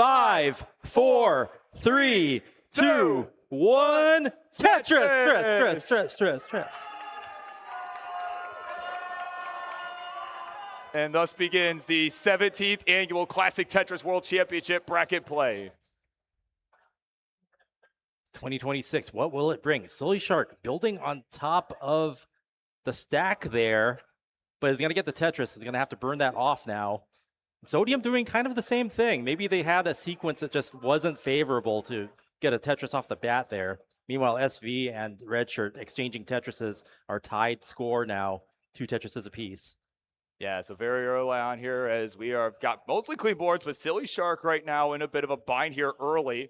5, 4, 3, 2, 1. Tetris. Stress. And thus begins the 17th annual Classic Tetris World Championship bracket play. 2026, what will it bring? Sillyshark building on top of the stack there, but is going to get the Tetris. Is going to have to burn that off now. Zodium doing kind of the same thing. Maybe they had a sequence that just wasn't favorable to get a Tetris off the bat there. Meanwhile, SV and Redshurt exchanging Tetrises are tied score now, 2 Tetrises apiece. Yeah, so very early on here as we are got mostly clean boards, but Sillyshark right now in a bit of a bind here early.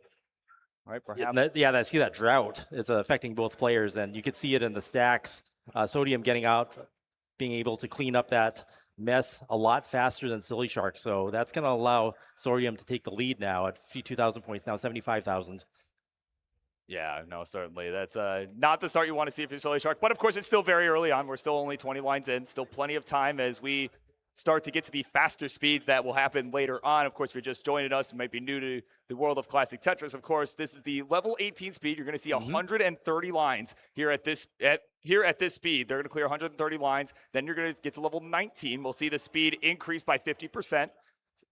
Right, perhaps. Yeah, I see that drought is affecting both players, and you can see it in the stacks. Sodium getting out, being able to clean up that mess a lot faster than Sillyshark, so that's going to allow Sodium to take the lead now at 52,000 points, now 75,000. Yeah, no, certainly. That's not the start you want to see for Sillyshark, but of course it's still very early on. We're still only 20 lines in, still plenty of time as we start to get to the faster speeds that will happen later on. Of course, if you're just joining us, you might be new to the world of Classic Tetris. Of course, this is the level 18 speed. You're going to see 130 lines here at this speed. They're going to clear 130 lines. Then you're going to get to level 19. We'll see the speed increase by 50%.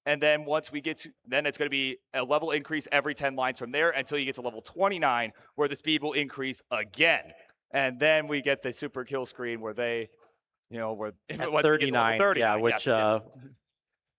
And then once we get to, then it's going to be a level increase every 10 lines from there until you get to level 29, where the speed will increase again. And then we get the super kill screen where they, you know, where at 39, 30, yeah, which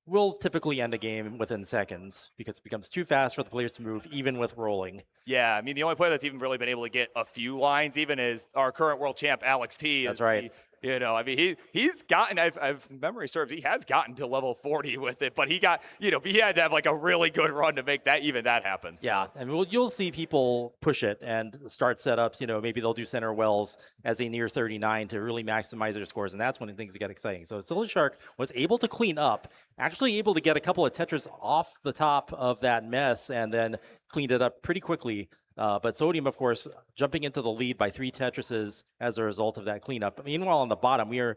will typically end a game within seconds because it becomes too fast for the players to move, even with rolling. Yeah, I mean, the only player that's even really been able to get a few lines even is our current world champ, Alex T. That's right. You know, I mean, he's gotten, I've memory serves, he has gotten to level 40 with it, but he got, you know, he had to have like a really good run to make that happen. So. Yeah, and you'll see people push it and start setups. You know, maybe they'll do center wells as they near 39 to really maximize their scores, and that's when things get exciting. So Sillyshark was able to clean up, actually able to get a couple of Tetris off the top of that mess, and then cleaned it up pretty quickly. But Sodium, of course, jumping into the lead by 3 Tetrises as a result of that cleanup. Meanwhile, on the bottom, we are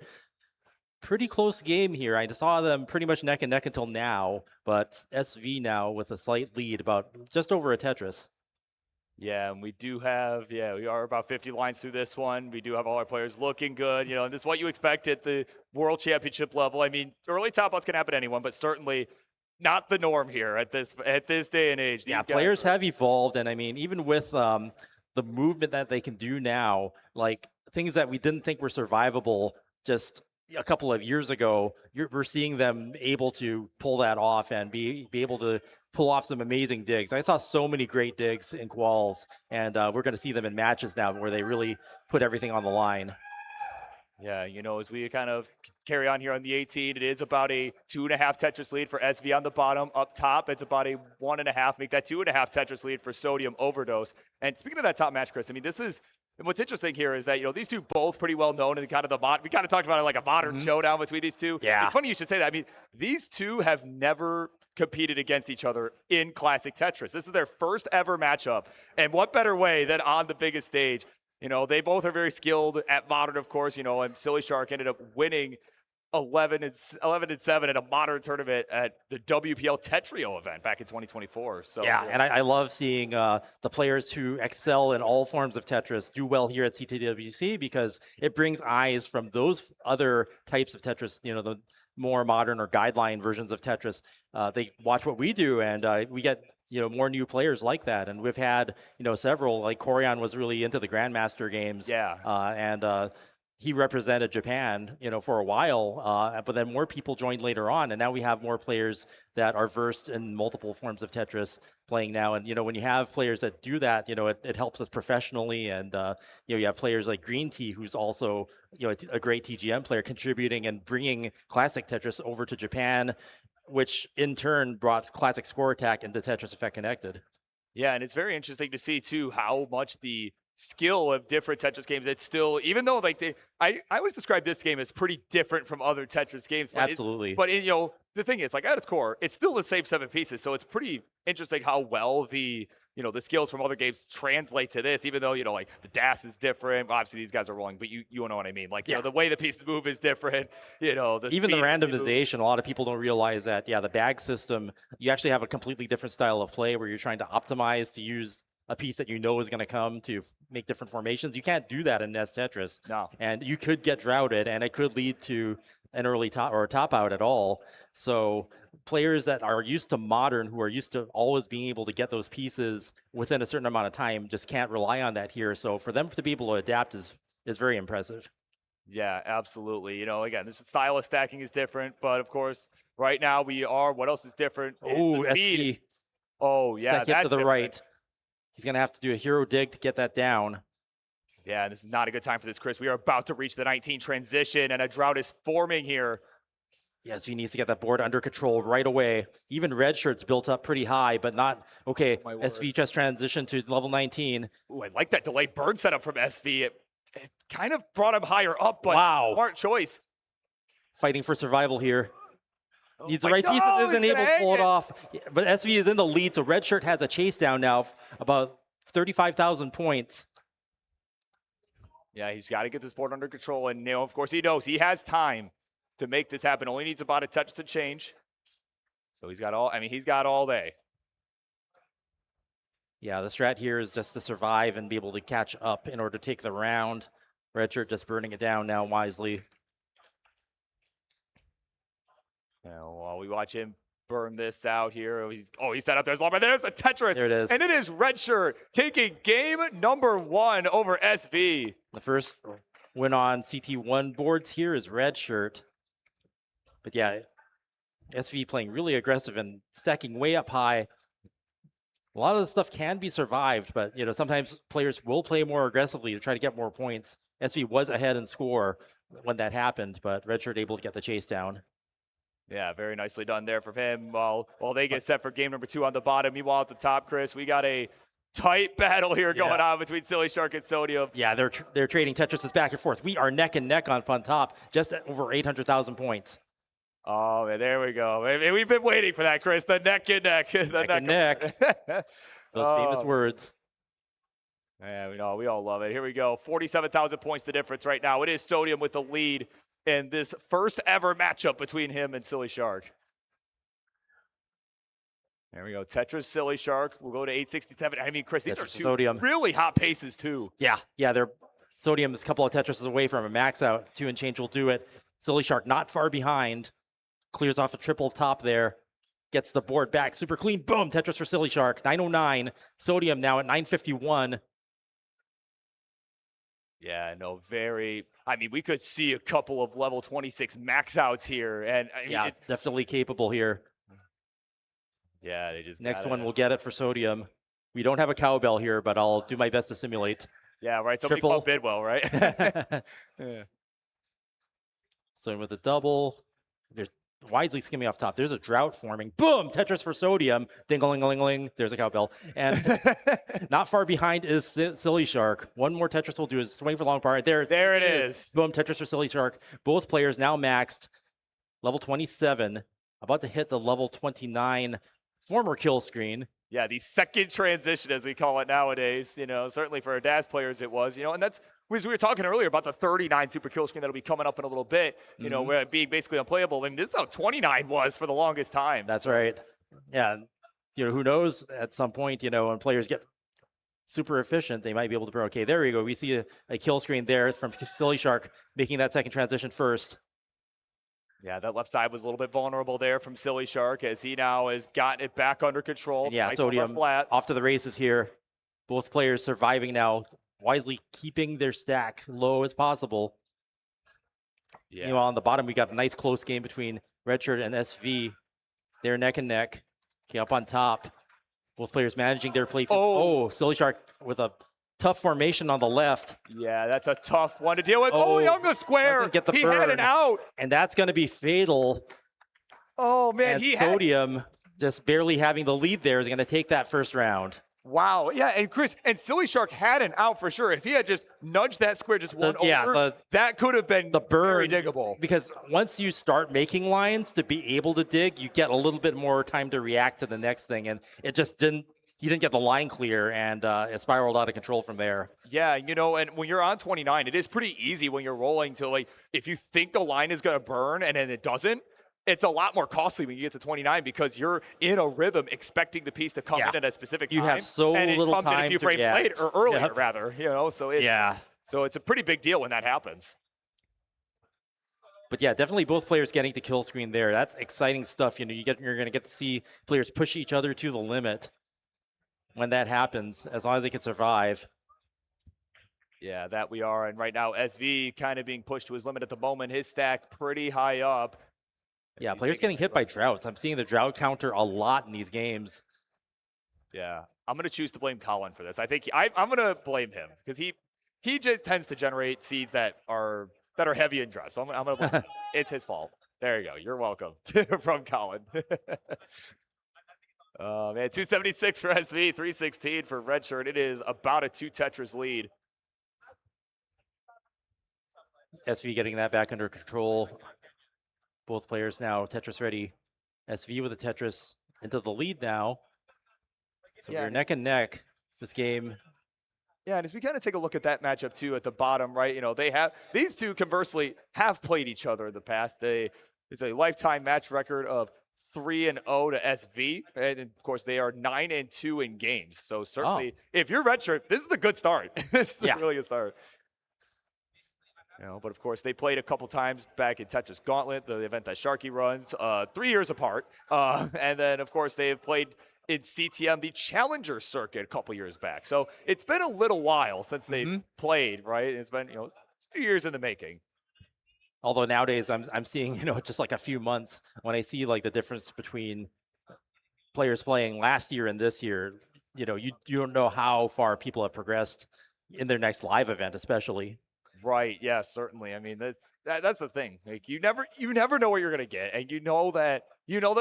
pretty close game here. I saw them pretty much neck and neck until now, but SV now with a slight lead, about just over a Tetris. Yeah, and we do have, we are about 50 lines through this one. We do have all our players looking good. You know, and this is what you expect at the World Championship level. I mean, early top outs can happen to anyone, but certainly not the norm here at this day and age. Yeah, players have evolved, and I mean, even with the movement that they can do now, like things that we didn't think were survivable just a couple of years ago, we're seeing them able to pull that off and be able to pull off some amazing digs. I saw so many great digs in quals, and we're going to see them in matches now where they really put everything on the line. Yeah, you know, as we kind of carry on here on the 18, it is about a 2.5 Tetris lead for SV on the bottom. Up top, it's about a 1.5, make that 2.5 Tetris lead for Sodium Overdose. And speaking of that top match, Chris, I mean, this is, and what's interesting here is that, you know, these two both pretty well known in kind of we kind of talked about it like a modern showdown between these two. Yeah. It's funny you should say that. I mean, these two have never competed against each other in Classic Tetris. This is their first ever matchup. And what better way than on the biggest stage? You know, they both are very skilled at Modern, of course, you know, and Sillyshark ended up winning 11-7 at a Modern tournament at the WPL Tetrio event back in 2024. So yeah, and I love seeing the players who excel in all forms of Tetris do well here at CTWC because it brings eyes from those other types of Tetris, you know, the more modern or guideline versions of Tetris. They watch what we do, and we get, you know, more new players like that. And we've had, you know, several, like Corian was really into the Grandmaster games. Yeah. And he represented Japan, you know, for a while, but then more people joined later on. And now we have more players that are versed in multiple forms of Tetris playing now. And, you know, when you have players that do that, you know, it helps us professionally. And, you know, you have players like Green Tea, who's also, you know, a great TGM player contributing and bringing Classic Tetris over to Japan, which in turn brought Classic Score Attack into Tetris Effect Connected. Yeah, and it's very interesting to see, too, how much the skill of different Tetris games, it's still, even though like I always describe this game as pretty different from other Tetris games. But absolutely. But you know, the thing is, like at its core, it's still the same 7 pieces. So it's pretty interesting how well the the skills from other games translate to this, even though, like the DAS is different. Obviously, these guys are rolling, but you know what I mean. Like, the way the pieces move is different. Even the randomization, a lot of people don't realize that, the bag system, you actually have a completely different style of play where you're trying to optimize to use a piece that is going to come to make different formations. You can't do that in NES Tetris. No. And you could get droughted, and it could lead to an early top or a top out at all. So players that are used to modern, who are used to always being able to get those pieces within a certain amount of time, just can't rely on that here. So for them to be able to adapt is very impressive. Yeah, absolutely. Again, this style of stacking is different, but of course, right now what else is different? Oh, SV. Oh, yeah, that's to the right. He's going to have to do a hero dig to get that down. Yeah, this is not a good time for this, Chris. We are about to reach the 19 transition, and a drought is forming here. Yes, he needs to get that board under control right away. Even Redshirt's built up pretty high, but not okay. SV just transitioned to level 19. Ooh, I like that delayed burn setup from SV. It kind of brought him higher up, but smart choice. Fighting for survival here. Needs the right pieces, isn't able to pull it off. But SV is in the lead, so Redshirt has a chase down now of about 35,000 points. Yeah, he's got to get this board under control, and of course he knows he has time to make this happen. Only needs about a touch to change. So he's got all day. Yeah, the strat here is just to survive and be able to catch up in order to take the round. Redshirt just burning it down now wisely. Now, while we watch him burn this out here, he's set up. There's Wallbant. There's the Tetris. There it is. And it is Redshirt taking game number 1 over SV. The first win on CT1 boards here is Redshirt. But yeah, SV playing really aggressive and stacking way up high. A lot of the stuff can be survived, but sometimes players will play more aggressively to try to get more points. SV was ahead in score when that happened, but Redshirt able to get the chase down. Yeah, very nicely done there from him. While they get set for game number 2 on the bottom. Meanwhile, at the top, Chris, we got a tight battle here going on between Sillyshark and Sodium. Yeah, they're trading Tetrises back and forth. We are neck and neck on top, just at over 800,000 points. Oh, man, there we go. We've been waiting for that, Chris. The neck and neck. The neck and neck. Those famous words. Yeah, we all love it. Here we go. 47,000 points the difference right now. It is Sodium with the lead in this first ever matchup between him and Sillyshark. There we go. Tetris, Sillyshark. We'll go to 867. I mean, Chris, these are two Sodium. really hot paces, too. Yeah, Sodium is a couple of Tetrises away from a max out. 2 and change will do it. Sillyshark not far behind. Clears off a triple top there. Gets the board back. Super clean. Boom. Tetris for Sillyshark. 909. Sodium now at 951. Yeah, no, we could see a couple of level 26 max outs here. And it's definitely capable here. Yeah, they just next one we'll get it for Sodium. We don't have a cowbell here, but I'll do my best to simulate. Yeah, right. Somebody called Bidwell, right? Yeah. So with a double, there's wisely skimming off top. There's a drought forming. Boom! Tetris for Sodium. Ding-a-ling-a-ling-ling. There's a cowbell. And not far behind is Sillyshark. One more Tetris will do is swing for long part. There it is. Boom! Tetris for Sillyshark. Both players now maxed. Level 27. About to hit the level 29 former kill screen. Yeah, the second transition, as we call it nowadays. Certainly for our DAS players it was. And that's, as we were talking earlier about the 39 super kill screen that'll be coming up in a little bit, where being basically unplayable. I mean, this is how 29 was for the longest time. That's right. Yeah. Who knows at some point, when players get super efficient, they might be able to, okay, there you go. We see a kill screen there from Sillyshark making that second transition first. Yeah, that left side was a little bit vulnerable there from Sillyshark as he now has gotten it back under control. And yeah, Sodium off to the races here. Both players surviving now, wisely keeping their stack low as possible. Yeah. On the bottom, we got a nice close game between Redshirt and SV. They're neck and neck. Okay, up on top. Both players managing their play. Sillyshark with a tough formation on the left. Yeah, that's a tough one to deal with. He hung the square. He had it out. And that's going to be fatal. Oh, man. And Sodium, just barely having the lead there, is going to take that first round. Wow. Yeah, and Chris, and Sillyshark had an out for sure. If he had just nudged that square just one over, that could have been the burn, very diggable. Because once you start making lines to be able to dig, you get a little bit more time to react to the next thing, and it just didn't. He didn't get the line clear, and it spiraled out of control from there. Yeah, you know, and when you're on 29, it is pretty easy when you're rolling to, like, if you think the line is going to burn and then it doesn't, it's a lot more costly when you get to 29 because you're in a rhythm expecting the piece to come in at a specific time. You have so and little it comes time in a few to frames react. later, or earlier, rather, you know, so it's a pretty big deal when that happens. But yeah, definitely both players getting to kill screen there. That's exciting stuff. You know, you're going to get to see players push each other to the limit when that happens, as long as they can survive. Yeah, that we are. And right now, SV kind of being pushed to his limit at the moment. His stack pretty high up. Yeah, players getting hit by droughts. I'm seeing the drought counter a lot in these games. Yeah, I'm going to choose to blame Colin for this. I think I'm going to blame him because he tends to generate seeds that are heavy in drought. So I'm going to blame him. It's his fault. There you go. You're welcome from Colin. Man, 276 for SV, 316 for Redshurt. It is about a 2 Tetris lead. SV getting that back under control. Both players now Tetris ready. SV with a Tetris into the lead now. So we're neck and neck this game. Yeah, and as we kind of take a look at that matchup too at the bottom, right? You know, these two conversely have played each other in the past. It's a lifetime match record of 3-0 to SV, and of course they are 9-2 in games. So certainly, if you're Redshurt, this is a good start. This is a really good start. You know, but of course they played a couple times back in Tetris Gauntlet, the event that Sharky runs, 3 years apart. And then of course they have played in CTM, the Challenger circuit, a couple years back. So it's been a little while since they've played, right? It's been, you know, a few years in the making. Although nowadays I'm seeing, you know, just like a few months when I see like the difference between players playing last year and this year, you know, you don't know how far people have progressed in their next live event, especially. Right. Yeah, certainly. I mean, that's the thing. Like you never know what you're going to get. And you know that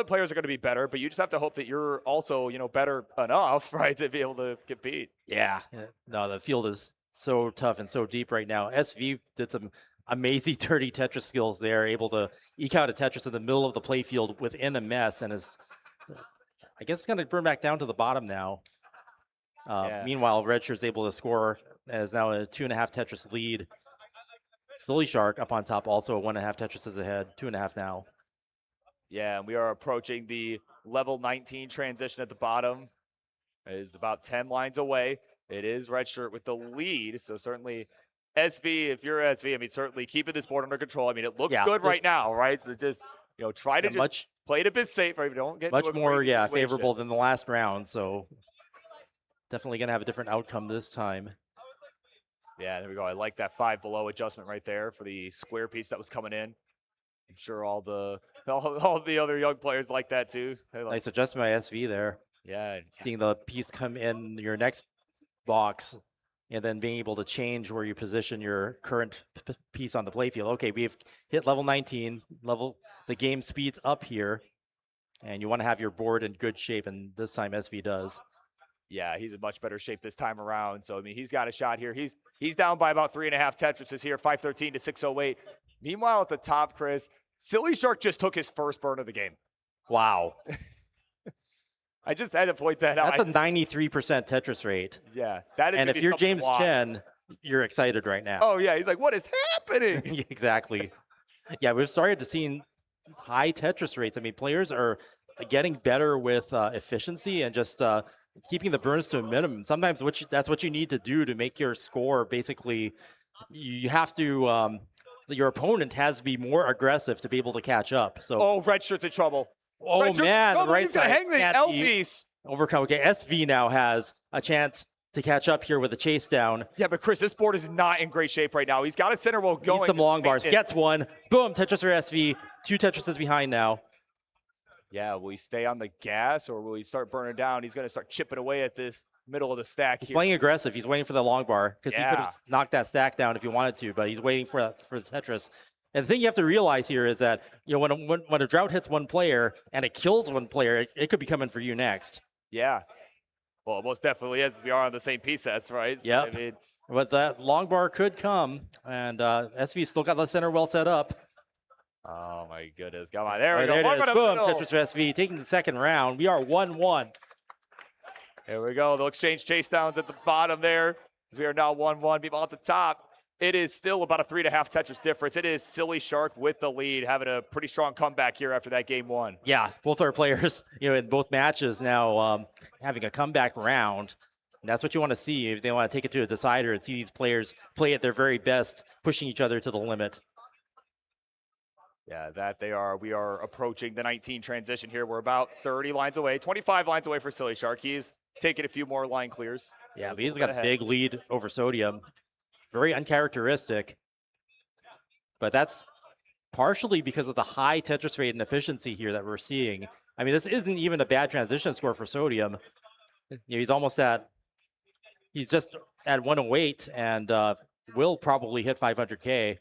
players are going to be better, but you just have to hope that you're also, you know, better enough, right, to be able to compete. Yeah. No, the field is so tough and so deep right now. SV did some amazing dirty Tetris skills there, able to eke out a Tetris in the middle of the playfield within a mess, and is, I guess it's going to burn back down to the bottom now. Meanwhile, Redshirt's able to score and is now a 2.5 Tetris lead. Sillyshark up on top, also a 1.5 Tetris is ahead, 2.5 now. Yeah, and we are approaching the level 19 transition at the bottom. It is about 10 lines away. It is Redshirt with the lead, so certainly SV, if you're SV, I mean, certainly keeping this board under control. I mean, it looks good right now, right? So just, you know, try to just play it a bit safe, right? Don't get much more, favorable than the last round. So definitely going to have a different outcome this time. Yeah, there we go. I like that 5 below adjustment right there for the square piece that was coming in. I'm sure all the other young players like that too. Nice adjustment by SV there. Yeah. Seeing the piece come in your next box and then being able to change where you position your current piece on the playfield. Okay, we've hit level 19. The game speeds up here, and you want to have your board in good shape, and this time SV does. Yeah, he's in much better shape this time around. So, I mean, he's got a shot here. He's down by about 3.5 Tetrises here, 513 to 608. Meanwhile, at the top, Chris, Sillyshark just took his first burn of the game. Wow. I just had to point that out. That's a 93% Tetris rate. Yeah. And if you're James Chen, you're excited right now. Oh, yeah. He's like, what is happening? Exactly. Yeah, we've started to see high Tetris rates. I mean, players are getting better with efficiency and just keeping the burns to a minimum. Sometimes that's what you need to do to make your score. Basically, you have to your opponent has to be more aggressive to be able to catch up. So Redshirt's in trouble. Oh Redshirt's man, the right he's side gonna hang the L piece. Overcome. Okay, SV now has a chance to catch up here with a chase down. Yeah, but Chris, this board is not in great shape right now. He's got a center roll going. Needs some long bars. Gets one. Boom. Tetris for SV. 2 Tetrises behind now. Yeah, will he stay on the gas or will he start burning down? He's going to start chipping away at this middle of the stack. He's playing aggressive. He's waiting for the long bar because he could have knocked that stack down if he wanted to, but he's waiting for the Tetris. And the thing you have to realize here is that, you know, when a drought hits one player and it kills one player, it could be coming for you next. Yeah. Well, most definitely is. We are on the same piece sets, right? So, Yep. I mean, But that long bar could come, and SV still got the center well set up. oh my goodness. Come on. There we go. There Long it is. run up the Boom. middle. Tetris SV taking the second round. We are 1-1. Here we go. They'll exchange chase downs at the bottom there. We are now 1-1. People at the top. It is still about a 3.5 Tetris difference. It is Sillyshark with the lead, having a pretty strong comeback here after that game 1. Yeah, both our players, in both matches now having a comeback round. And that's what you want to see if they want to take it to a decider and see these players play at their very best, pushing each other to the limit. Yeah, that they are. We are approaching the 19 transition here. We're about 30 lines away, 25 lines away for Sillyshark. He's taking a few more line clears. Yeah, So but he's got a big lead over Sodium. Very uncharacteristic. But that's partially because of the high Tetris rate and efficiency here that we're seeing. I mean, this isn't even a bad transition score for Sodium. He's just at 108 and will probably hit 500K.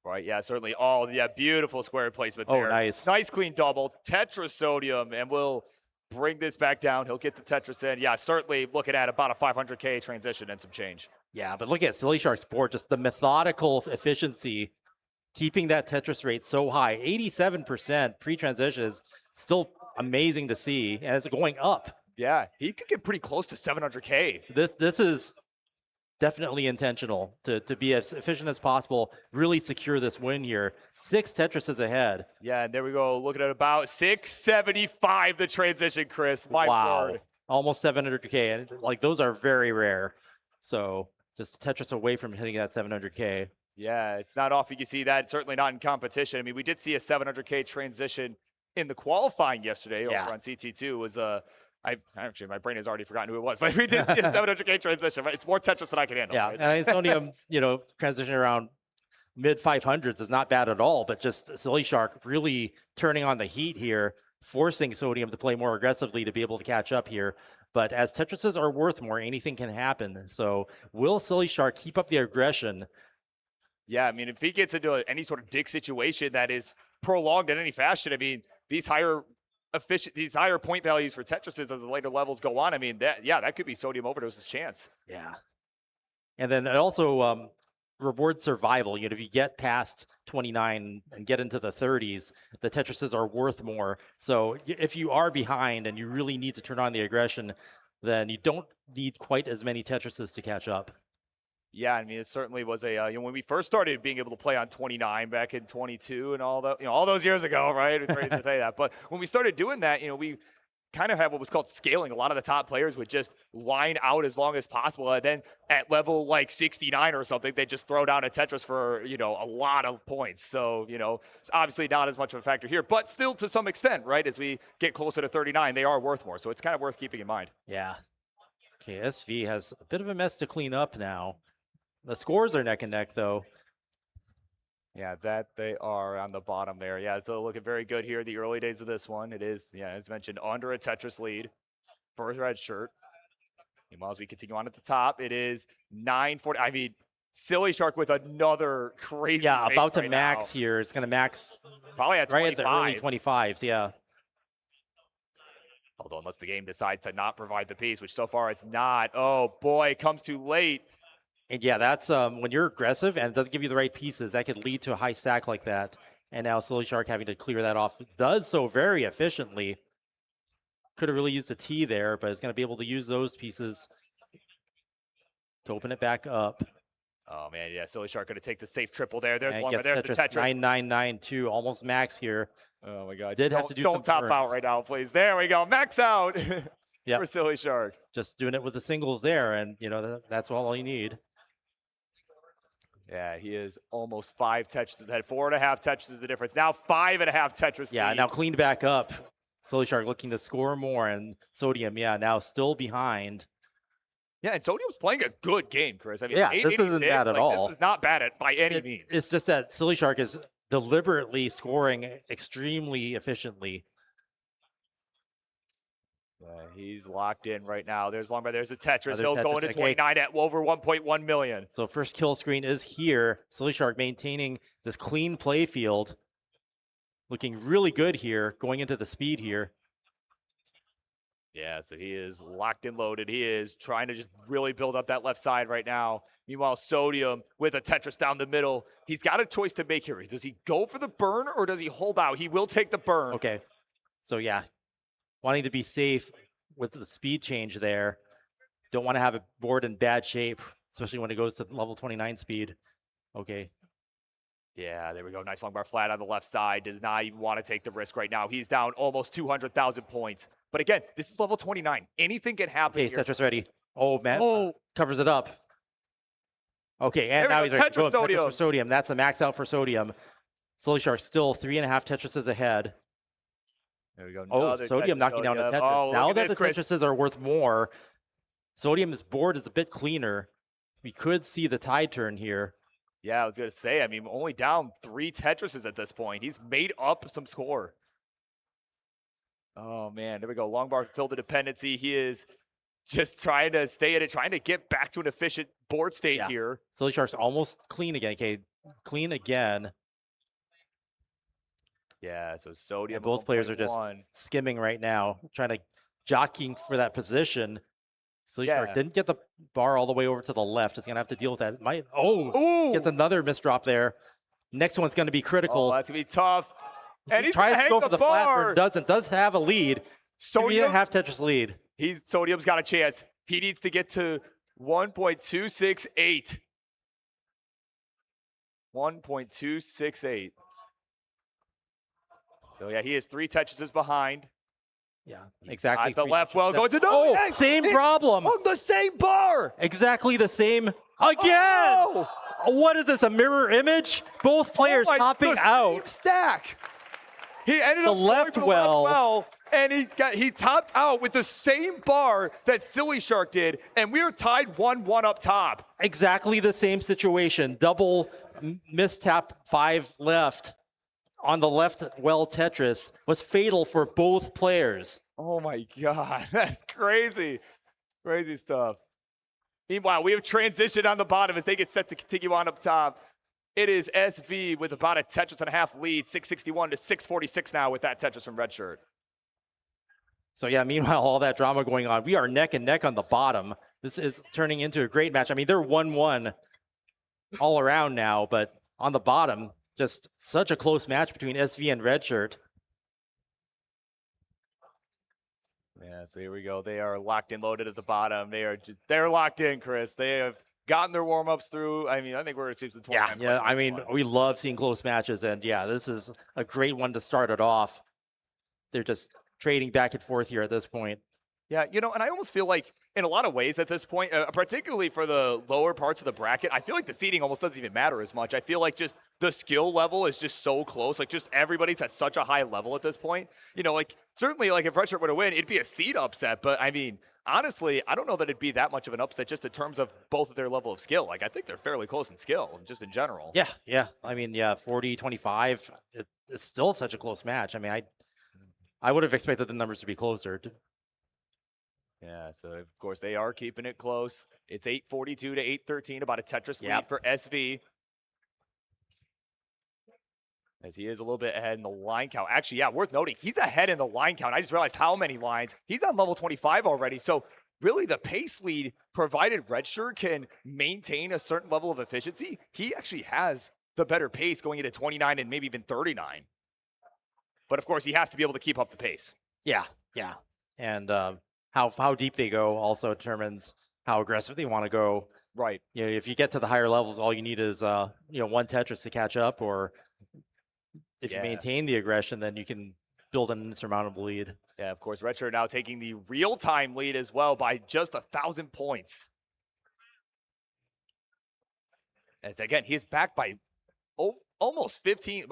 Right, yeah, certainly. Oh, yeah, beautiful square placement there. Oh, nice. Nice clean double. Tetris Sodium, and we'll bring this back down. He'll get the Tetris in. Yeah, certainly looking at about a 500K transition and some change. Yeah, but look at Sillyshark's board, just the methodical efficiency, keeping that Tetris rate so high. 87% pre-transition is still amazing to see, and it's going up. Yeah, he could get pretty close to 700K. This is definitely intentional to be as efficient as possible, really secure this win here. 6 Tetrises ahead. Yeah, and there we go. Looking at about 675 the transition, Chris. My Wow. word. Almost 700K, and like those are very rare. So just Tetris away from hitting that 700K. Yeah, it's not often you see that. Certainly not in competition. I mean, we did see a 700K transition in the qualifying yesterday over on CT2. Was actually, my brain has already forgotten who it was, but we did see a 700K transition. Right? It's more Tetris than I can handle. Yeah, right? and Sodium, transition around mid 500s is not bad at all, but just Sillyshark really turning on the heat here, forcing Sodium to play more aggressively to be able to catch up here. But as Tetrises are worth more, anything can happen. So will Sillyshark keep up the aggression? Yeah, I mean, if he gets into any sort of dig situation that is prolonged in any fashion, I mean, these higher point values for Tetrises as the later levels go on, I mean, that could be Sodium Overdose's chance. Yeah. And then it also rewards survival. If you get past 29 and get into the 30s, the Tetrises are worth more. So if you are behind and you really need to turn on the aggression, then you don't need quite as many Tetrises to catch up. Yeah, I mean, it certainly was when we first started being able to play on 29 back in 22 and all that, all those years ago, right? It's crazy to say that. But when we started doing that, we kind of had what was called scaling. A lot of the top players would just line out as long as possible. And then at level like 69 or something, they just throw down a Tetris for, a lot of points. So, it's obviously not as much of a factor here, but still to some extent, right? As we get closer to 39, they are worth more. So it's kind of worth keeping in mind. Yeah. Okay, SV has a bit of a mess to clean up now. The scores are neck and neck, though. Yeah, that they are on the bottom there. Yeah, so looking very good here. The early days of this one, it is, as mentioned, under a Tetris lead for Redshurt. Meanwhile, as we continue on at the top, it is 940. I mean, Sillyshark with another crazy. Yeah, about to right max now. here. It's going to max probably at 25. Right at the early 25s, yeah. Although unless the game decides to not provide the piece, which so far it's not. Oh boy, it comes too late. And yeah, that's when you're aggressive and it doesn't give you the right pieces, that could lead to a high stack like that. And now Sillyshark having to clear that off does so very efficiently. Could have really used a T there, but is going to be able to use those pieces to open it back up. Oh man, yeah, Sillyshark going to take the safe triple there. There's and one, there's the Tetris. 9992, almost max here. Oh my God. Did have to do Don't top turns. out right now, please. There we go, max out Yep. for Sillyshark. Just doing it with the singles there, and that's all you need. Yeah, he is almost 5 Tetris ahead. 4.5 Tetris is the difference. Now 5.5 Tetris. Yeah, lead. now cleaned back up. Sillyshark looking to score more, and Sodium, now still behind. Yeah, and Sodium's playing a good game, Chris. I mean, Yeah, this isn't bad at all. This is not bad by any means. It's just that Sillyshark is deliberately scoring extremely efficiently. He's locked in right now. There's Longbar. There's a Tetris. Another He'll go Tetris. into Okay. 29 at over 1.1 million. So first kill screen is here. Sillyshark maintaining this clean play field. Looking really good here, going into the speed here. Yeah, so he is locked and loaded. He is trying to just really build up that left side right now. Meanwhile, Sodium with a Tetris down the middle. He's got a choice to make here. Does he go for the burn or does he hold out? He will take the burn. Okay. So yeah, wanting to be safe with the speed change there. Don't want to have a board in bad shape, especially when it goes to level 29 speed. Okay. Yeah, there we go. Nice long bar flat on the left side. Does not even want to take the risk right now. He's down almost 200,000 points. But again, this is level 29. Anything can happen Okay, here. Tetris ready. Oh, man. Oh. Covers it up. Okay, and There we now go. he's ready. Tetris Boom, Sodium. Tetris for Sodium. That's a max out for Sodium. Sillyshark still 3.5 Tetrises ahead. There we go. Oh, Another Sodium Tetris knocking down a Sodium. Tetris. Oh, Now look that at the this, Chris. Tetrises are worth more, Sodium's board is a bit cleaner. We could see the tide turn here. Yeah, I was going to say, I mean, only down 3 Tetrises at this point. He's made up some score. Oh, man. There we go. Long bar filled to dependency. He is just trying to stay in it, trying to get back to an efficient board state Yeah. here. Sillyshark's almost clean again. Okay, clean again. Yeah, so Sodium. And both players are just 1.1. skimming right now, trying to jockeying for that position. Sillyshark Yeah. didn't get the bar all the way over to the left. It's going to have to deal with that. Ooh! Gets another misdrop there. Next one's going to be critical. Oh, that's going to be tough. And he's Tries gonna to go hang for the flat, bar. or doesn't. Does have a lead. Sodium, 3.5 Tetris lead. Sodium's got a chance. He needs to get to 1.268. 1.268. So yeah, he is 3 Tetrises behind. Yeah, exactly. The 3 left well going to Oh, same problem. On the same bar. Exactly the same again. Oh! What is this, a mirror image? Both players topping the same out. stack. He ended The up left going for the well. left well, and he topped out with the same bar that Sillyshark did, and we are tied 1-1 up top. Exactly the same situation. Double mistap 5 left on the left well Tetris was fatal for both players. Oh my God, that's crazy. Crazy stuff. Meanwhile, we have transition on the bottom as they get set to continue on up top. It is SV with about a Tetris and a half lead, 661 to 646 now with that Tetris from Redshurt. So yeah, meanwhile, all that drama going on. We are neck and neck on the bottom. This is turning into a great match. I mean, they're 1-1 all around now, but on the bottom, just such a close match between SV and Redshurt. Yeah, so here we go. They are locked and loaded at the bottom. They're locked in, Chris. They have gotten their warm-ups through. I mean, I think we're at 29. Yeah. I mean, we love seeing close matches, and yeah, this is a great one to start it off. They're just trading back and forth here at this point. Yeah, and I almost feel like in a lot of ways at this point, particularly for the lower parts of the bracket, I feel like the seeding almost doesn't even matter as much. I feel like just the skill level is just so close. Like just everybody's at such a high level at this point. Like certainly like if Redshurt were to win, it'd be a seed upset. But I mean, honestly, I don't know that it'd be that much of an upset just in terms of both of their level of skill. Like I think they're fairly close in skill, just in general. Yeah. I mean, 40-25. It's still such a close match. I mean, I would have expected the numbers to be closer. Yeah, so of course they are keeping it close. It's 842 to 813, about a Tetris lead Yep. for SV. As he is a little bit ahead in the line count. Actually, yeah, worth noting, he's ahead in the line count. I just realized how many lines. He's on level 25 already. So really the pace lead, provided Redshurt can maintain a certain level of efficiency, he actually has the better pace going into 29 and maybe even 39. But of course, he has to be able to keep up the pace. Yeah. And how deep they go also determines how aggressive they want to go. Right. If you get to the higher levels, all you need is one Tetris to catch up, or if you maintain the aggression, then you can build an insurmountable lead. Yeah, of course, Redshurt now taking the real-time lead as well by just 1,000 points. As again, he is back by almost 15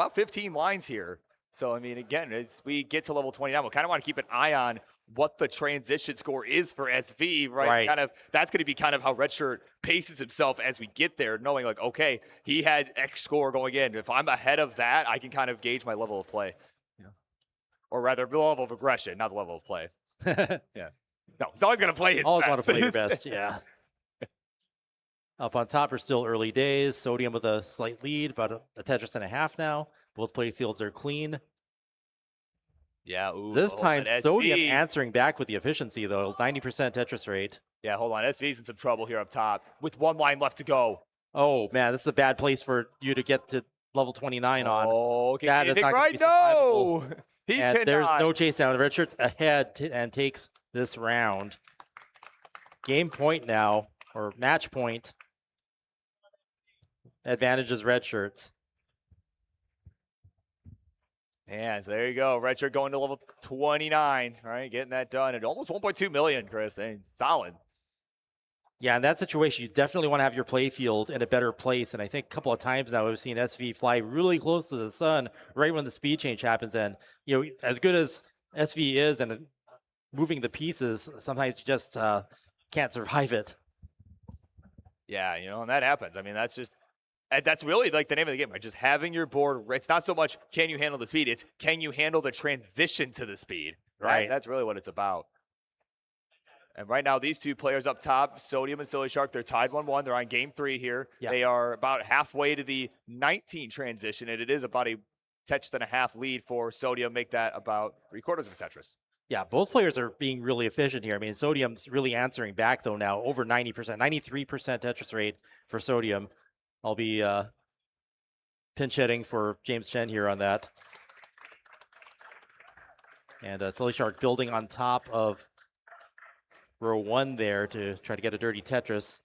lines here. So, I mean, again, as we get to level 29, we'll kind of want to keep an eye on what the transition score is for SV, right? That's going to be kind of how Redshurt paces himself as we get there, knowing like, okay, he had X score going in. If I'm ahead of that, I can kind of gauge my level of play. Or rather, the level of aggression, not the level of play. Yeah. No, he's always going to play his Always best. want to play your best, yeah. Up on top are still early days. Sodium with a slight lead, about a Tetris and a half now. Both play fields are clean. Yeah, ooh, This hold on, time, Sodium SV. answering back with the efficiency, though. 90% Tetris rate. Yeah, hold on. SV's in some trouble here up top with 1 line left to go. Oh, man, this is a bad place for you to get to level 29 on. Oh, okay. That is not going to be No! survivable. He And cannot. there's no chase down. Redshirt's ahead and takes this round. Game point now, or match point. Advantages Redshirts. Yeah, so there you go. Redshurt going to level 29, right? Getting that done at almost 1.2 million, Chris. Solid. Yeah, in that situation, you definitely want to have your play field in a better place. And I think a couple of times now we've seen SV fly really close to the sun right when the speed change happens. And, you know, as good as SV is and moving the pieces, sometimes you just can't survive it. Yeah, you know, and that happens. I mean, that's really like the name of the game, right? Just having your board. It's not so much can you handle the speed, it's can you handle the transition to the speed, right? That's really what it's about. And right now, these two players up top, Sodium and Sillyshark, they're tied 1-1. They're on game 3 here. Yeah. They are about halfway to the 19 transition, and it is about a Tetris and a half lead for Sodium. Make that about 3/4 of a Tetris. Yeah, both players are being really efficient here. I mean, Sodium's really answering back, though, now over 90%, 93% Tetris rate for Sodium. I'll be pinch hitting for James Chen here on that. And Sillyshark building on top of row 1 there to try to get a dirty Tetris.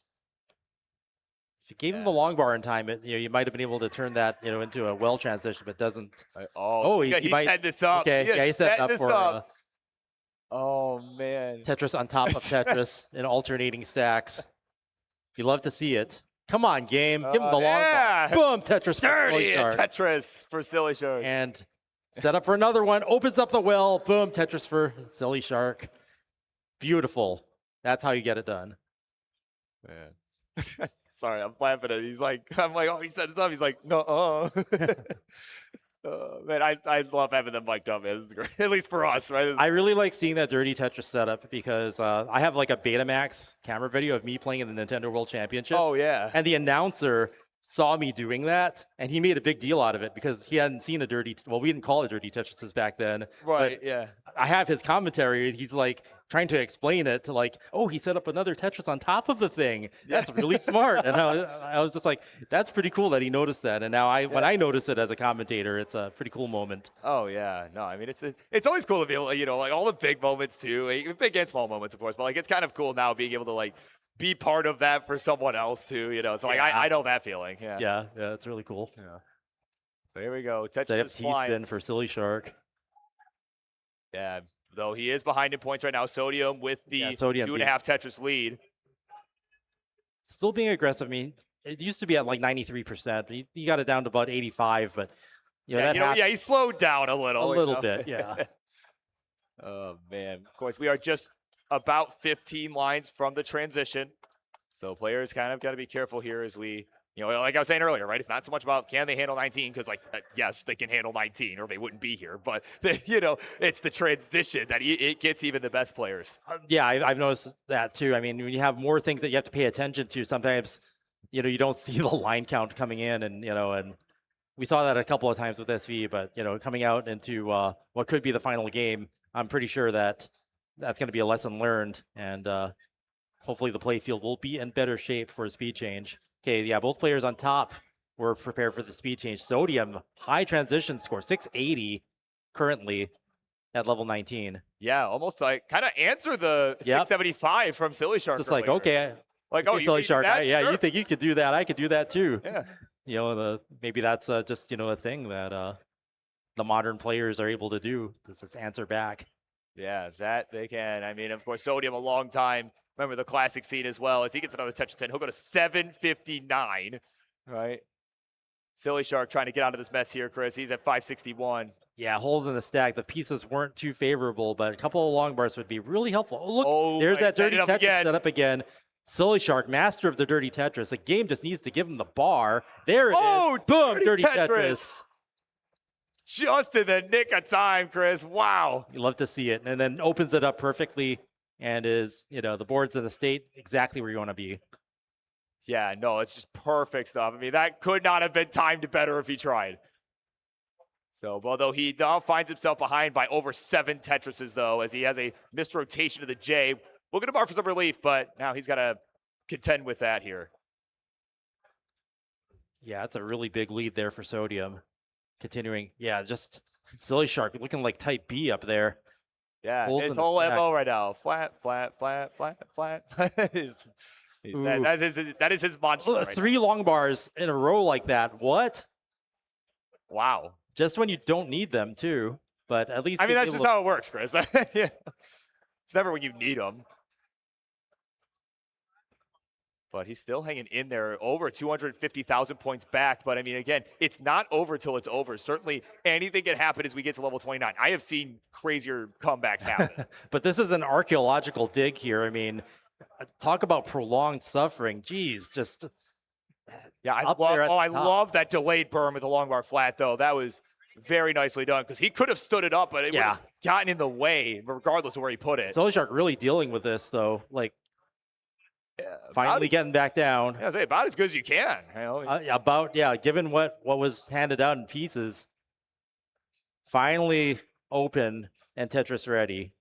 If you gave him the long bar in time, you might have been able to turn that into a well transition, but doesn't. He might set this up. Okay, yeah, he set up for. Oh man, Tetris on top of Tetris in alternating stacks. You love to see it. Come on, game. Give him the long ball. Boom, Tetris for Sillyshark. Tetris for Sillyshark. And set up for another one. Opens up the well. Boom, Tetris for Sillyshark. Beautiful. That's how you get it done. Man. Sorry, I'm laughing at it. I'm like, oh, he set this up. He's like, no. Man, I love having them mic'd up, man. This is great. At least for us, right? I really like seeing that dirty Tetris setup because I have like a Betamax camera video of me playing in the Nintendo World Championship. Oh, yeah. And the announcer saw me doing that, and he made a big deal out of it because he hadn't seen a dirty, well, we didn't call it dirty Tetrises back then. Right, yeah. I have his commentary. He's like trying to explain it to like, oh, he set up another Tetris on top of the thing. That's really smart. And I was just like, that's pretty cool that he noticed that. And now when I notice it as a commentator, it's a pretty cool moment. Oh, yeah. No, I mean, it's always cool to be able to, like all the big moments too, big and small moments, of course, but like it's kind of cool now being able to like be part of that for someone else too, So like I know that feeling. Yeah, it's really cool. Yeah. So here we go. Tetris set up T-spin for Sillyshark. Yeah, though he is behind in points right now. Sodium with the 2.5 Tetris lead. Still being aggressive. I mean, it used to be at like 93%. He got it down to about 85, but he slowed down a little bit. Yeah. Oh man. Of course, we are just about 15 lines from the transition, so players kind of got to be careful here as we. Like I was saying earlier, right? It's not so much about can they handle 19 because, yes, they can handle 19 or they wouldn't be here. But, it's the transition that it gets even the best players. Yeah, I've noticed that too. I mean, when you have more things that you have to pay attention to, sometimes, you don't see the line count coming in. And, and we saw that a couple of times with SV. But, coming out into what could be the final game, I'm pretty sure that's going to be a lesson learned. And hopefully the play field will be in better shape for a speed change. Okay, yeah, both players on top were prepared for the speed change. Sodium, high transition score, 680 currently at level 19. Yeah, almost like kind of answer the 675 from Sillyshark. It's like, okay, Sillyshark, sure. You think you could do that? I could do that too. Yeah. Maybe that's just, a thing that the modern players are able to do. Just answer back. Yeah, that they can. I mean, of course, Sodium a long time. Remember the classic scene as well. As he gets another Tetris 10, he'll go to 759, right? Sillyshark trying to get out of this mess here, Chris. He's at 561. Yeah, holes in the stack. The pieces weren't too favorable, but a couple of long bars would be really helpful. Oh, look, there's that dirty Tetris set up again. Sillyshark, master of the dirty Tetris. The game just needs to give him the bar. There it is. Boom, dirty Tetris. Just in the nick of time, Chris. Wow. You love to see it. And then opens it up perfectly. And is, the board's in the state exactly where you want to be. Yeah, no, it's just perfect stuff. I mean, that could not have been timed better if he tried. So, although he now finds himself behind by over 7 Tetrises, though, as he has a missed rotation to the J. We'll get a bar for some relief, but now he's got to contend with that here. Yeah, that's a really big lead there for Sodium. Continuing, yeah, just Sillyshark looking like type B up there. Yeah, Holes his in the whole stack. MO right now. Flat, flat, flat, flat, flat. that is his mantra right 3 long bars in a row like that. What? Wow. Just when you don't need them, too. But at least... I mean, that's just how it works, Chris. Yeah. It's never when you need them. But he's still hanging in there, over 250,000 points back. But, I mean, again, it's not over till it's over. Certainly anything can happen as we get to level 29. I have seen crazier comebacks happen. But this is an archaeological dig here. I mean, talk about prolonged suffering. Jeez, just... Yeah, I love that delayed burn with the long bar flat, though. That was very nicely done because he could have stood it up, but it would have gotten in the way regardless of where he put it. Sillyshark really dealing with this, though. Like, finally getting back down. Yeah, about as good as you can. You know? Given what was handed out in pieces. Finally open and Tetris ready.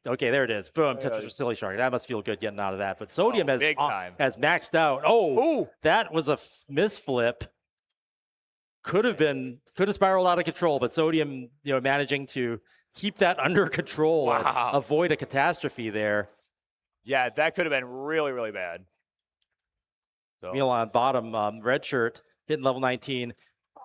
Okay, there it is. Boom, Tetris for Sillyshark. That must feel good getting out of that. But Sodium has maxed out. Oh, that was a misflip. Could have spiraled out of control, but Sodium, managing to keep that under control. Wow. Avoid a catastrophe there. Yeah, that could have been really, really bad. So. Meal on bottom, Redshurt hitting level 19.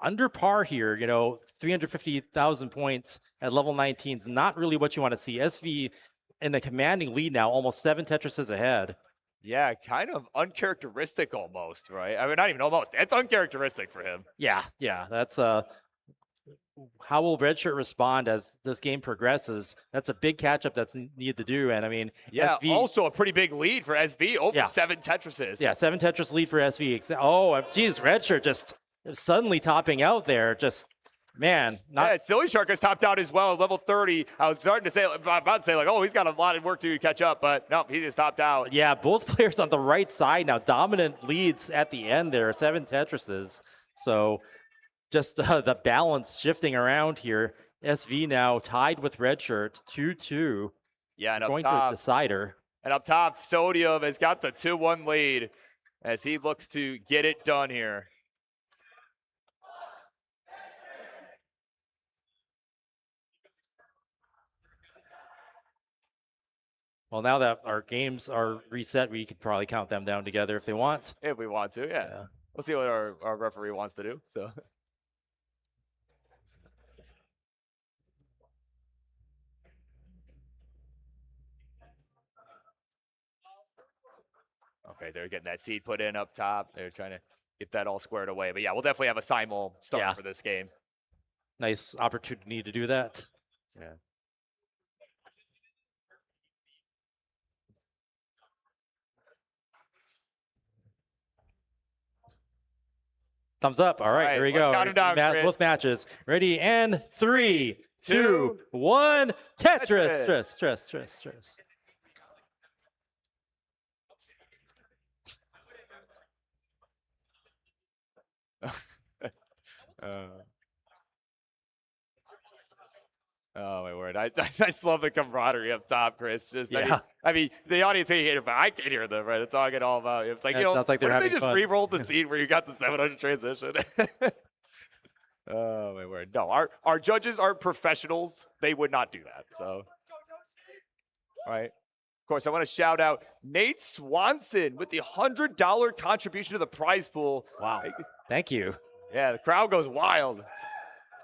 Under par here, 350,000 points at level 19 is not really what you want to see. SV in a commanding lead now, almost 7 Tetrises ahead. Yeah, kind of uncharacteristic almost, right? I mean, not even almost. It's uncharacteristic for him. Yeah. That's how will Redshurt respond as this game progresses? That's a big catch-up that's needed to do. And I mean, SV, also a pretty big lead for SV, over 7 Tetrises. Yeah, 7 Tetris lead for SV. Oh, geez, Redshurt just suddenly topping out there. Just, man. Sillyshark has topped out as well at level 30. I was about to say, oh, he's got a lot of work to catch up, but no, he just topped out. Yeah, both players on the right side now. Dominant leads at the end there, 7 Tetrises. So just the balance shifting around here. SV now tied with Redshurt, 2-2. Yeah, and going to a decider. And up top, Sodium has got the 2-1 lead as he looks to get it done here. Well, now that our games are reset, we could probably count them down together if they want. If we want to, yeah. We'll see what our referee wants to do. So. Okay, they're getting that seed put in up top. They're trying to get that all squared away. But yeah, we'll definitely have a simul start for this game. Nice opportunity to do that. Yeah. Thumbs up. All right, here we go. Count 'em down, both matches. Ready, and 3, 2, 1. Tetris. Stress. Oh my word! I just love the camaraderie up top, Chris. Just I mean, the audience can't hear it, but I can hear them. Right? That's all I get all about. It's like sounds like they're having they just fun. re-rolled the scene where you got the 700 transition. Oh my word! No, our judges are professionals. They would not do that. So, all right. Of course, I want to shout out Nate Swanson with the $100 contribution to the prize pool. Wow! Thank you. Yeah, the crowd goes wild.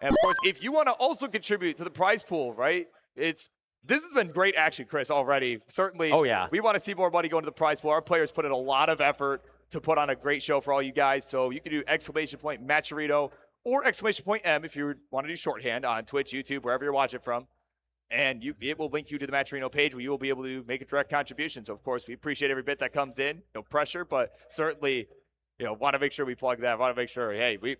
And of course, if you want to also contribute to the prize pool, right? This has been great action, Chris, already. Certainly. Oh, yeah. We want to see more money going to the prize pool. Our players put in a lot of effort to put on a great show for all you guys. So you can do !Matcherito or !M if you want to do shorthand on Twitch, YouTube, wherever you're watching from. And it will link you to the Matcherino page where you will be able to make a direct contribution. So, of course, we appreciate every bit that comes in. No pressure, but certainly, want to make sure we plug that. Want to make sure, hey, we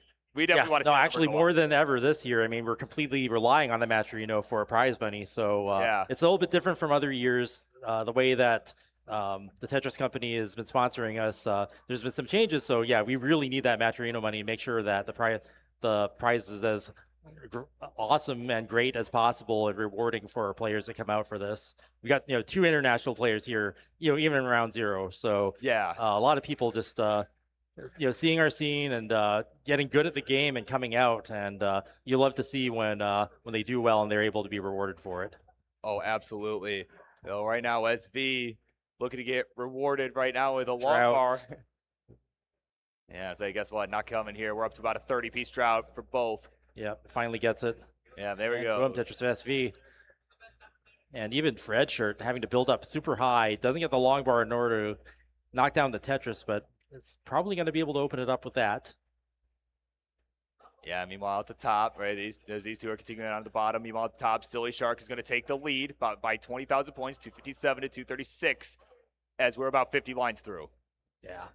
definitely want to see actually more than ever this year. I mean, we're completely relying on the Matcherino for prize money. So it's a little bit different from other years. The way that the Tetris company has been sponsoring us, there's been some changes. So yeah, we really need that Matcherino money to make sure that the prize is as awesome and great as possible and rewarding for our players that come out for this. We got 2 international players here, even in round 0. So Yeah. a lot of people just seeing our scene and getting good at the game and coming out, and you love to see when they do well and they're able to be rewarded for it. Oh, absolutely. So right now, SV looking to get rewarded right now with a long bar. Yeah, so guess what? Not coming here. We're up to about a 30-piece drought for both. Yeah, finally gets it. Yeah, there we go. Boom, Tetris SV. And even Redshurt having to build up super high. Doesn't get the long bar in order to knock down the Tetris, but it's probably going to be able to open it up with that. Yeah, meanwhile at the top, right, these two are continuing on the bottom. Meanwhile at the top, Sillyshark is going to take the lead by 20,000 points, 257 to 236, as we're about 50 lines through. Yeah.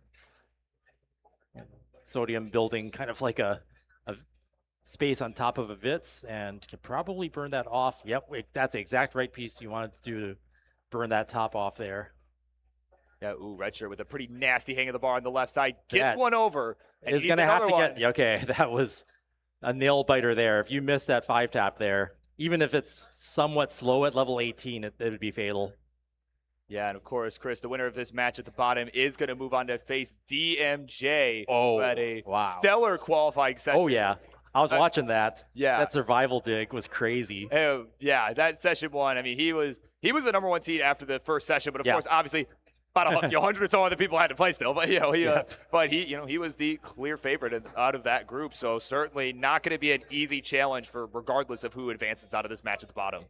Sodium building kind of like a space on top of a Vitz, and can probably burn that off. Yep, that's the exact right piece you wanted to do to burn that top off there. Yeah, Redshurt with a pretty nasty hang of the bar on the left side. Gets one over. Is going to have to get, okay, that was a nail biter there. If you miss that 5-tap there, even if it's somewhat slow at level 18, it would be fatal. Yeah, and of course, Chris, the winner of this match at the bottom is going to move on to face DMJ. Oh, at a wow. stellar qualifying session. Oh, yeah. I was watching that. Yeah. That survival dig was crazy. Yeah, that session 1. I mean, he was the #1 seed after the first session, but of course, obviously, about 100 or so other people had to play still. But he was the clear favorite out of that group. So certainly not going to be an easy challenge for regardless of who advances out of this match at the bottom.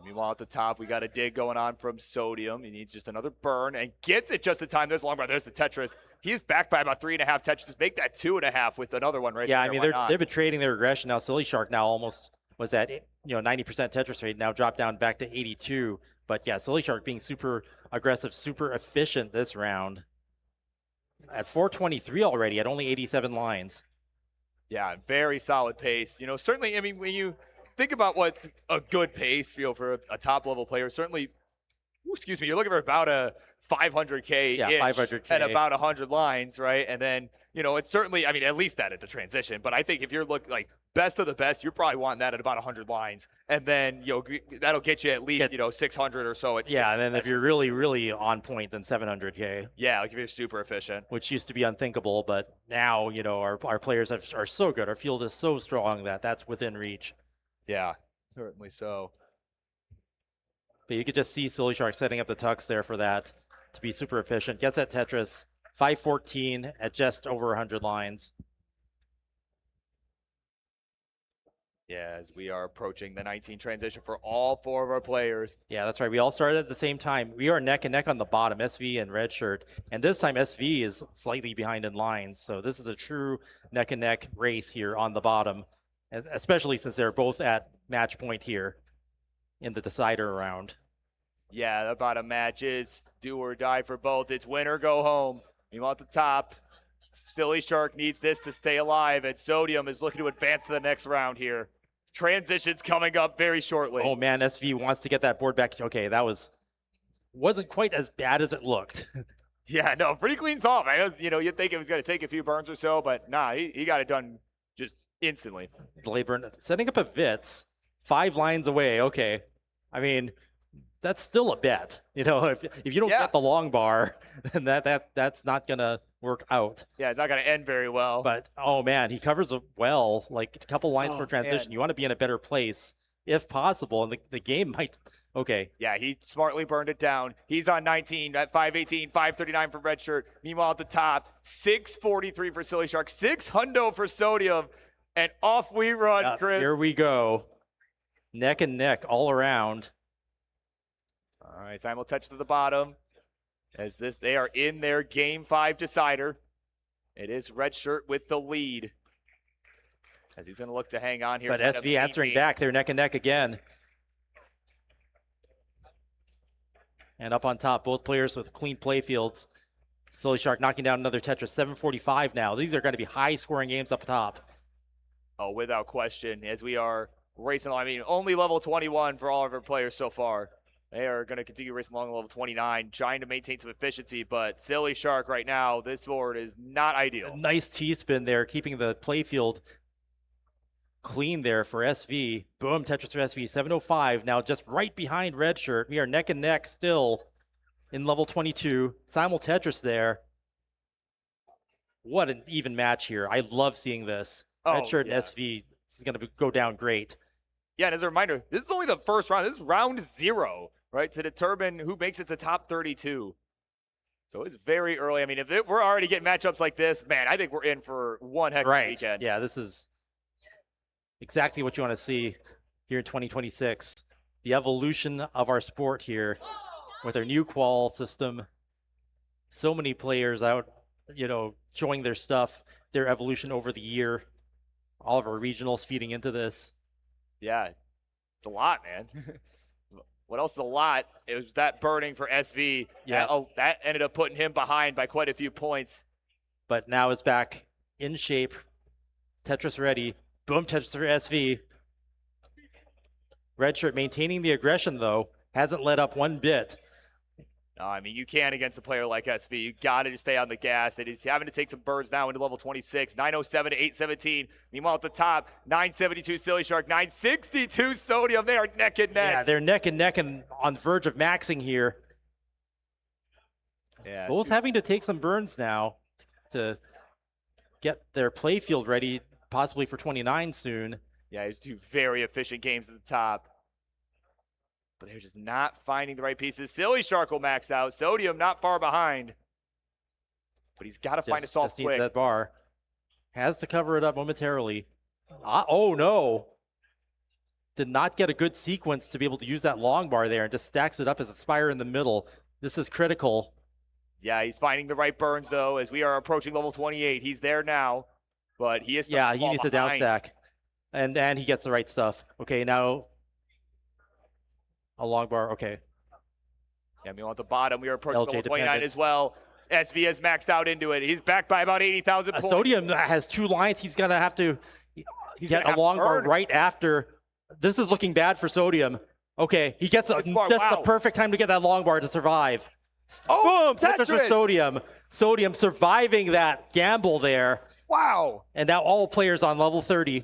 Meanwhile, at the top, we got a dig going on from Sodium. He needs just another burn and gets it just in time. There's long bar. There's the Tetris. He's back by about 3.5 Tetris. Make that 2.5 with another one right there. Yeah, I mean, they've been trading their aggression now. Sillyshark now almost was at 90% Tetris rate, now dropped down back to 82. But yeah, Sillyshark being super aggressive, super efficient this round. At 423 already, at only 87 lines. Yeah, very solid pace. Certainly, I mean, when you think about what's a good pace, for a top-level player, certainly, you're looking for about a 500K yeah, 500K at about 100 lines, right? And then, it's certainly, I mean, at least that at the transition. But I think if you're looking like best of the best, you're probably wanting that at about 100 lines. And then, that'll get you at least, 600 or so. And then if you're really, really on point, then 700K. Yeah, like if you're super efficient. Which used to be unthinkable, but now, our players are so good. Our field is so strong that that's within reach. Yeah, certainly so. But you could just see Sillyshark setting up the tux there for that to be super efficient. Gets that Tetris, 514 at just over 100 lines. Yeah, as we are approaching the 19 transition for all 4 of our players. Yeah, that's right. We all started at the same time. We are neck and neck on the bottom, SV and Redshurt. And this time SV is slightly behind in lines. So this is a true neck and neck race here on the bottom, especially since they're both at match point here in the decider round. Yeah, the bottom match is do or die for both. It's win or go home. Meanwhile, at the top, Sillyshark needs this to stay alive, and Sodium is looking to advance to the next round here. Transitions coming up very shortly. Oh man, SV wants to get that board back. Okay, that wasn't quite as bad as it looked. Yeah, no, pretty clean solve. You'd think it was going to take a few burns or so, but nah, he got it done just instantly. Delayed burn. Setting up a Vitz 5 lines away. Okay. I mean, that's still a bet. If you don't get the long bar, then that's not going to work out. Yeah, it's not going to end very well. But, oh, man, he covers it well. Like, a couple lines for transition. Man. You want to be in a better place, if possible, and the game might... Okay. Yeah, he smartly burned it down. He's on 19 at 518, 539 for Redshurt. Meanwhile, at the top, 643 for Sillyshark, 600 for Sodium, and off we run, Chris. Here we go. Neck and neck all around. All right, Simon will touch to the bottom. They are in their Game 5 decider. It is Redshurt with the lead. As he's going to look to hang on here. But SV answering back. They're neck and neck again. And up on top, both players with clean play fields. Sillyshark knocking down another Tetris. 745 now. These are going to be high-scoring games up top. Oh, without question. As we are racing, I mean, only level 21 for all of our players so far. They are going to continue racing along level 29, trying to maintain some efficiency, but Sillyshark right now, this board is not ideal. A nice T-spin there, keeping the playfield clean there for SV. Boom, Tetris for SV, 705. Now just right behind Redshurt. We are neck and neck still in level 22. Simul Tetris there. What an even match here. I love seeing this. Redshurt and SV is going to go down great. Yeah, and as a reminder, this is only the first round. This is round 0, right, to determine who makes it to top 32. So it's very early. I mean, if we're already getting matchups like this, man, I think we're in for one heck of a weekend. Yeah, this is exactly what you want to see here in 2026. The evolution of our sport here with our new qual system. So many players out, you know, showing their stuff, their evolution over the year. All of our regionals feeding into this. Yeah, it's a lot, man. What else is a lot? It was that burning for SV. Yeah. That ended up putting him behind by quite a few points. But now it's back in shape. Tetris ready. Boom, Tetris for SV. Redshirt maintaining the aggression, though. Hasn't let up one bit. No, I mean, you can't against a player like SV. You got to just stay on the gas. It is having to take some birds now into level 26. 907 to 817. Meanwhile, at the top, 972 Sillyshark, 962 Sodium. They are neck and neck. Yeah, they're neck and neck and on the verge of maxing here. Yeah, both having to take some burns now to get their playfield ready, possibly for 29 soon. Yeah, it's 2 very efficient games at the top. But they're just not finding the right pieces. Sillyshark will max out. Sodium not far behind. But he's got to find a solve just needs quick. that bar. Has to cover it up momentarily. Oh, no. Did not get a good sequence to be able to use that long bar there and just stacks it up as a spire in the middle. This is critical. Yeah, he's finding the right burns, though, as we are approaching level 28. He's there now, but he is Yeah, he needs to down stack. And he gets the right stuff. Okay, now a long bar, okay. Yeah, meanwhile at the bottom, we are approaching LJ level 29 dependent. as well. SV has maxed out into it. He's back by about 80,000 points. Sodium has 2 lines. He's going to have to get a long bar right after. This is looking bad for Sodium. Okay, he gets just the perfect time to get that long bar to survive. Oh, boom! Tetris for Sodium. Sodium surviving that gamble there. Wow. And now all players on level 30.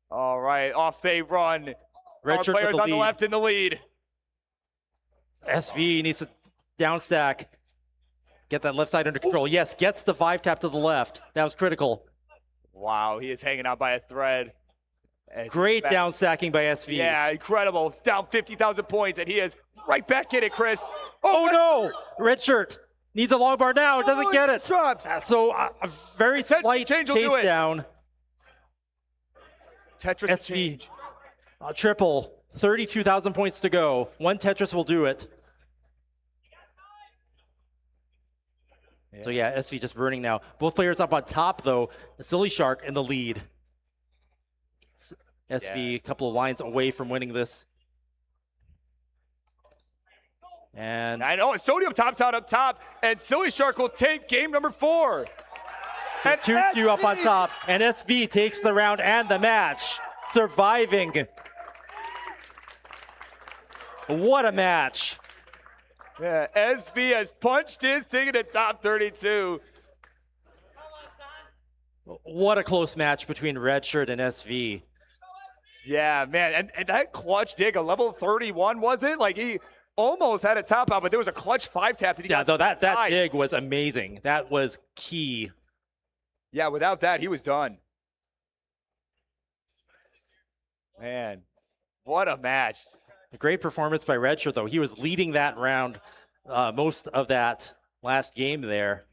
All right, off they run. Redshurt Our players with the on the lead. left in the lead. SV needs to down stack. Get that left side under control. Yes, gets the 5-tap to the left. That was critical. Wow, he is hanging out by a thread. Great down stacking by SV. Yeah, incredible. Down 50,000 points, and he is right back in it, Chris. Oh no! Redshirt needs a long bar now. Doesn't get it. So a very slight chase down. Tetris SV triple. 32,000 points to go. One Tetris will do it. Yeah. So yeah, SV just burning now. Both players up on top though. Sillyshark in the lead. SV a couple of lines away from winning this. And I know Sodium tops out up top, and Sillyshark will take game number 4. And 2-2 up on top, and SV takes the round and the match, surviving. What a match. Yeah, SV has punched his ticket to top 32. What a close match between Redshirt and SV. Yeah, man, and that clutch dig, a level 31, was it? Like, he almost had a top out, but there was a clutch 5-tap that he got. Yeah, though that dig was amazing. That was key. Yeah, without that, he was done. Man, what a match. A great performance by Redshirt, though. He was leading that round most of that last game there.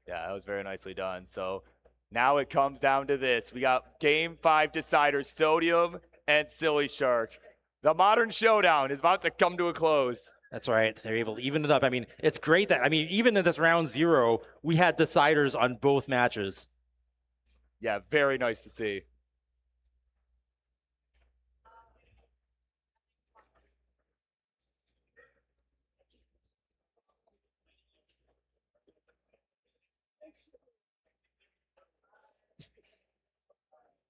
Yeah, that was very nicely done. So now it comes down to this. We got game 5 deciders, Sodium and Sillyshark. The modern showdown is about to come to a close. That's right. They're able to even it up. I mean, it's great that, even in this round 0, we had deciders on both matches. Yeah, very nice to see.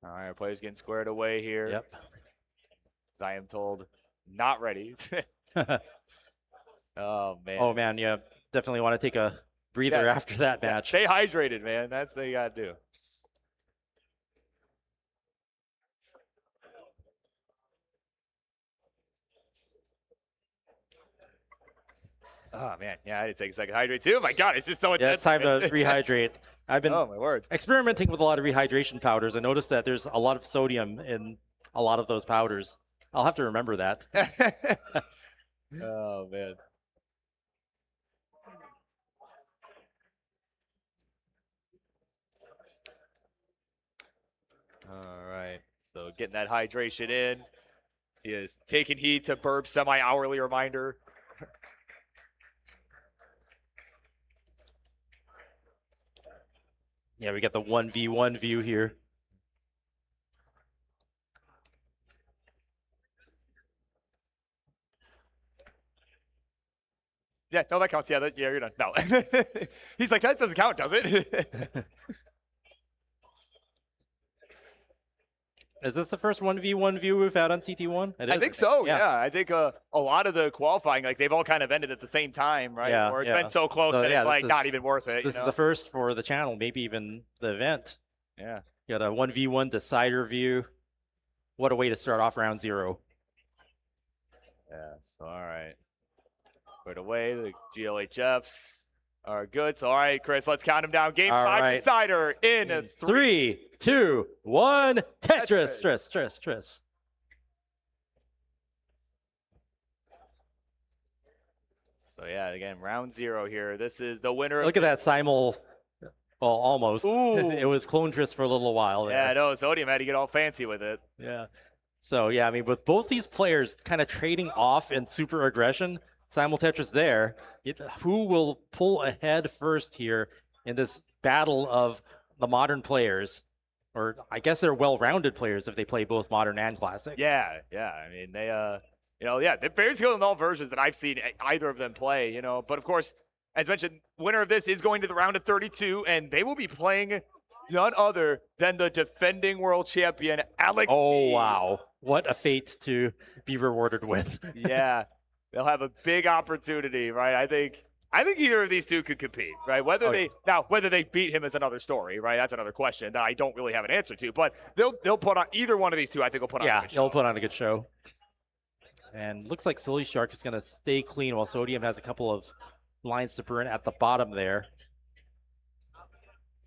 All right, our players getting squared away here. Yep. I am told not ready. Oh, man. Oh, man, yeah. Definitely want to take a breather after that match. Stay hydrated, man. That's what you got to do. Oh, man. Yeah, I had to take a second to hydrate, too. My God, it's just so intense. Yeah, it's time to rehydrate. I've been oh, my word. experimenting with a lot of rehydration powders. I noticed that there's a lot of sodium in a lot of those powders. I'll have to remember that. Oh, man. All right. So getting that hydration in. He is taking heed to Burb's semi-hourly reminder. Yeah, we got the 1v1 view here. Yeah, no, that counts. Yeah, you're done. No. He's like, that doesn't count, does it? Is this the first 1v1 view we've had on CT1? I think so, yeah. I think a lot of the qualifying, like, they've all kind of ended at the same time, right? Yeah, or it's been so close that it's, like, not even worth it. This is the first for the channel, maybe even the event. Yeah. You got a 1v1 decider view. What a way to start off round 0. Yeah, so all right. Right away, the GLHFs are good. So, all right, Chris, let's count them down. Game 5 decider in 3, 2, 1. Tetris. Stress. So, yeah, again, round 0 here. This is the winner. Look at that simul. Well, almost. Ooh. It was clone Tris for a little while there. Yeah, no, Sodium had to get all fancy with it. Yeah. So, yeah, I mean, with both these players kind of trading off in super aggression, simul Tetris there, who will pull ahead first here in this battle of the modern players? Or I guess they're well-rounded players if they play both modern and classic. Yeah. I mean, they, they're very skilled in all versions that I've seen either of them play, But, of course, as mentioned, winner of this is going to the round of 32, and they will be playing none other than the defending world champion, Alex. Oh, wow. What a fate to be rewarded with. Yeah. They'll have a big opportunity, right? I think either of these two could compete, right? Whether they beat him is another story, right? That's another question that I don't really have an answer to. But they'll put on either one of these two. I think will put on. Yeah, a good show. they'll put on a good show. And looks like Sillyshark is going to stay clean while Sodium has a couple of lines to burn at the bottom there.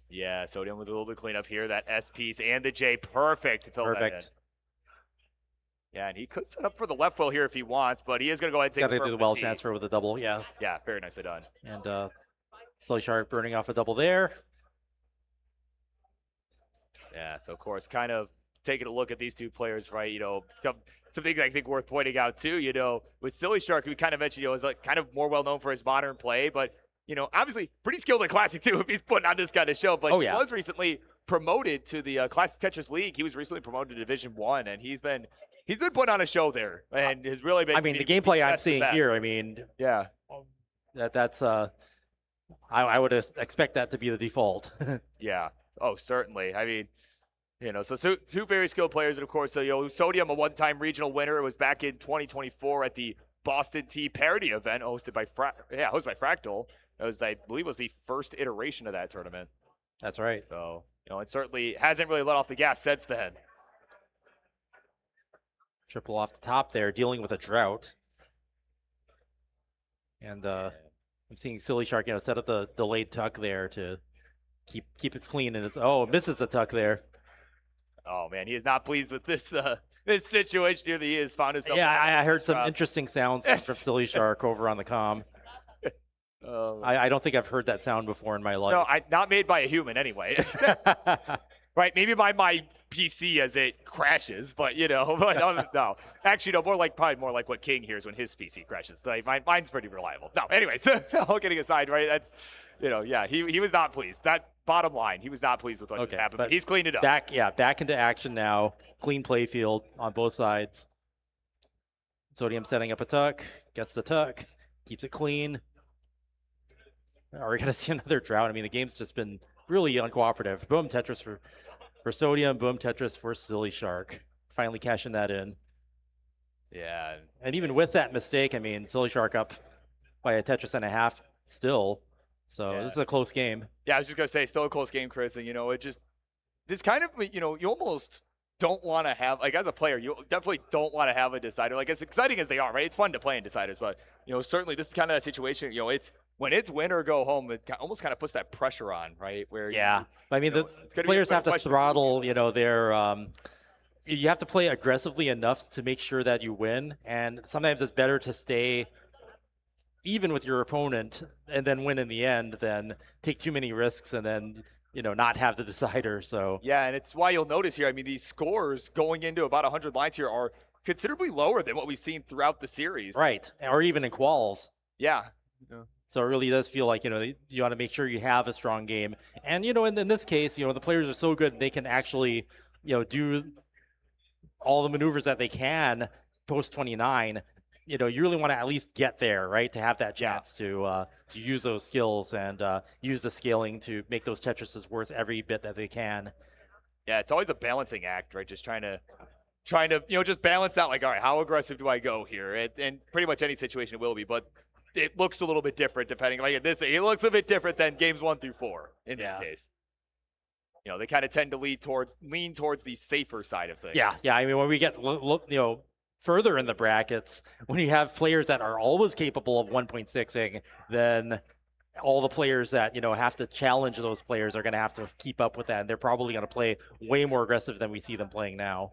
Yeah, Sodium with a little bit of cleanup here. That S piece and the J, perfect to fill that in. Yeah, and he could set up for the left wheel here if he wants, but he is going to go ahead and take Got to do the well transfer with a double, yeah. Yeah, very nicely done. And Sillyshark burning off a double there. Yeah, so of course, kind of taking a look at these two players, right? Some things I think worth pointing out too. With Sillyshark, we kind of mentioned, is like kind of more well known for his modern play, but obviously pretty skilled at Classic too if he's putting on this kind of show. But he was recently promoted to the Classic Tetris League. He was recently promoted to Division 1, and he's been putting on a show there, and has really been. I mean, the gameplay I'm seeing here, I mean, yeah, that's I would expect that to be the default. Yeah. Oh, certainly. I mean, so two very skilled players, and of course, Sodium, a one-time regional winner. It was back in 2024 at the Boston T Parity event hosted by Fractal. I believe was the first iteration of that tournament. That's right. So, it certainly hasn't really let off the gas since then. Triple off the top there, dealing with a drought. And I'm seeing Sillyshark, set up the delayed tuck there to keep it clean. And misses the tuck there. Oh man, he is not pleased with this this situation here that he has found himself. Yeah, I heard some interesting sounds from Sillyshark over on the comm. I don't think I've heard that sound before in my life. No, not made by a human anyway. Right? Maybe by my PC as it crashes, but no. Actually, no. Probably more like what King hears when his PC crashes. Like mine's pretty reliable. No, anyway. So all kidding aside, right? That's he was not pleased. That bottom line, he was not pleased with what just happened. But he's cleaned it up. Back into action now. Clean play field on both sides. Sodium setting up a tuck, gets the tuck, keeps it clean. Are we going to see another drought? I mean, the game's just been really uncooperative. Boom, Tetris for Sodium. Boom, Tetris for Sillyshark. Finally cashing that in. Yeah. And even with that mistake, I mean, Sillyshark up by a Tetris and a half still. So Yeah. this is a close game. Yeah, I was just going to say, still a close game, Chris. And, this kind of, you almost don't want to have, like, as a player, you definitely don't want to have a decider. Like, as exciting as they are, right? It's fun to play in deciders, but, certainly this is kind of that situation, it's when it's win or go home, it almost kind of puts that pressure on, right? Where yeah, I mean, the players have to question. throttle, their you have to play aggressively enough to make sure that you win, and sometimes it's better to stay even with your opponent and then win in the end than take too many risks and then not have the decider. So yeah, and it's why you'll notice here, I mean, these scores going into about 100 lines here are considerably lower than what we've seen throughout the series. Right, or even in quals. Yeah. So it really does feel like, you want to make sure you have a strong game. And, in this case, the players are so good they can actually, do all the maneuvers that they can post 29. You really want to at least get there, right, to have that chance to use those skills and use the scaling to make those Tetrises worth every bit that they can. Yeah, it's always a balancing act, right? Just trying to just balance out, like, all right, how aggressive do I go here? And pretty much any situation it will be, but it looks a little bit different depending. Like this, it looks a bit different than games 1 through 4 in this case. They kind of tend to lean towards the safer side of things. Yeah. I mean, when we get further in the brackets, when you have players that are always capable of 1.6ing, then all the players that have to challenge those players are going to have to keep up with that, and they're probably going to play way more aggressive than we see them playing now.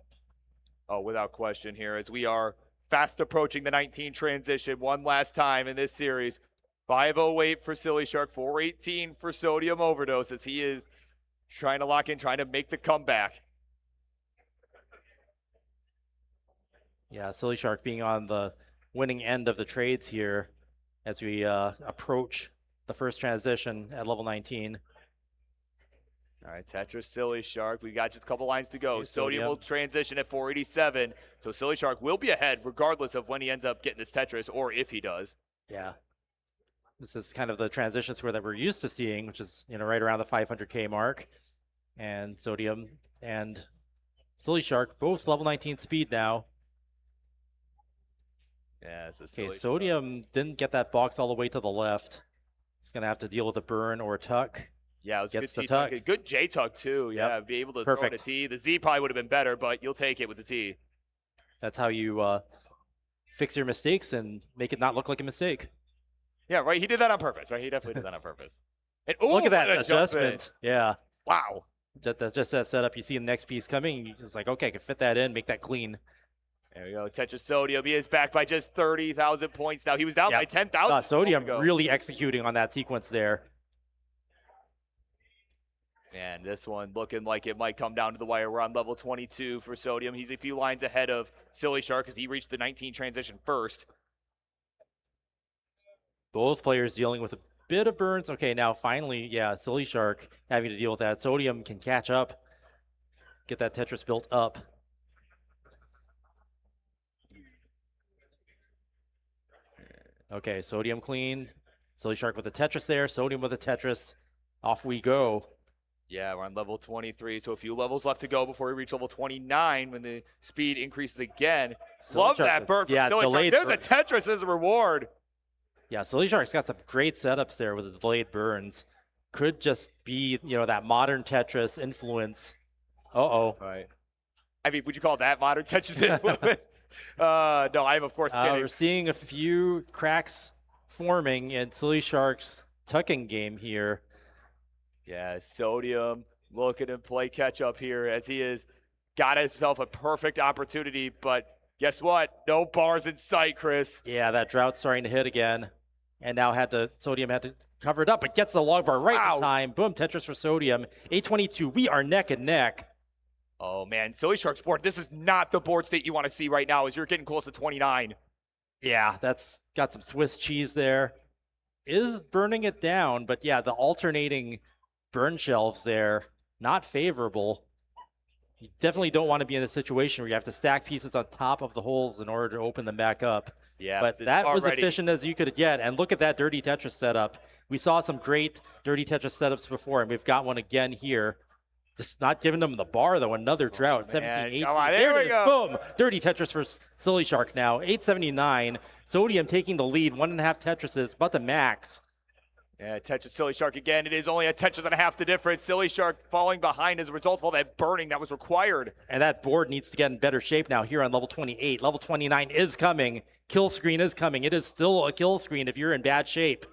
Oh, without question here, as we are fast approaching the 19 transition one last time in this series. 508 for Sillyshark, 418 for Sodium Overdose, as he is trying to lock in, trying to make the comeback. Yeah, Sillyshark being on the winning end of the trades here as we approach the first transition at level 19. All right, Tetris, Sillyshark. We got just a couple lines to go. Okay, Sodium will transition at 487. So Sillyshark will be ahead regardless of when he ends up getting this Tetris or if he does. Yeah. This is kind of the transition score that we're used to seeing, which is, right around the 500K mark. And Sodium and Sillyshark, both level 19 speed now. Yeah, so okay, Sodium didn't get that box all the way to the left. He's going to have to deal with a burn or a tuck. Yeah, it was Gets a good the T-tuck. Good J-tuck, too. Yep. Yeah, be able to Perfect. throw it a T. The Z probably would have been better, but you'll take it with the T. That's how you fix your mistakes and make it not look like a mistake. Yeah, right. He did that on purpose, right? He definitely did that on purpose. And, look at that what an adjustment. Yeah. Wow. That's just that setup. You see the next piece coming. It's like, okay, I can fit that in, make that clean. There we go. Tetris Sodium. He is back by just 30,000 points now. He was down by 10,000. Sodium really executing on that sequence there. And this one looking like it might come down to the wire. We're on level 22 for Sodium. He's a few lines ahead of Sillyshark because he reached the 19 transition first. Both players dealing with a bit of burns. Okay, now finally, Sillyshark having to deal with that. Sodium can catch up, get that Tetris built up. Okay, Sodium clean. Sillyshark with a Tetris there. Sodium with a Tetris. Off we go. Yeah, we're on level 23, so a few levels left to go before we reach level 29 when the speed increases again. Love that burn from Sillyshark. There's a Tetris as a reward. Yeah, Sillyshark's got some great setups there with the delayed burns. Could just be, that modern Tetris influence. Uh-oh. Right. I mean, would you call that modern Tetris influence? No, I'm of course kidding. We're seeing a few cracks forming in Sillyshark's tucking game here. Yeah, Sodium looking to play catch up here as he has got himself a perfect opportunity, but guess what? No bars in sight, Chris. Yeah, that drought's starting to hit again. And now Sodium had to cover it up, but gets the log bar right in time. Boom, Tetris for Sodium. 822, we are neck and neck. Oh, man, Sillyshark's board. This is not the board state you want to see right now as you're getting close to 29. Yeah, that's got some Swiss cheese there. Is burning it down, but yeah, the alternating burn shelves there, not favorable. You definitely don't want to be in a situation where you have to stack pieces on top of the holes in order to open them back up. Yeah, but that was efficient as you could get. And look at that dirty Tetris setup. We saw some great dirty Tetris setups before, and we've got one again here. Just not giving them the bar, though. Another drought, 17-18. Come on, there it we is. go. Boom. Dirty Tetris for Sillyshark now. 879. Sodium taking the lead. 1.5 Tetrises, about to max. Yeah, Tetris Sillyshark again. It is only a Tetris and a half the difference. Sillyshark falling behind as a result of all that burning that was required. And that board needs to get in better shape now here on level 28. Level 29 is coming. Kill screen is coming. It is still a kill screen if you're in bad shape.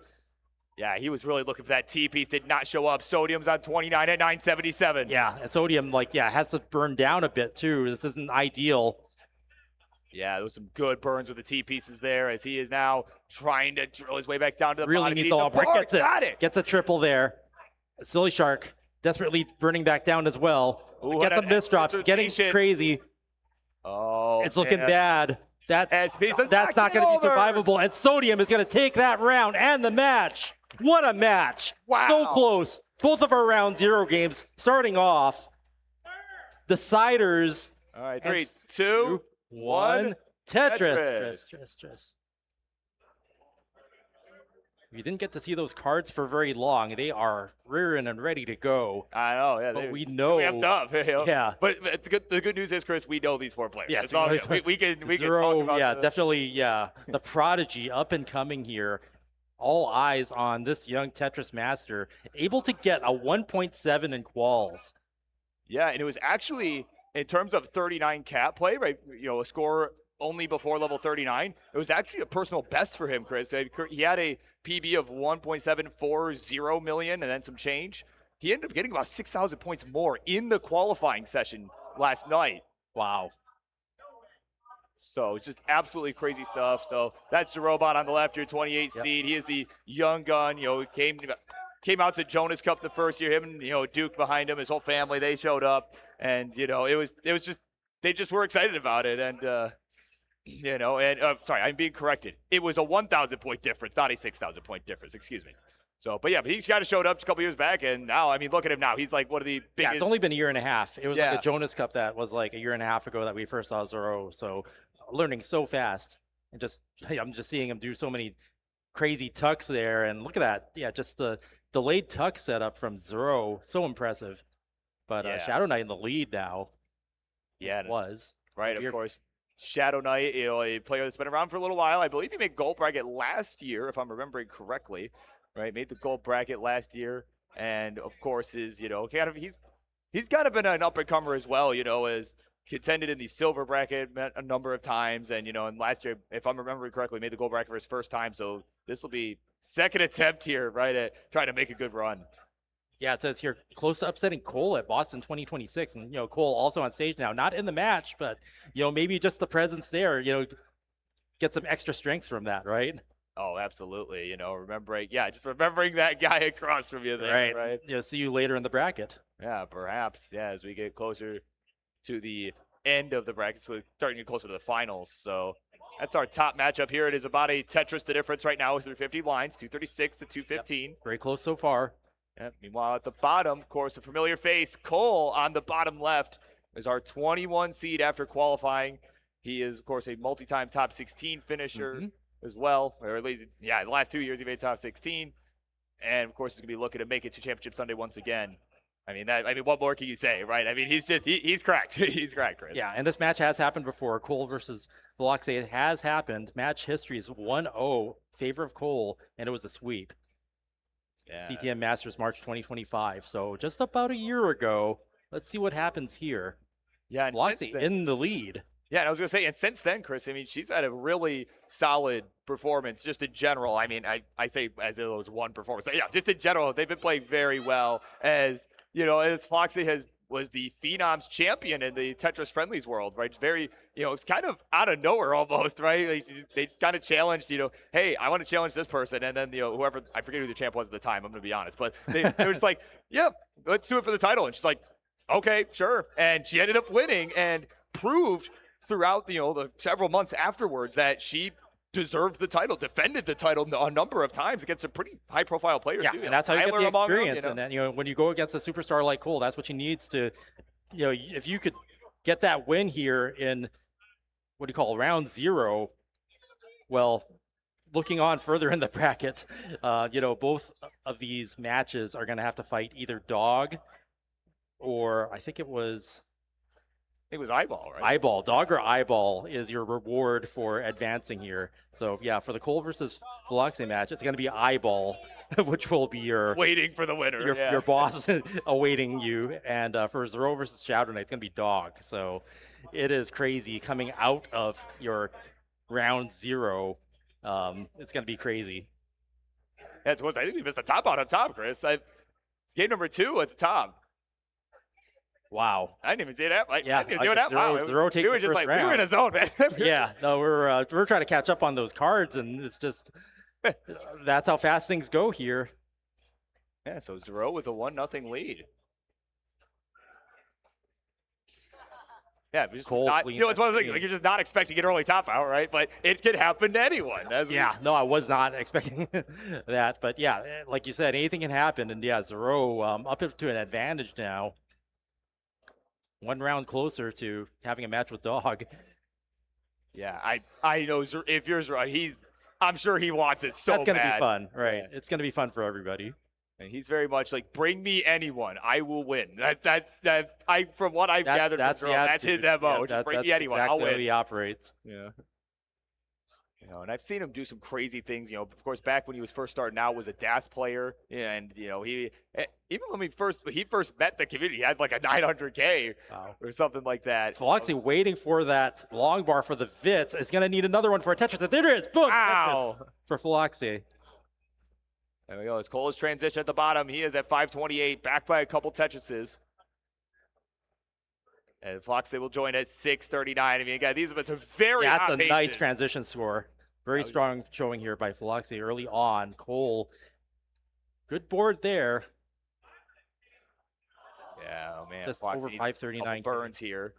Yeah, he was really looking for that T-piece. Did not show up. Sodium's on 29 at 977. Yeah, and Sodium, has to burn down a bit, too. This isn't ideal. Yeah, there was some good burns with the T-pieces there as he is now trying to drill his way back down to the Really bottom. needs the wall break. Gets it. Got it. Gets a triple there. Sillyshark desperately burning back down as well. Ooh, Gets the misdrops. It's getting crazy. Oh, it's looking bad. That's not going to be survivable. And Sodium is going to take that round and the match. What a match. Wow. So close. Both of our round 0 games starting off. Deciders. All right, 3, 2, 1. Tetris. We didn't get to see those cards for very long. They are rearing and ready to go. I know, yeah. But we know. We have tough. Yeah. But the good news is, Chris, we know these 4 players. Yes, it's all good. We can Zero, talk about definitely, the prodigy up and coming here. All eyes on this young Tetris master, able to get a 1.7 in quals. Yeah, and it was actually, in terms of 39 cap play, right? A score only before level 39. It was actually a personal best for him, Chris. He had a PB of 1.740 million and then some change. He ended up getting about 6,000 points more in the qualifying session last night. Wow. So it's just absolutely crazy stuff. So that's Zrobot on the left here, 28 seed. He is the young gun. He came out to Jonas Cup the first year. Him and Duke behind him, his whole family, they showed up, and it was just they just were excited about it. And sorry, I'm being corrected. It was a 1,000 point difference, not a 6,000 point difference. Excuse me. So, but he's kind of showed up a couple years back, and now, look at him now. He's like one of the biggest. Yeah, it's only been a year and a half. It was like a Jonas Cup that was like a year and a half ago that we first saw Zoro. So, learning so fast, and I'm just seeing him do so many crazy tucks there, and look at that. Yeah, just the delayed tuck setup from Zoro, so impressive. But Shadow Knight in the lead now. Yeah, it was right. Of course, Shadow Knight, a player that's been around for a little while. I believe he made gold bracket last year, if I'm remembering correctly. Right, made the gold bracket last year, and of course is he's kind of been an up and comer as well. As contended in the silver bracket a number of times, and and last year, if I'm remembering correctly, made the gold bracket for his first time. So this will be second attempt here, right, at trying to make a good run. Yeah, it says here close to upsetting Cole at Boston 2026, and Cole also on stage now, not in the match, but maybe just the presence there, get some extra strength from that, right? Oh, absolutely. Just remembering that guy across from you there, right? See you later in the bracket. Yeah, perhaps. Yeah, as we get closer to the end of the brackets, we're starting to get closer to the finals. So that's our top matchup here. It is about a Tetris. The difference right now is 350 lines, 236 to 215. Yep. Very close so far. Yeah, meanwhile, at the bottom, of course, a familiar face, Cole on the bottom left is our 21 seed after qualifying. He is, of course, a multi-time top 16 finisher. As well, or at least, the last 2 years he made top 16, and of course he's gonna be looking to make it to Championship Sunday once again. What more can you say, right? He's cracked. He's cracked, Chris. Yeah, and this match has happened before. Cole versus Phloxae. It has happened. Match history is 1-0 favor of Cole, and it was a sweep. Yeah. CTM Masters March 2025. So just about a year ago. Let's see what happens here. Yeah, and Phloxae in the lead. Yeah, and I was going to say, and since then, Chris, she's had a really solid performance just in general. I say as it was one performance. Yeah, just in general, they've been playing very well as Phloxae was the Phenoms champion in the Tetris Friendlies world, right? Very, it's kind of out of nowhere almost, right? They just kind of challenged, hey, I want to challenge this person. And then, whoever, I forget who the champ was at the time, I'm going to be honest. But they were just like, yeah, let's do it for the title. And she's like, okay, sure. And she ended up winning and proved throughout the several months afterwards that she deserved the title, defended the title a number of times against some pretty high-profile players. Yeah, too. And that's how you get the experience. Them, And then, when you go against a superstar like Cole, that's what she needs to, if you could get that win here in round 0. Well, looking on further in the bracket, both of these matches are going to have to fight either Dog or I think it was It was eyeball, right? eyeball. Dog or eyeball is your reward for advancing here. So yeah, for the Cole versus Phloxae match, it's going to be eyeball, which will be your Waiting for the winner. your boss awaiting you. And for Zrobot versus shqdwnight, it's going to be dog. So it is crazy coming out of your round 0. It's going to be crazy. Yeah, I think we missed the top out on top, Chris. It's game number 2 at the top. Wow. I didn't even see that. Yeah, I didn't even see that. Wow. Zrobot takes we were the just first like, we were round. in a zone, man. Yeah, no, we're trying to catch up on those cards, and it's just that's how fast things go here. Yeah, so Zrobot with a 1-0 lead. Yeah, just Cole not, clean- it's one of the things, like, you're just not expecting an early top out, right? But it could happen to anyone. Yeah, no, I was not expecting that, but yeah, like you said, anything can happen, and yeah, Zrobot up to an advantage now. 1 round closer to having a match with dog. Yeah, I know if you're Zrobot, I'm sure he wants it so bad. That's gonna be fun, right? Yeah. It's gonna be fun for everybody. And he's very much like, bring me anyone, I will win. From what I've gathered from Zrobot, that's his MO. Just bring me anyone, exactly I'll win. how he operates. Yeah. And I've seen him do some crazy things. Of course, back when he was first starting out, was a DAS player, and he even when he first met the community, he had like a 900K or something like that. Phloxae waiting for that long bar for the Vits. Is going to need another one for a Tetris. And there it is. Boom. Ow. For Phloxae. There we go. As Cole is transition at the bottom, he is at 528, backed by a couple Tetrises. And Phloxae will join at 639. I mean, again, these are some very hot that's a paces. nice transition score. Very strong showing here by Phloxae early on. Cole, good board there. Yeah, oh man. Just Phloxae over 539. burns here.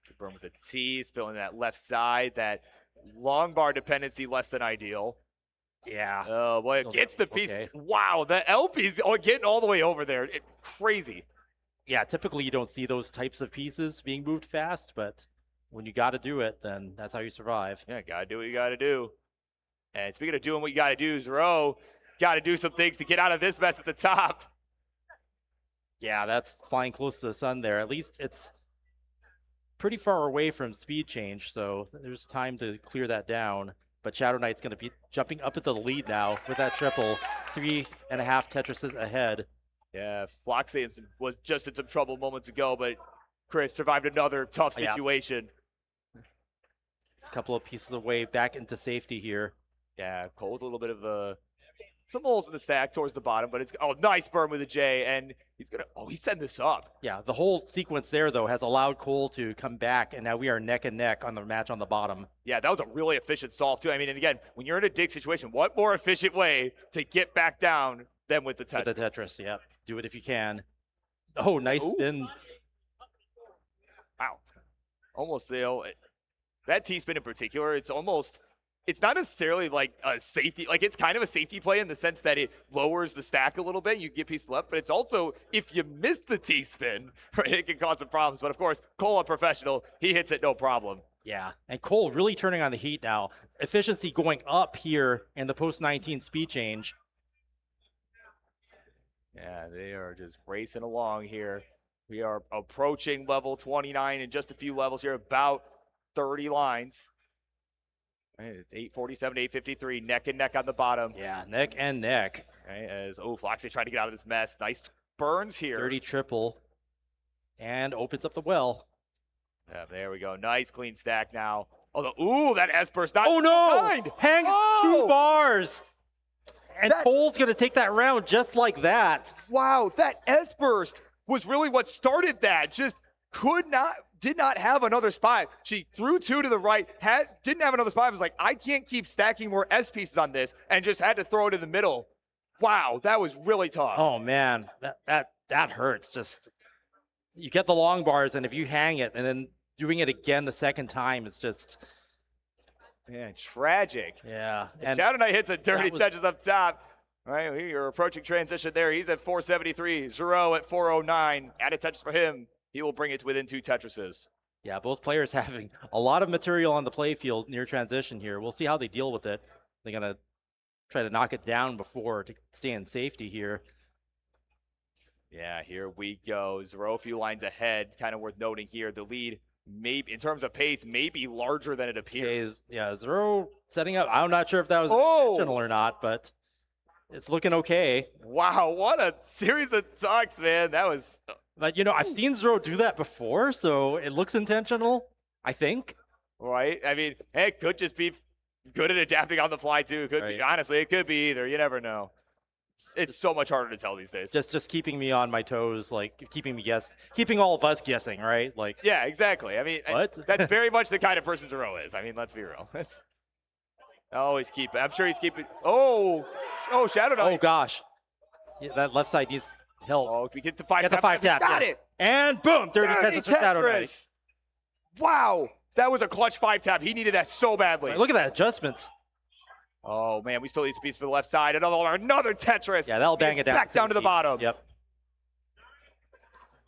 Good burn with the T's, filling that left side. That long bar dependency less than ideal. Yeah. Oh, boy, it gets the piece. Okay. Wow, the LP's getting all the way over there. Crazy. Yeah, typically you don't see those types of pieces being moved fast, but when you got to do it, then that's how you survive. Yeah, got to do what you got to do. And speaking of doing what you got to do, Zrobot got to do some things to get out of this mess at the top. Yeah, that's flying close to the sun there. At least it's pretty far away from speed change, so there's time to clear that down. But shqdwnight's going to be jumping up into the lead now with that triple. 3.5 Tetrises ahead. Yeah, Phloxae was just in some trouble moments ago, but Chris survived another tough situation. It's a couple of pieces away back into safety here. Yeah, Cole with a little bit of some holes in the stack towards the bottom, but it's nice burn with a J, and he's setting this up. Yeah, the whole sequence there though has allowed Cole to come back, and now we are neck and neck on the match on the bottom. Yeah, that was a really efficient solve too. I mean, and again, when you're in a dig situation, what more efficient way to get back down than with the Tetris? With the Tetris, yeah. Do it if you can. Oh, nice spin. Wow. Almost, that T-spin in particular, it's not necessarily like a safety, like it's kind of a safety play in the sense that it lowers the stack a little bit, you get piece left, but it's also, if you miss the T-spin, it can cause some problems. But of course, Cole, a professional, he hits it no problem. Yeah, and Cole really turning on the heat now. Efficiency going up here in the post-19 speed change. Yeah, they are just racing along here. We are approaching level 29 in just a few levels here, about 30 lines. It's 847 to 853, neck and neck on the bottom. Yeah, neck and neck. Right, as Phloxae trying to get out of this mess. Nice burns here. 30 triple. And opens up the well. Yeah, there we go. Nice clean stack now. That S burst not. Oh no! Behind. Hangs 2 bars! And Cole's gonna take that round just like that. Wow, that S burst was really what started that. Just did not have another spot. She threw 2 to the right, didn't have another spot. I was like, I can't keep stacking more S pieces on this, and just had to throw it in the middle. Wow, that was really tough. Oh man, that hurts. Just you get the long bars, and if you hang it, and then doing it again the second time, it's just man, tragic. Yeah. And shqdwnight hits a dirty touches up top. All right, you're approaching transition there. He's at 473. Zrobot at 409. Added touches for him. He will bring it to within 2 Tetrises. Yeah, both players having a lot of material on the play field near transition here. We'll see how they deal with it. They're going to try to knock it down before to stay in safety here. Yeah, here we go. Zero a few lines ahead. Kind of worth noting here. The lead, maybe in terms of pace, may be larger than it appears. Yeah, Zero setting up. I'm not sure if that was intentional or not, but it's looking okay. Wow, what a series of talks, man. That was... But, I've seen Zero do that before, so it looks intentional, I think. Right? I mean, hey, it could just be good at adapting on the fly, too. It could be, honestly, it could be either. You never know. It's so much harder to tell these days. Just keeping me on my toes, like keeping all of us guessing, right? Like, yeah, exactly. I mean, that's very much the kind of person Zero is. I mean, let's be real. Always keep it. I'm sure he's keeping. Oh, Shadow Knight. Oh gosh, that left side needs help. Oh, we get the 5 tap. Get the 5 tap. Got it. And boom, dirty Tetris for Shadow Knight. Wow, that was a clutch 5 tap. He needed that so badly. Right, look at that adjustments. Oh, man, we still need speeds for the left side. Another Tetris. Yeah, that'll bang it down. Back down to the bottom. Yep.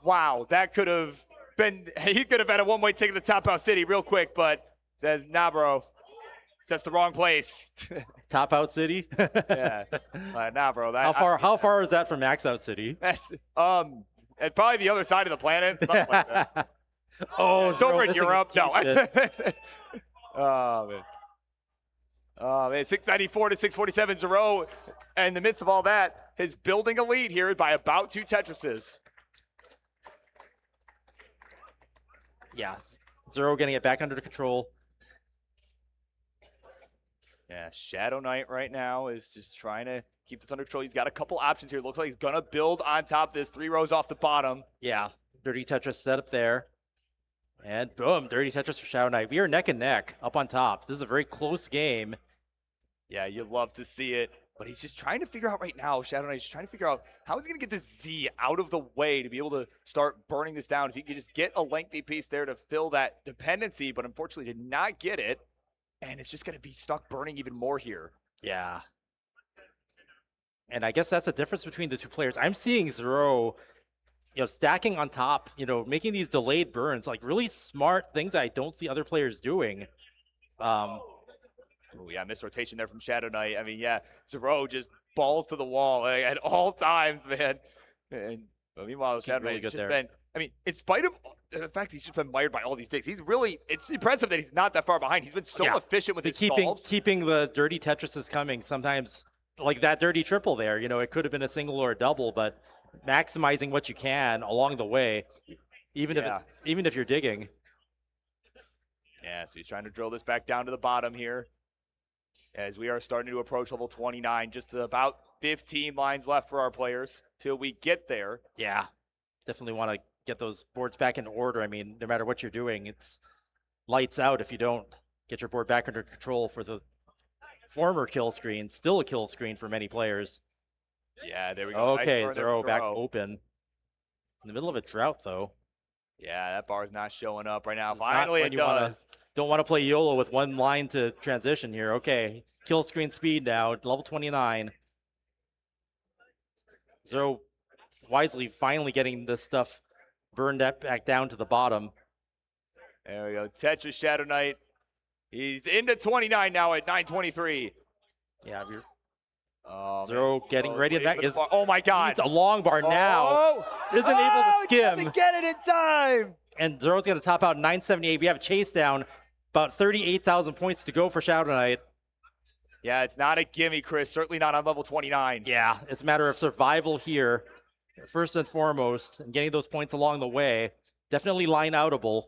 Wow, that could have been – he could have had a one-way ticket to Top Out City real quick, but says, nah, bro. That's the wrong place. Top Out City? Yeah. Nah, bro. How far is that from Max Out City? That's, probably the other side of the planet. Something like that. Oh, it's over in Europe. No. Oh, man. Oh, man, 694 to 647. Zero, in the midst of all that, is building a lead here by about 2 Tetrises. Yeah, Zero getting it back under control. Yeah, Shadow Knight right now is just trying to keep this under control. He's got a couple options here. Looks like he's going to build on top of this. 3 rows off the bottom. Yeah, dirty Tetris set up there. And boom, dirty Tetris for Shadow Knight. We are neck and neck up on top. This is a very close game. Yeah, you'd love to see it. But he's just trying to figure out right now, Shadow Knight is trying to figure out how he's going to get this Z out of the way to be able to start burning this down. If he could just get a lengthy piece there to fill that dependency, but unfortunately did not get it. And it's just going to be stuck burning even more here. Yeah. And I guess that's the difference between the two players. I'm seeing Zero, stacking on top, making these delayed burns, like really smart things that I don't see other players doing. Ooh, yeah, missed rotation there from Shadow Knight. I mean, yeah, Zero just balls to the wall at all times, man. But meanwhile, Shadow Knight has just been, I mean, in spite of the fact he's just been mired by all these dicks, it's impressive that he's not that far behind. He's been so efficient with his solves. Keeping the dirty Tetrises coming sometimes, like that dirty triple there, it could have been a single or a double, but maximizing what you can along the way, even if you're digging. Yeah, so he's trying to drill this back down to the bottom here as we are starting to approach level 29. Just about 15 lines left for our players till we get there. Yeah, definitely want to get those boards back in order. I mean, no matter what you're doing, it's lights out if you don't get your board back under control for the former kill screen. Still a kill screen for many players. Yeah, there we go. Okay, nice Zero back open. In the middle of a drought, though. Yeah, that bar is not showing up right now. Finally, it does. Don't want to play YOLO with one line to transition here. Okay, kill screen speed now, level 29. Zero wisely finally getting this stuff burned back down to the bottom. There we go. Tetris Shadow Knight. He's into 29 now at 9:23. Yeah, Zero getting ready. Oh my God! It's a long bar now. Isn't able to skim. Doesn't get it in time. And Zero's going to top out 978. We have a chase down. About 38,000 points to go for Shadow Knight. Yeah, it's not a gimme, Chris. Certainly not on level 29. Yeah, it's a matter of survival here, first and foremost, and getting those points along the way. Definitely line-outable.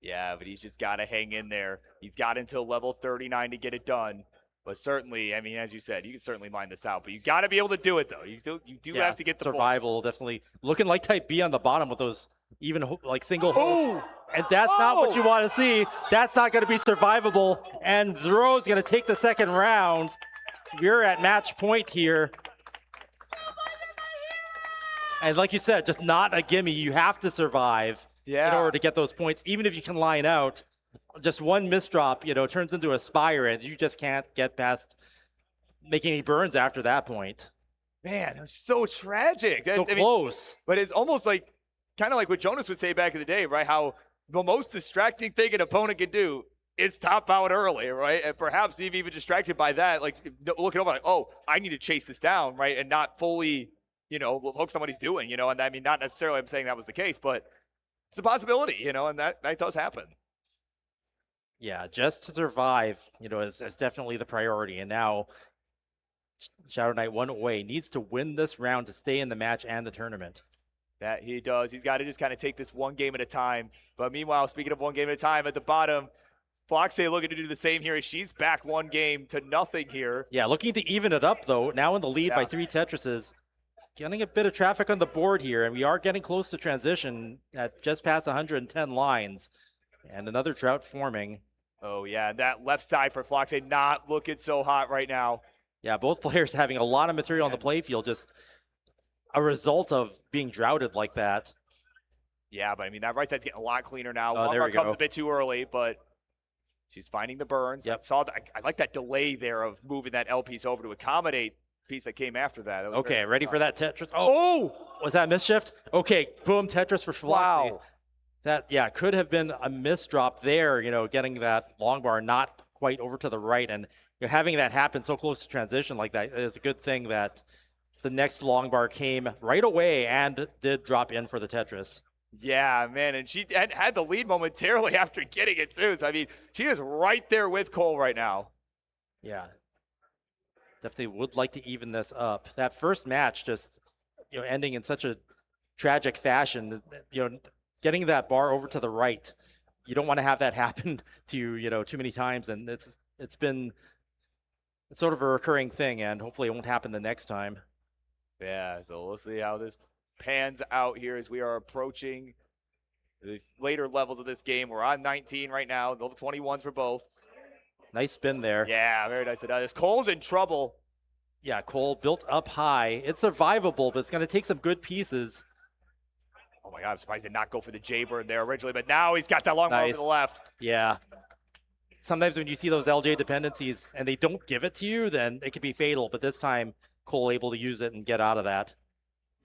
Yeah, but he's just got to hang in there. He's got until level 39 to get it done. But certainly, I mean, as you said, you can certainly line this out. But you got to be able to do it, though. You do have to get the survival. points. Definitely looking like Type B on the bottom with those even like single holes. And that's not what you want to see. That's not going to be survivable. And Zero's going to take the second round. We're at match point here. And like you said, just not a gimme. You have to survive in order to get those points, even if you can line out. Just one misdrop, turns into a spire, and you just can't get past making any burns after that point. Man, it was so tragic. So close. But it's almost like, kind of like what Jonas would say back in the day, right? How the most distracting thing an opponent can do is top out early, right? And perhaps even distracted by that, like looking over like, oh, I need to chase this down, right? And not fully look somebody's doing, and I mean, not necessarily I'm saying that was the case, but it's a possibility, and that does happen. Yeah, just to survive, is definitely the priority. And now shqdwnight 1 away, needs to win this round to stay in the match and the tournament. That he does. He's got to just kind of take this one game at a time. But meanwhile, speaking of one game at a time, at the bottom, Phloxae looking to do the same here as she's back 1 game to nothing here. Yeah, looking to even it up, though. Now in the lead by 3 Tetrises. Getting a bit of traffic on the board here, and we are getting close to transition at just past 110 lines. And another drought forming. Oh, yeah, that left side for Phloxae not looking so hot right now. Yeah, both players having a lot of material on the playfield, just a result of being droughted like that. Yeah, but I mean, that right side's getting a lot cleaner now. Oh, there we comes go. a bit too early, but she's finding the burns. Yep. I like that delay there of moving that L piece over to accommodate piece that came after that. Okay, ready for that Tetris? Oh, was that mischief? Okay, boom, Tetris for Phloxae. Wow. That, yeah, could have been a misdrop there, getting that long bar not quite over to the right. And having that happen so close to transition like that is a good thing that the next long bar came right away and did drop in for the Tetris. Yeah, man, and she had the lead momentarily after getting it, too. So, I mean, she is right there with Cole right now. Yeah. Definitely would like to even this up. That first match just, ending in such a tragic fashion, getting that bar over to the right. You don't want to have that happen to you, too many times. And it's sort of a recurring thing, and hopefully it won't happen the next time. Yeah, so we'll see how this pans out here as we are approaching the later levels of this game. We're on 19 right now, level 21s for both. Nice spin there. Yeah, very nice. This Cole's in trouble. Yeah, Cole built up high. It's survivable, but it's going to take some good pieces. Oh my God, I'm surprised he did not go for the J-Bird there originally, but now he's got that long ball to the left. Yeah. Sometimes when you see those LJ dependencies and they don't give it to you, then it could be fatal. But this time, Cole able to use it and get out of that.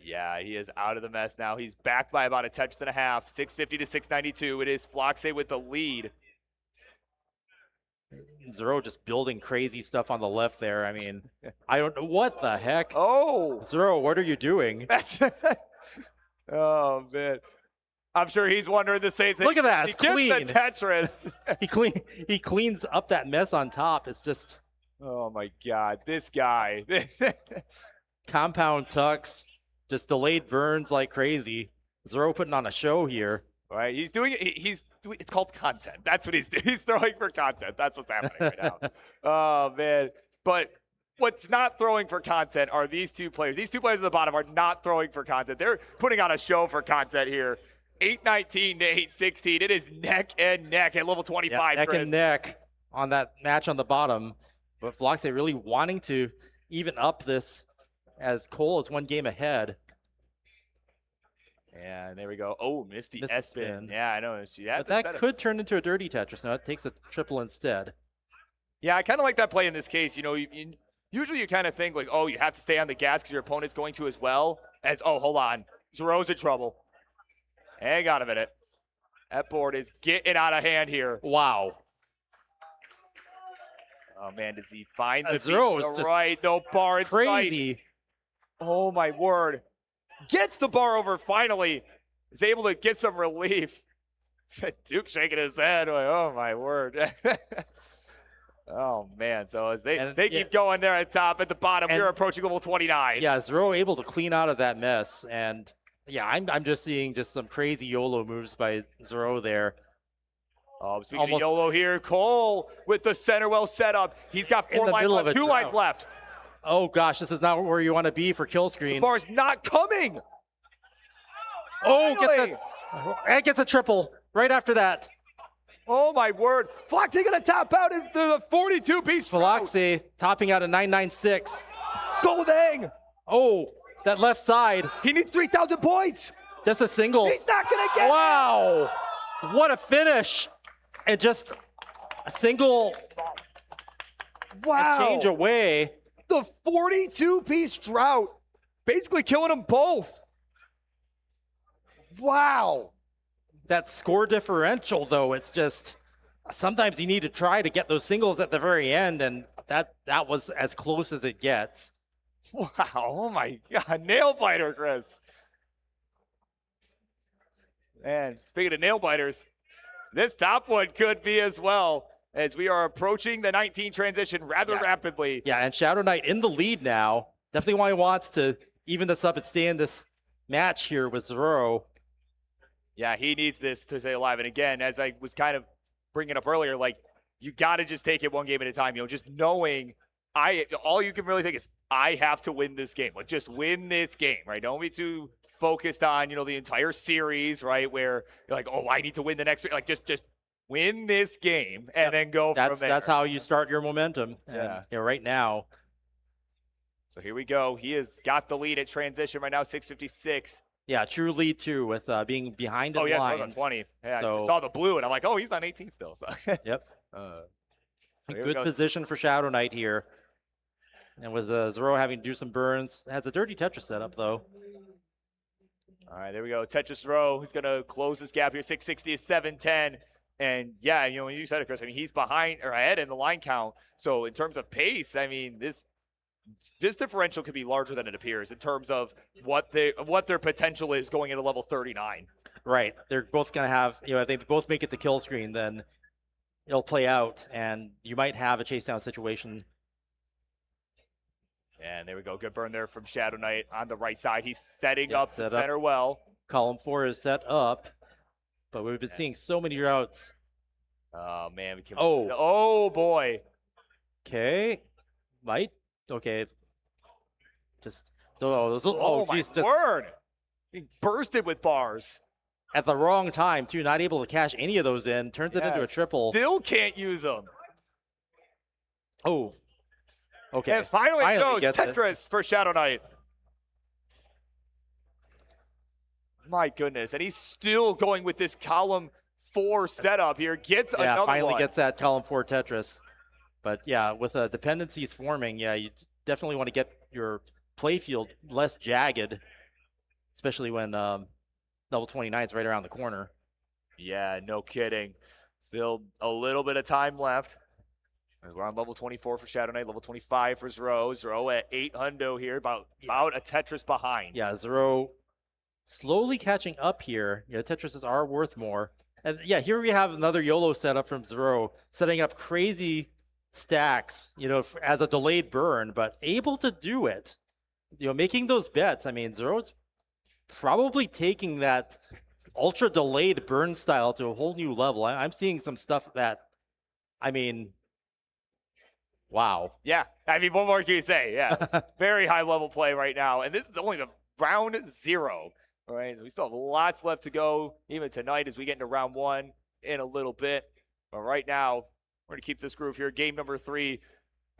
Yeah, he is out of the mess now. He's back by about a Tetris and a half, 650 to 692. It is Phloxae with the lead. Zero just building crazy stuff on the left there. I mean, I don't know what the heck. Oh, Zero, what are you doing? Oh man, I'm sure he's wondering the same thing. Look at that, it's he clean. Gets the Tetris. He cleans up that mess on top. It's just. Oh my God, this guy. Compound tucks, just delayed burns like crazy. Zero putting on a show here. Right, he's doing it. It's called content. That's what he's doing. He's throwing for content. That's what's happening right now. Oh man! But what's not throwing for content are these two players. These two players at the bottom are not throwing for content. They're putting on a show for content here. 819 to 816. It is neck and neck at level 25. Yeah, neck Chris. and neck on that match on the bottom. But Phloxae really wanting to even up this as Cole is 1 game ahead. Yeah, and there we go. Oh, missed the Missed S-spin. spin. Yeah, I know. But that could turn into a dirty Tetris. No, it takes a triple instead. Yeah, I kind of like that play in this case. Usually you kind of think like, oh, you have to stay on the gas because your opponent's going to as well. Hold on. Zero's in trouble. Hang on a minute. That board is getting out of hand here. Wow. Oh, man, does he find the Zero's beat? just Right, no bar in crazy. sight. Oh, my word. Gets the bar over finally. Is able to get some relief. Duke shaking his head. Like, oh, my word. Oh, man. So as they keep going there at top, at the bottom, we're approaching level 29. Yeah, Zero able to clean out of that mess. And, yeah, I'm just seeing just some crazy YOLO moves by Zero there. Oh, speaking of YOLO here, Cole with the center well set up. He's got 4 lines left, 2 lines left. Oh, gosh, this is not where you want to be for kill screen. The bar's not coming. Oh, gets a triple right after that. Oh, my word. Phloxae going to tap out into the 42-piece Phloxae topping out at 996. Golding. Oh, that left side. He needs 3,000 points. Just a single. He's not going to get it. Wow. What a finish. And just a single change away. The 42-piece drought. Basically killing them both. Wow. That score differential, though, it's just sometimes you need to try to get those singles at the very end, and that was as close as it gets. Wow, oh my God, nail biter, Chris. And speaking of nail biters, this top one could be as well, as we are approaching the 19 transition rather rapidly. Yeah, and shqdwnight in the lead now. Definitely why he wants to even this up and stay in this match here with Zoro. Yeah, he needs this to stay alive. And again, as I was kind of bringing up earlier, like, you got to just take it one game at a time. You know, just knowing all you can really think is, I have to win this game. Like, just win this game, right? Don't be too focused on, you know, the entire series, right? Where you're like, oh, I need to win the next. Like, just win this game and then go from there. That's how you start your momentum. And, you know, right now. So here we go. He has got the lead at transition right now, 6:56. Yeah, true lead too with being behind in lines. Oh, yeah, on 20. Yeah, so, I saw the blue, and I'm like, oh, he's on 18 still. So. Yep. So good position for shqdwnight here. And with Zoro having to do some burns. Has a dirty Tetris setup, though. All right, there we go. Tetris Row, he's going to close this gap here, 660 to 710. And, yeah, you know, when you said it, Chris, I mean, he's behind or ahead in the line count. So in terms of pace, I mean, this differential could be larger than it appears in terms of what their potential is going into level 39. Right. They're both going to have, you know, if they both make it to kill screen, then it'll play out, and you might have a chase down situation. And there we go. Good burn there from shqdwnight on the right side. He's setting up the center well. Column 4 is set up, but we've been seeing so many routes. Oh, man. Oh, boy. Okay. Might. Okay. Just. Oh, my word. He bursted with bars. At the wrong time, too. Not able to cash any of those in. Turns it into a triple. Still can't use them. Oh. Okay. And finally shows Tetris for shqdwnight. My goodness. And he's still going with this column 4 setup here. Gets another finally one. Gets that column 4 Tetris. But, yeah, with dependencies forming, yeah, you definitely want to get your playfield less jagged, especially when level 29 is right around the corner. Yeah, no kidding. Still a little bit of time left. We're on level 24 for shqdwnight, level 25 for Zoro. Zoro at 800 here, about a Tetris behind. Yeah, Zoro slowly catching up here. Yeah, Tetrises are worth more. And yeah, here we have another YOLO setup from Zoro, setting up crazy stacks, you know, as a delayed burn, but able to do it. You know, making those bets. I mean, Zoro's probably taking that ultra delayed burn style to a whole new level. I'm seeing some stuff that, I mean, wow. Yeah, I mean, what more can you say? Yeah, very high level play right now. And this is only the round 0. All right, so we still have lots left to go, even tonight as we get into round 1 in a little bit. But right now, we're going to keep this groove here. Game number 3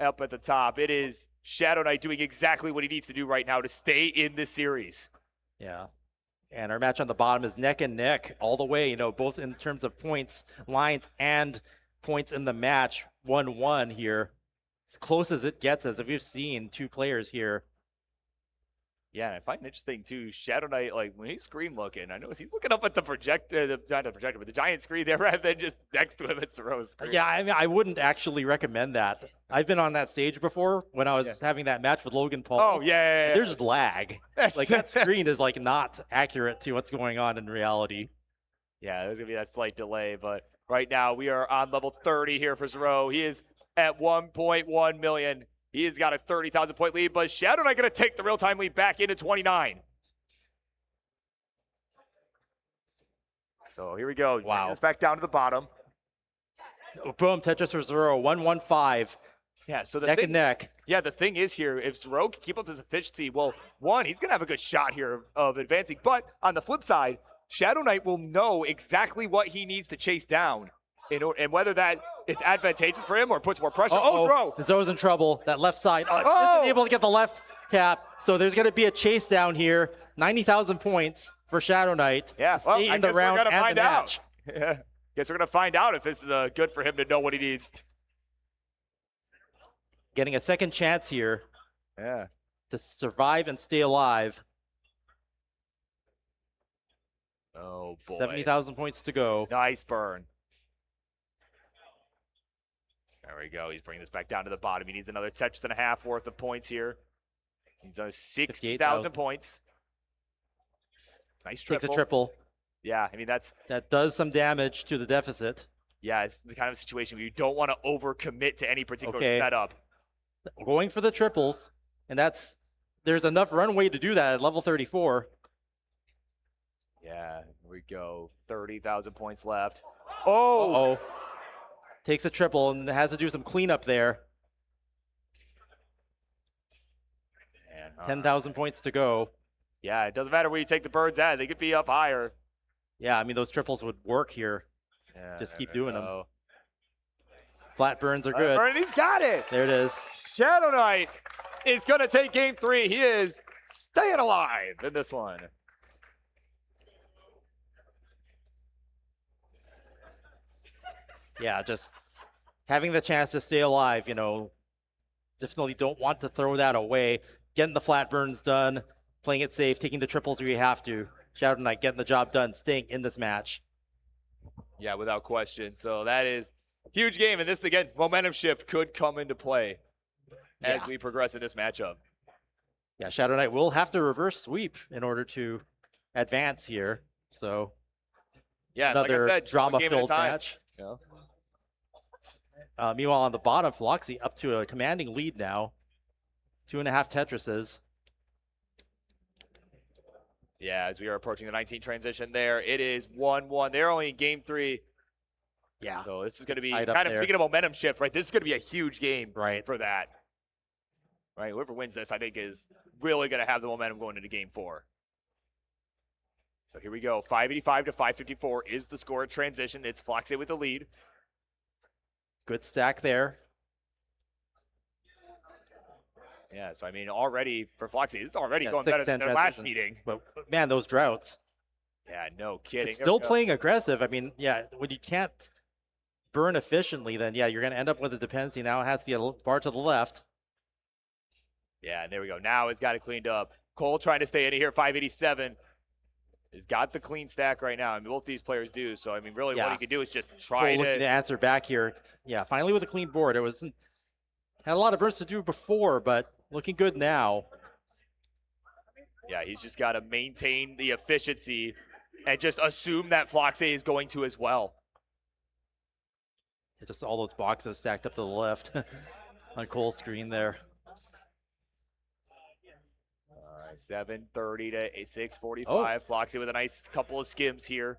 up at the top. It is shqdwnight doing exactly what he needs to do right now to stay in this series. Yeah. And our match on the bottom is neck and neck all the way, you know, both in terms of points, lines, and points in the match. 1-1 here. As close as it gets, as if we've seen 2 players here. Yeah, I find it interesting too. shqdwnight, like when he's screen looking, I notice he's looking up at the projector, not the projector, but the giant screen there rather than just next to him at Zoro's screen. Yeah, I mean, I wouldn't actually recommend that. I've been on that stage before when I was having that match with Logan Paul. Oh, yeah. There's lag. Like that screen is like not accurate to what's going on in reality. Yeah, there's going to be that slight delay, but right now we are on level 30 here for Zoro. He is at 1.1 million. He has got a 30,000 point lead, but shqdwnight going to take the real-time lead back into 29. So here we go. Wow. It's back down to the bottom. Boom, Tetris for Zoro, 1-1-5. Yeah, so the neck and neck. Yeah, the thing is here, if Zoro can keep up this efficiency, well, one, he's going to have a good shot here of advancing. But on the flip side, shqdwnight will know exactly what he needs to chase down. And whether that is advantageous for him or puts more pressure. Zoro. Zoro's in trouble. That left side. Isn't able to get the left tap. So there's going to be a chase down here. 90,000 points for shqdwnight. Yeah, well, I guess we're going to find out. Yeah. Guess we're going to find out if this is good for him to know what he needs. Getting a second chance here. Yeah. To survive and stay alive. Oh, boy. 70,000 points to go. Nice burn. There we go. He's bringing this back down to the bottom. He needs another Tetris and a half worth of points here. He's on 60,000 58,000 points. Nice Takes triple. a triple. Yeah, I mean, That does some damage to the deficit. yeah, it's the kind of situation where you don't want to overcommit to any particular setup. Going for the triples, and there's enough runway to do that at level 34. Yeah, here we go. 30,000 points left. Oh! Takes a triple and has to do some cleanup there. Man, 10,000 points to go. Yeah, it doesn't matter where you take the birds at. They could be up higher. Yeah, I mean, those triples would work here. Yeah, Just keep doing them. go. Flat burns are good. And he's got it. There it is. shqdwnight is going to take game 3. He is staying alive in this one. Yeah, just having the chance to stay alive, you know, definitely don't want to throw that away. Getting the flat burns done, playing it safe, taking the triples where you have to. shqdwnight getting the job done, staying in this match. Yeah, without question. So that is a huge game. And this, again, momentum shift could come into play as we progress in this matchup. Yeah, shqdwnight will have to reverse sweep in order to advance here. So yeah, another like I said, drama-filled match. Yeah. Meanwhile, on the bottom, Phloxae up to a commanding lead now. 2.5 Tetrises. Yeah, as we are approaching the 19 transition there, it is 1-1. They're only in game 3. Yeah. So this is going to be Tied kind up of, there. speaking of momentum shift, right? This is going to be a huge game Right. for that. Right? Whoever wins this, I think, is really going to have the momentum going into game 4. So here we go. 585 to 554 is the score at transition. It's Phloxae with the lead. Good stack there. Yeah, so I mean, already for Phloxae, it's already Yeah, going 6-10 better than their last transition. meeting. But man, those droughts. Yeah, no kidding. It's There still we go. playing aggressive. I mean, yeah, when you can't burn efficiently, then yeah, you're going to end up with a dependency. Now it has the bar to the left. Yeah, and there we go. Now it's got it cleaned up. Cole trying to stay in here. 587. Has got the clean stack right now. I mean, both these players do. So, I mean, really what Yeah. he could do is just try Looking to to. answer back here. Yeah, finally with a clean board. It was had a lot of bursts to do before, but looking good now. Yeah, he's just got to maintain the efficiency and just assume that Phloxae is going to as well. Just all those boxes stacked up to the left on Cole's screen there. All right, 730 to 645. Phloxae with a nice couple of skims here.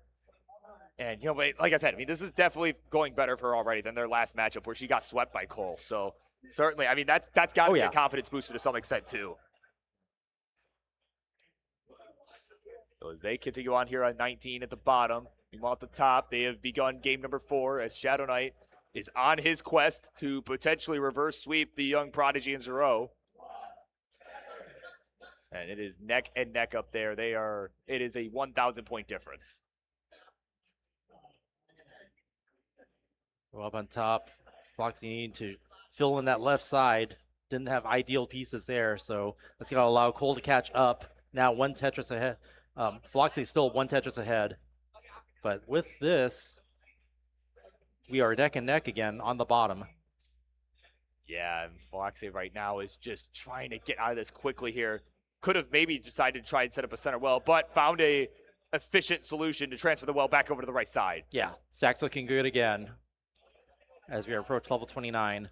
And, you know, but like I said, I mean, this is definitely going better for her already than their last matchup where she got swept by Cole. So, certainly, I mean, that's got to be a confidence booster to some extent, too. So, as they continue on here on 19 at the bottom, meanwhile, at the top, they have begun game number 4 as shqdwnight is on his quest to potentially reverse sweep the young prodigy in Zero. And it is neck and neck up there. It is a 1,000 point difference. Well, up on top, Phloxae needing to fill in that left side. Didn't have ideal pieces there, so that's going to allow Cole to catch up. Now 1 Tetris ahead. Phloxae still 1 Tetris ahead. But with this, we are neck and neck again on the bottom. Yeah, and Phloxae right now is just trying to get out of this quickly here. Could have maybe decided to try and set up a center well, but found a efficient solution to transfer the well back over to the right side. Yeah, stack's looking good again as we approach level 29.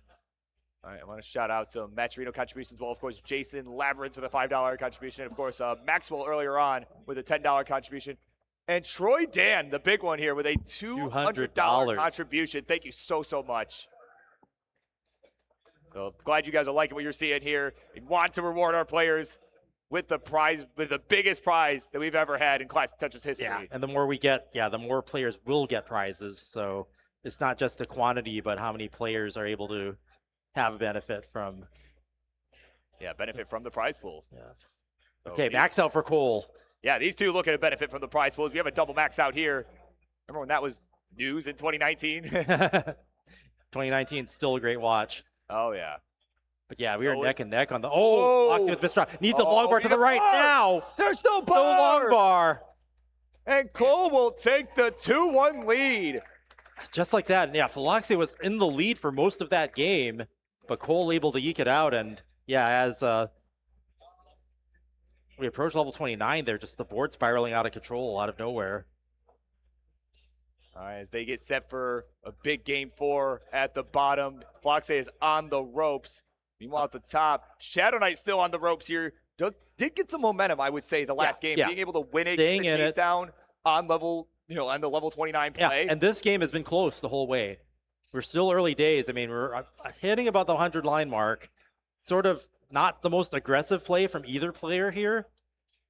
All right, I want to shout out some Maturino contributions as well. Of course, Jason Labyrinth with a $5 contribution. And, of course, Maxwell earlier on with a $10 contribution. And Troy Dan, the big one here, with a $200 contribution. Thank you so, so much. So glad you guys are liking what you're seeing here. We want to reward our players with the prize, with the biggest prize that we've ever had in Classic Tetris history. Yeah, and the more we get, the more players will get prizes. So it's not just the quantity, but how many players are able to have a benefit from. Yeah, benefit from the prize pools. Yes. So Okay, max out for Cole. Yeah, these two looking to benefit from the prize pools. We have a double max out here. Remember when that was news in 2019? 2019, still a great watch. Oh, yeah. But yeah, we are So neck and neck on the. Oh! Phloxae with Mistral. Needs a long bar to the right now. There's no bar! No long bar. And Cole will take the 2-1 lead. Just like that. Yeah, Phloxae was in the lead for most of that game, but Cole able to eke it out. And yeah, as we approach level 29, they're just the board spiraling out of control out of nowhere. All right, as they get set for a big game 4 at the bottom. Phloxae is on the ropes. Meanwhile, at the top, shqdwnight still on the ropes here. Did get some momentum, I would say, the last game. Being able to win it, staying get the in chase down on level, on the level 29 play. Yeah, and this game has been close the whole way. We're still early days. I mean, we're hitting about the 100 line mark. Sort of not the most aggressive play from either player here,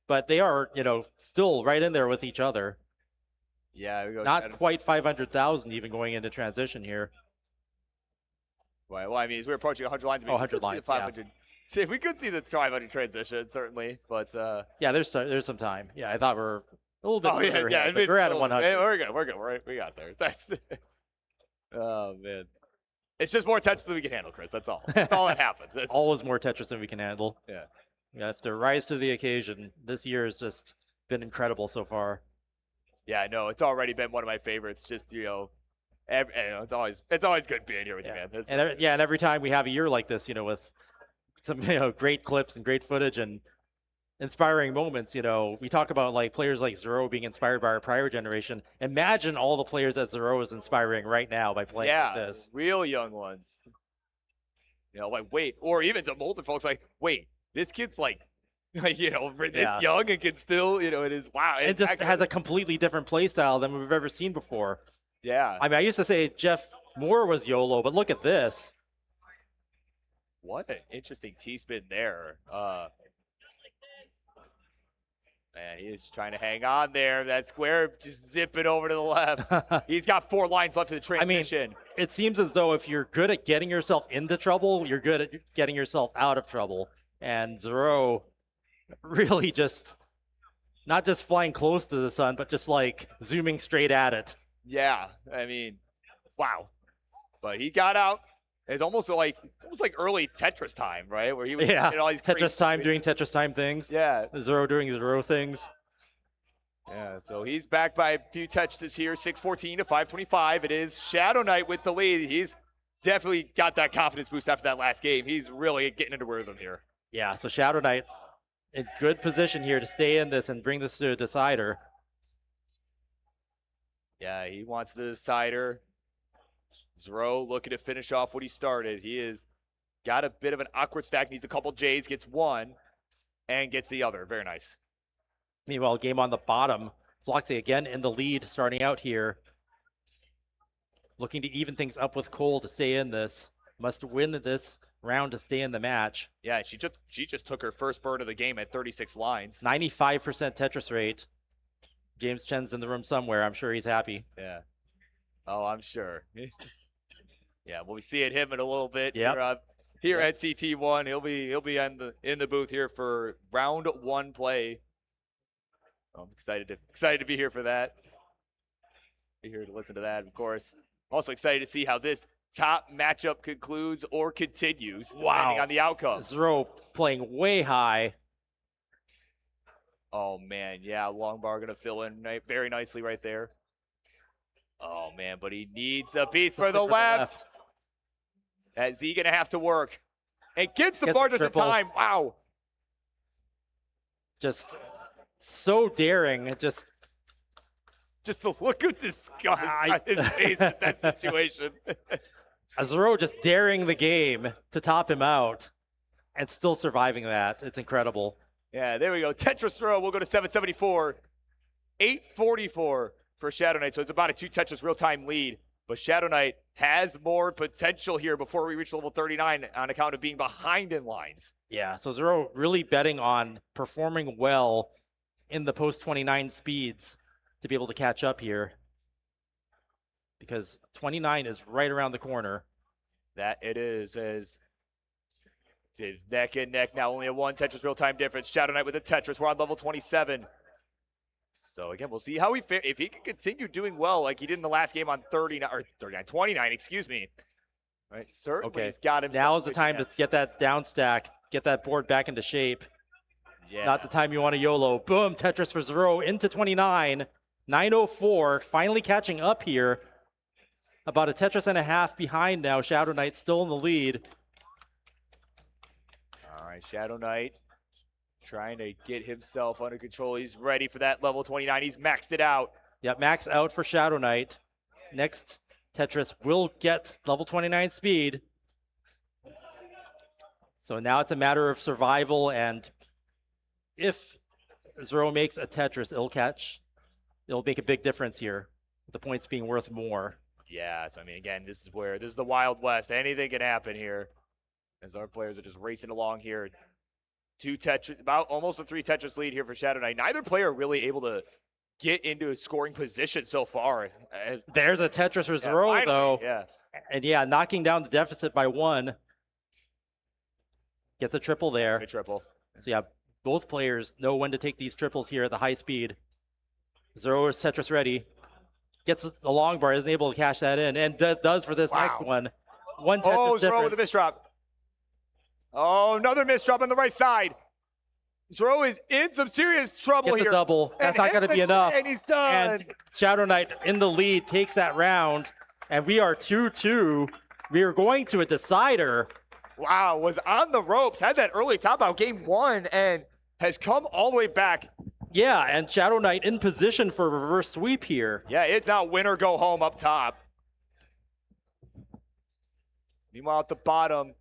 but they are, still right in there with each other. Yeah, we go. Not quite 500,000 even going into transition here. Right. Well, I mean, as we're approaching 100 lines. I mean, 100 lines, 500. See, we could see the 500 transition, certainly, but yeah, there's some time. Yeah, I thought we're a little bit. Yeah, we're at 100. We're good. We got there. That's. Oh man, it's just more Tetris than we can handle, Chris. That's all. That's all that happens. That's always more Tetris than we can handle. Yeah. You have to rise to the occasion. This year has just been incredible so far. Yeah, no, it's already been one of my favorites. Just it's always good being here with you, man. And every time we have a year like this, with some great clips and great footage and inspiring moments, we talk about like players like Zrobot being inspired by our prior generation. Imagine all the players that Zrobot is inspiring right now by playing like this. Real young ones. Wait, or even some older folks like, wait, this kid's this young and can still, it is, wow. It just has a completely different play style than we've ever seen before. Yeah. I mean, I used to say Jeff Moore was YOLO, but look at this. What an interesting T-spin there. Man, he is trying to hang on there. That square just zipping over to the left. He's got 4 lines left in the transition. I mean, it seems as though if you're good at getting yourself into trouble, you're good at getting yourself out of trouble. And Zrobot really just, not just flying close to the sun, but just like zooming straight at it. Yeah, I mean, wow. But he got out. It's almost like early Tetris time, right? Where he was all these Tetris time, doing Tetris time things. Yeah. Zrobot doing Zrobot things. Yeah, so he's back by a few Tetris here, 614 to 525. It is shqdwnight with the lead. He's definitely got that confidence boost after that last game. He's really getting into rhythm here. Yeah, so shqdwnight in good position here to stay in this and bring this to a decider. Yeah, he wants the decider. Zrobot looking to finish off what he started. He has got a bit of an awkward stack, needs a couple J's, gets one, and gets the other. Very nice. Meanwhile, game on the bottom. Phloxae again in the lead starting out here. Looking to even things up with Cole to stay in this. Must win this round to stay in the match. Yeah, she just took her first bird of the game at 36 lines. 95% Tetris rate. James Chen's in the room somewhere. I'm sure he's happy. Yeah. Oh, I'm sure. Yeah, we'll be seeing him in a little bit here at CT1. He'll be in the booth here for round 1 play. I'm excited to be here for that. Be here to listen to that, of course. Also excited to see how this top matchup concludes or continues, depending on the outcome. Zrobot playing way high. Oh man, yeah, long bar gonna fill in very nicely right there. Oh man, but he needs a piece for the left. That Z gonna have to work. And gets the bar just in time. Wow. Just so daring. Just the look of disgust on his face at that situation. Zrobot just daring the game to top him out and still surviving that. It's incredible. Yeah, there we go. Tetris throw. We'll go to 774. 844 for shqdwnight. So it's about a 2 Tetris real-time lead. But shqdwnight has more potential here before we reach level 39 on account of being behind in lines. Yeah, so Zrobot really betting on performing well in the post-29 speeds to be able to catch up here. Because 29 is right around the corner. That it is, as it's neck and neck now, only a 1 Tetris real-time difference. shqdwnight with a Tetris. We're on level 27. So again, we'll see how he if he can continue doing well like he did in the last game on 29, excuse me. Right, certainly he's got him. Now is the time to get that down stack, get that board back into shape. It's not the time you want to YOLO. Boom, Tetris for Zrobot into 29. 904, finally catching up here. About a Tetris and a half behind now. shqdwnight still in the lead. All right, shqdwnight Trying to get himself under control. He's ready for that level 29. He's maxed it out. Yep, max out for Shadow Knight. Next Tetris will get level 29 speed. So now it's a matter of survival, and if Zero makes a Tetris, it'll make a big difference here, with the points being worth more. Yeah, so I mean, again, this is the Wild West. Anything can happen here as our players are just racing along here. 2 Tetris, about almost a 3 Tetris lead here for Shadow Knight. Neither player really able to get into a scoring position so far. There's a Tetris for Zero, finally, though. Yeah. And yeah, knocking down the deficit by 1. Gets a triple there. Good triple. So yeah, both players know when to take these triples here at the high speed. Zero is Tetris ready. Gets the long bar, isn't able to cash that in, and does for this next one. One Tetris Zero difference. with a misdrop. Oh, another misdrop on the right side. Zero is in some serious trouble Gets here. a double. That's not going to be enough. And he's done. And Shadow Knight in the lead takes that round, and we are 2-2. We are going to a decider. Wow, was on the ropes, had that early top out game 1, and has come all the way back. Yeah, and Shadow Knight in position for a reverse sweep here. Yeah, it's not win or go home up top. Meanwhile, at the bottom,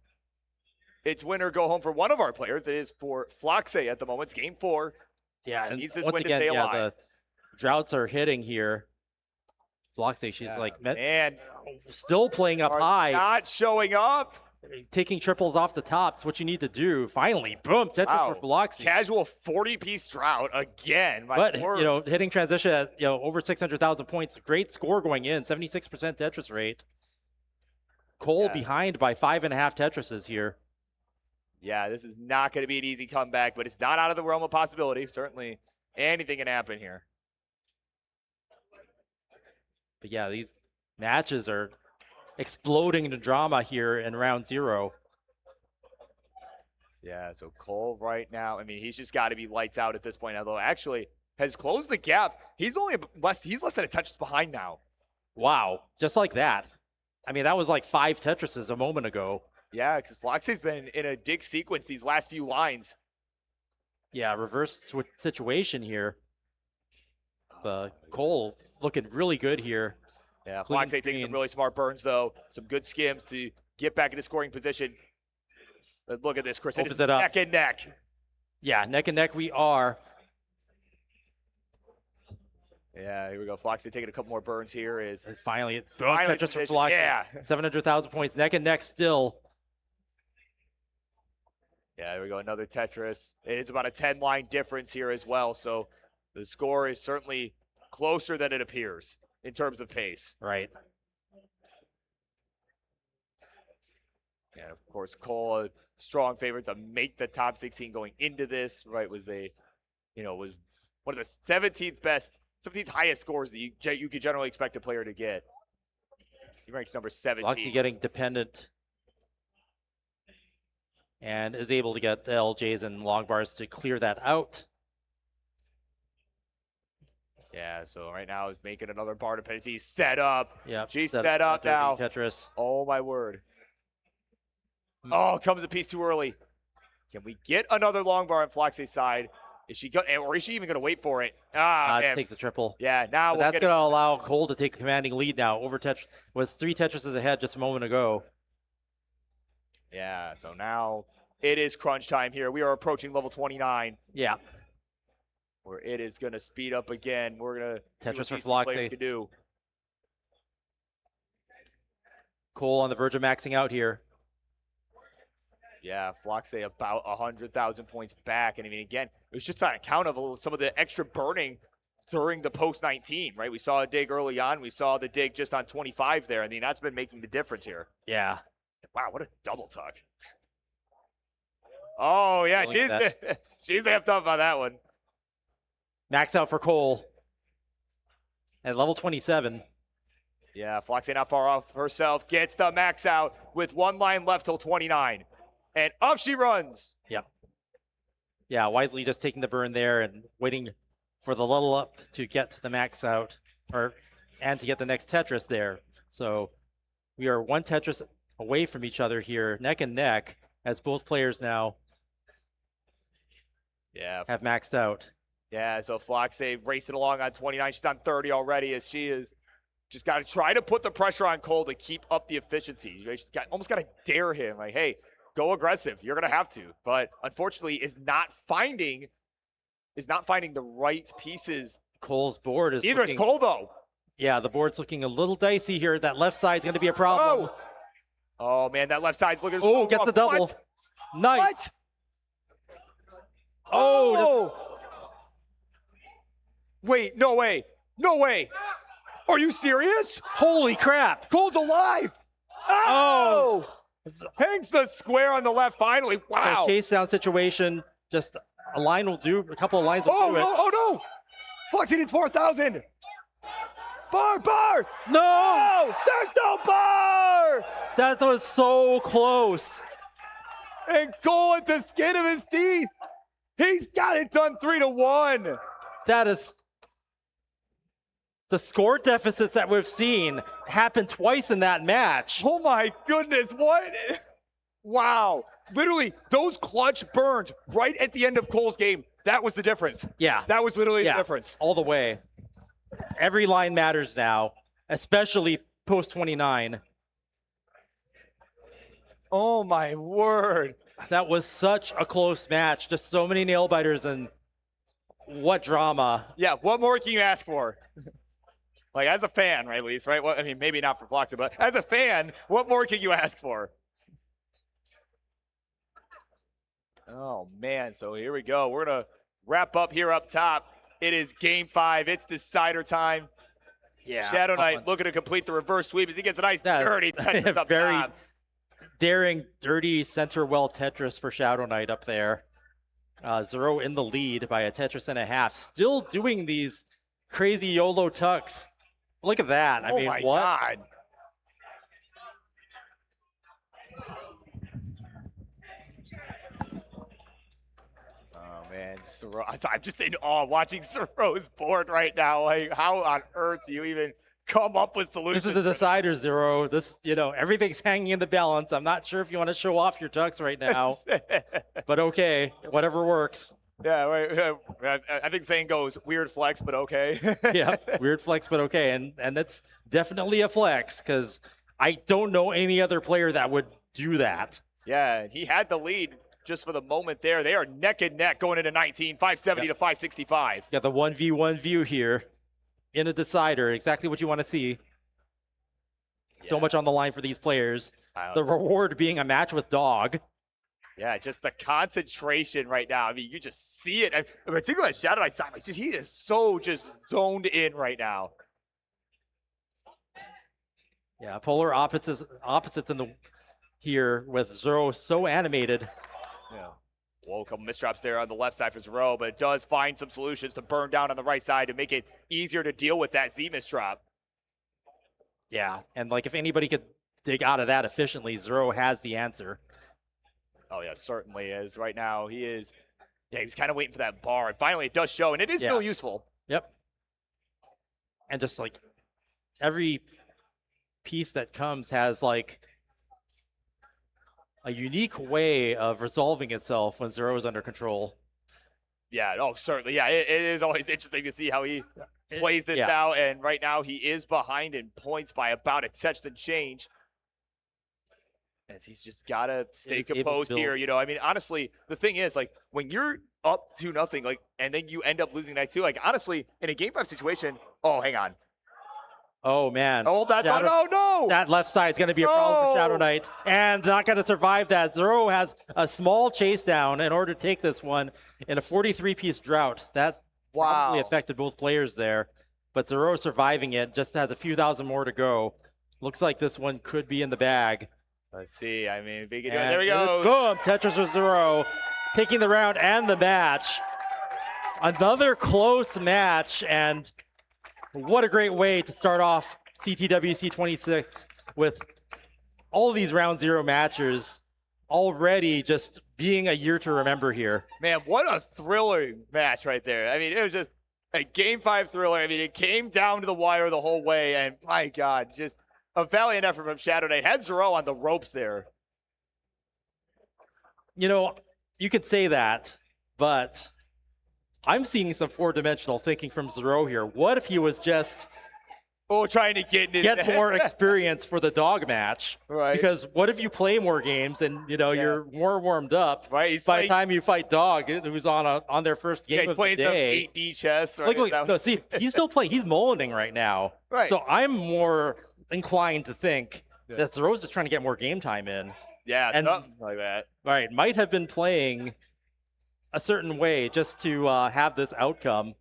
it's win or go home for one of our players. It is for Phloxae at the moment. It's game 4. Yeah, and needs this once win to again, stay yeah, alive. the droughts are hitting here. Phloxae, she's and still playing up high. Not showing up. Taking triples off the top. It's what you need to do. Finally, boom, Tetris for Phloxae. Casual 40-piece drought again. But, hitting transition at, over 600,000 points. Great score going in. 76% Tetris rate. Cole behind by 5.5 Tetrises here. Yeah, this is not going to be an easy comeback, but it's not out of the realm of possibility. Certainly anything can happen here. But yeah, these matches are exploding into drama here in round 0. Yeah, so Cole right now, I mean, he's just got to be lights out at this point, although actually has closed the gap. He's less than a touch behind now. Wow, just like that. I mean, that was like 5 Tetrises a moment ago. Yeah, because Phloxae's been in a dig sequence these last few lines. Yeah, reverse situation here. Cole looking really good here. Yeah, Phloxae taking some really smart burns, though. Some good skims to get back into scoring position. But look at this, Chris. It is neck and neck. Yeah, neck and neck we are. Yeah, here we go. Phloxae taking a couple more burns here. And finally Tetris for Phloxae. Yeah. 700,000 points. Neck and neck still. Yeah, here we go. Another Tetris. It's about a 10-line difference here as well. So the score is certainly closer than it appears in terms of pace. Right. And of course, Cole, a strong favorite to make the top 16 going into this, right? Was was one of the 17th highest scores that you could generally expect a player to get. He ranks number 17. Phloxae getting dependent and is able to get the LJs and long bars to clear that out. Yeah, so right now he's making another bar dependency. He's set up. Yeah, she's set up now. Tetris. Oh, my word. Oh, comes a piece too early. Can we get another long bar on Phloxae's side? Is she even going to wait for it? Takes the triple. Yeah, now that's going to allow Cole to take a commanding lead now. Over Tetris was 3 Tetrises ahead just a moment ago. Yeah, so now it is crunch time here. We are approaching level 29. Yeah. Where it is going to speed up again. We're going to Tetris for Phloxae. Do. Cole on the verge of maxing out here. Yeah, Phloxae about 100,000 points back. And I mean, again, it was just on account of some of the extra burning during the post-19, right? We saw a dig early on. We saw the dig just on 25 there. I mean, that's been making the difference here. Yeah. Wow, what a double tuck. Oh, yeah, she's amped up on that one. Max out for Cole at level 27. Yeah, Phloxae not far off herself. Gets the max out with 1 line left till 29. And up she runs. Yep. Yeah, wisely just taking the burn there and waiting for the level up to get the max out and to get the next Tetris there. So we are 1 Tetris away from each other here, neck and neck, as both players now have maxed out. Yeah, so Phloxae racing along on 29. She's on 30 already as she is just got to try to put the pressure on Cole to keep up the efficiency. She's almost got to dare him. Like, hey, go aggressive. You're going to have to. But unfortunately is not finding the right pieces. Cole's board is Neither is Cole, though. Yeah, the board's looking a little dicey here. That left side's going to be a problem. Oh, man, that left side's looking Oh, gets the double. What? Nice. What? Oh! Wait, no way. No way. Are you serious? Holy crap. Cole's alive. Oh! Hangs the square on the left finally. Wow. So chase down situation. Just a line will do. A couple of lines will do it. Oh, no. Phloxae needs 4,000. Bar. No! There's no bar! That was so close. And Cole at the skin of his teeth. He's got it done 3-1. That is... The score deficits that we've seen happened twice in that match. Oh my goodness, what? Wow. Literally, those clutch burns right at the end of Cole's game. That was the difference. Yeah. That was literally the difference. All the way. Every line matters now, especially post 29. Oh my word. That was such a close match. Just so many nail biters and what drama. Yeah, what more can you ask for? Like, as a fan, right, at least, right? Well, I mean, maybe not for Phloxae, but as a fan, what more can you ask for? Oh, man, so here we go. We're going to wrap up here up top. It is Game 5. It's decider time. Yeah. shqdwnight looking to complete the reverse sweep as he gets a nice dirty Tetris up very top. Daring, dirty center well Tetris for shqdwnight up there. Zero in the lead by a Tetris and a half. Still doing these crazy YOLO tucks. Look at that. I mean, my what? God. Oh, man. I'm just in awe watching Zero's board right now. Like, how on earth do you even come up with solutions? This is the decider, Zero. This, everything's hanging in the balance. I'm not sure if you want to show off your tucks right now. But okay, whatever works. Yeah, right. I think saying goes, weird flex, but okay. Yeah, weird flex, but okay. And that's definitely a flex because I don't know any other player that would do that. Yeah, he had the lead just for the moment there. They are neck and neck going into 19, 570 to 565. Got the 1v1 view here in a decider, exactly what you want to see. So much on the line for these players. The reward being a match with Dog. Yeah, just the concentration right now. I mean, you just see it. And particularly at shqdwnight side, like, he is so just zoned in right now. Yeah, polar opposites in the here with Zero so animated. Yeah. Whoa, a couple misdrops there on the left side for Zero, but it does find some solutions to burn down on the right side to make it easier to deal with that Z misdrop. Yeah, and like if anybody could dig out of that efficiently, Zero has the answer. Oh, yeah, certainly is. Right now, he is. Yeah, he was kind of waiting for that bar. And finally, it does show, and it is still useful. Yep. And just like every piece that comes has like a unique way of resolving itself when Zero is under control. Yeah, oh, certainly. Yeah, it is always interesting to see how he plays this out. And right now, he is behind in points by about a touch and change. As he's just got to stay composed here, I mean, honestly, the thing is, like, when you're up 2-0, like, and then you end up losing that too, like, honestly, in a Game 5 situation, oh, hang on. Oh, man. Hold that. No. That left side is going to be a problem for shqdwnight, and not going to survive that. Zero has a small chase down in order to take this one in a 43-piece drought. That probably affected both players there, but Zero surviving it, just has a few thousand more to go. Looks like this one could be in the bag. Let's see. I mean, if he can do it. There we go. Boom. Tetris with Zero taking the round and the match. Another close match, and what a great way to start off CTWC 26 with all these round zero matches already just being a year to remember here. Man, what a thrilling match right there. I mean, it was just a Game 5 thriller. I mean, it came down to the wire the whole way, and my God, just a valiant effort from shqdwnight. Had Zero on the ropes there. You could say that, but I'm seeing some four-dimensional thinking from Zero here. What if he was just trying to get more experience for the dog match? Right. Because what if you play more games and you're more warmed up? Right. He's by the time you fight Dog, who's on their first game he's of playing the day. some 8D chess. Right? No, see, he's still playing. He's mullining right now. Right. So I'm more inclined to think that Zero's just trying to get more game time in. Yeah, and something like that. Right. Might have been playing a certain way just to have this outcome.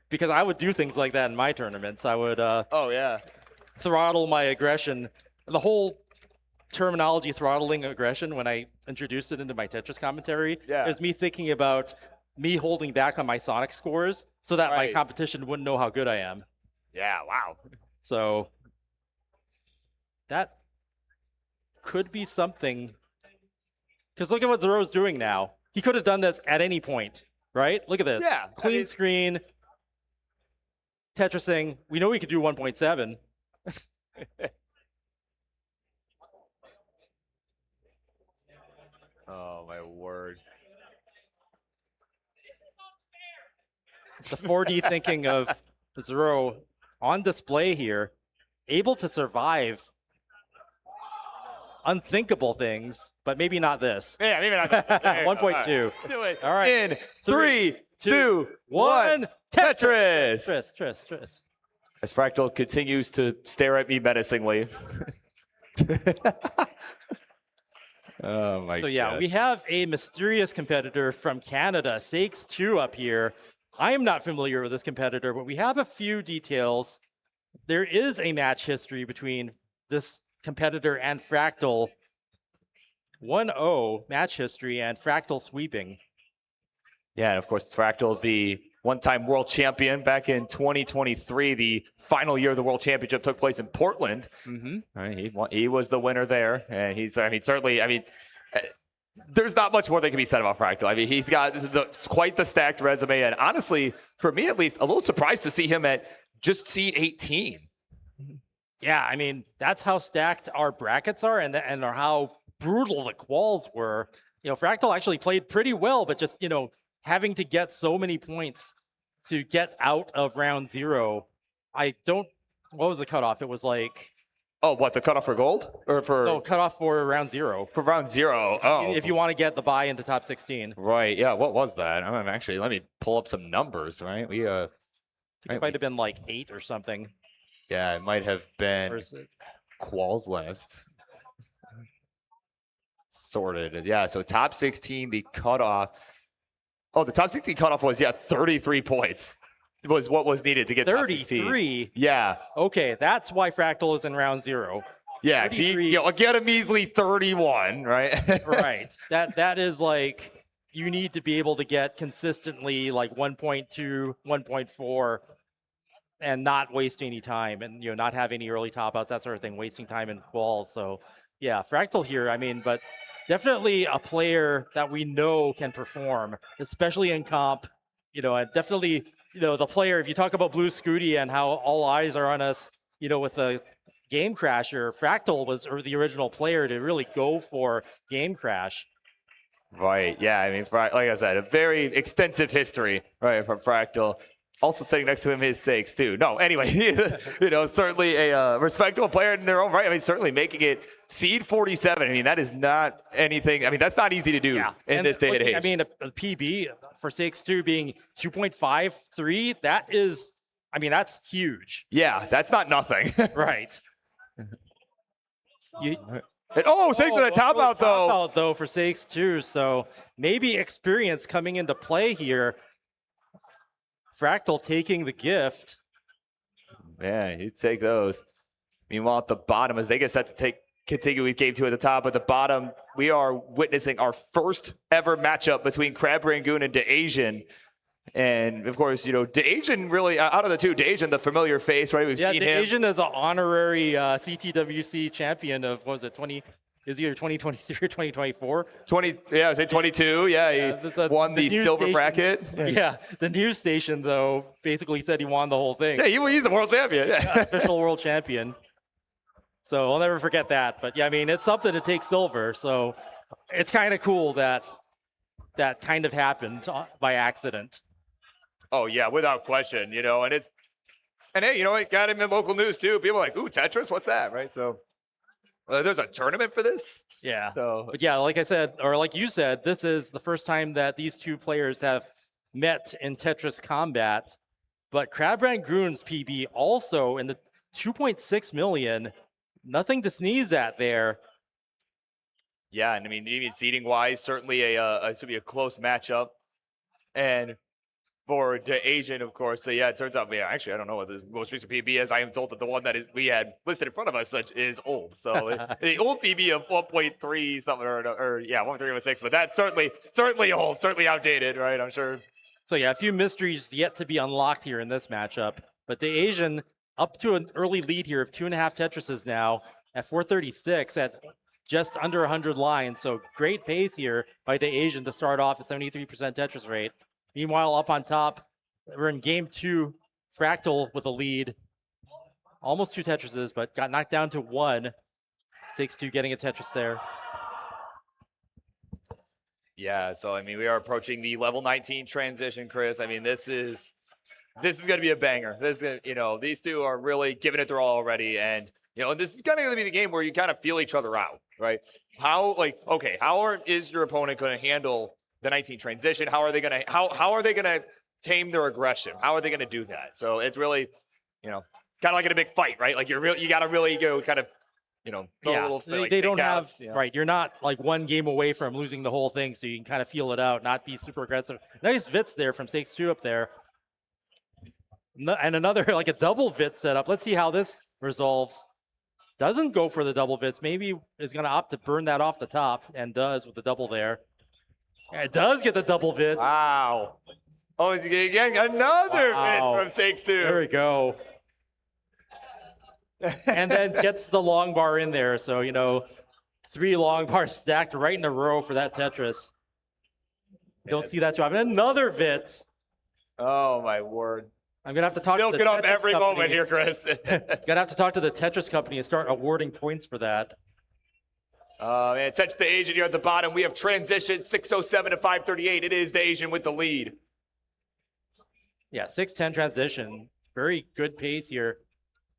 Because I would do things like that in my tournaments. I would throttle my aggression. The whole terminology throttling aggression, when I introduced it into my Tetris commentary, is me thinking about me holding back on my Sonic scores so that my competition wouldn't know how good I am. Yeah, wow. So that could be something. Because look at what Zero's doing now. He could have done this at any point, right? Look at this. Yeah. Clean screen. Tetrising. We know we could do 1.7. Oh, my word. The 4D thinking of Zero on display here, able to survive unthinkable things, but maybe not this. Yeah, maybe not this. 1.2. Do it. All right. In 3, 2, 1. Tetris! Tetris. As Fractal continues to stare at me menacingly. Oh, my God. So, yeah, we have a mysterious competitor from Canada, Sakes2 up here. I am not familiar with this competitor, but we have a few details. There is a match history between this competitor and Fractal. 1-0 match history and Fractal sweeping. Yeah, and of course, Fractal, the one-time world champion back in 2023, the final year of the World Championship took place in Portland. Mm-hmm. He was the winner there, and there's not much more that can be said about Fractal. I mean, he's got quite the stacked resume, and honestly, for me at least, a little surprised to see him at just seed 18. Yeah, I mean, that's how stacked our brackets are and how brutal the quals were. Fractal actually played pretty well, but just, having to get so many points to get out of round 0. What was the cutoff? It was like... Oh, what, the cutoff for gold? Or for... No, cutoff for round 0. For round 0, oh. If you want to get the bye into top 16. Right, yeah, what was that? Actually, let me pull up some numbers, right? It might have been like 8 or something. Yeah, it might have been quals list. Sorted. Yeah, so top 16, the cutoff... Oh, the top 16 cutoff was, 33 points was what was needed to get 33? Yeah. Okay, that's why Fractal is in round 0. Yeah, see, get a measly 31, right? Right. That is like, you need to be able to get consistently like 1.2, 1.4, and not waste any time, and not have any early top outs, that sort of thing, wasting time in quals. So, yeah, Fractal here, but definitely a player that we know can perform, especially in comp. And definitely, the player, if you talk about Blue Scooty and how all eyes are on us, with the Game Crasher, Fractal was the original player to really go for Game Crash. Right, yeah, like I said, a very extensive history, right, from Fractal. Also sitting next to him is Sakes too. No, anyway, certainly a respectable player in their own right. Certainly making it seed 47. That is not anything. That's not easy to do in this day and age. A PB for Sakes2 being 2.53, that is, that's huge. Yeah, that's not nothing. Right. Sakes for the top out though. Top out though for Sakes2. So maybe experience coming into play here. Fractal taking the gift. Yeah, you take those. Meanwhile, at the bottom, as they get set to continue with game 2 at the top, at the bottom, we are witnessing our first ever matchup between Crabrangon and Daasiann. And of course, Daasiann really, out of the two, Daasiann, the familiar face, right? We've seen him. Daasiann is an honorary CTWC champion of, what was it, 20? Is he 2023 or 2024? I say 22. Yeah, he won the silver bracket. Yeah, the news station, though, basically said he won the whole thing. Yeah, he's the world champion. Official world champion. So I'll never forget that. But, it's something to take silver. So it's kind of cool that that kind of happened by accident. Oh yeah, without question, you know, and hey, you know, it got him in local news too. People are like, ooh, Tetris, what's that, right? So there's a tournament for this? Yeah. So, but yeah, like I said, or like you said, this is the first time that these two players have met in Tetris combat. But Crabrangon's PB also in the 2.6 million, nothing to sneeze at there. yeah, and I mean, even seating wise, certainly it should be a close matchup. And for Daasiann, of course, so yeah, it turns out, yeah, actually, I don't know what the most recent PB is. I am told that the one that we had listed in front of us is old. So the old PB of 1.3 something or yeah, 1.316, but that's certainly old, certainly outdated, right? I'm sure. So yeah, a few mysteries yet to be unlocked here in this matchup. But Daasiann up to an early lead here of 2.5 Tetrises now at 436 at just under 100 lines. So great pace here by Daasiann to start off at 73% Tetris rate. Meanwhile, up on top, we're in game 2. Fractal with a lead. Almost 2 Tetrises, but got knocked down to 1. 6-2 getting a Tetris there. Yeah, so I mean, we are approaching the level 19 transition, Chris. I mean, this is going to be a banger. This is, you know, these two are really giving it their all already, and you know, this is kind of going to be the game where you kind of feel each other out, right? Is your opponent going to handle the 19 transition? How are they going to tame their aggression? How are they going to do that? So it's really, you know, kind of like in a big fight, right? Like you got to really go kind of, you know, yeah, like, they don't have, outs, you know? right, you're not like one game away from losing the whole thing, so you can kind of feel it out, not be super aggressive. Nice Vits there from 6-2 up there. And another, like a double Vits setup. Let's see how this resolves. Doesn't go for the double Vits. Maybe is going to opt to burn that off the top, and does with the double there. Yeah, it does get the double Vits. Wow. Oh, is he getting another Vits from 6-2? There we go. And then gets the long bar in there. So, you know, 3 long bars stacked right in a row for that Tetris. Don't see that too often. Another Vits. Oh, my word. I'm going to have to talk Milk to the it up Tetris every company. moment here, Chris. Going to have to talk to the Tetris company and start awarding points for that. Man, Tetris Daasiann here at the bottom. We have transition 607 to 538. It is Daasiann with the lead. Yeah, 6-10 transition. Very good pace here.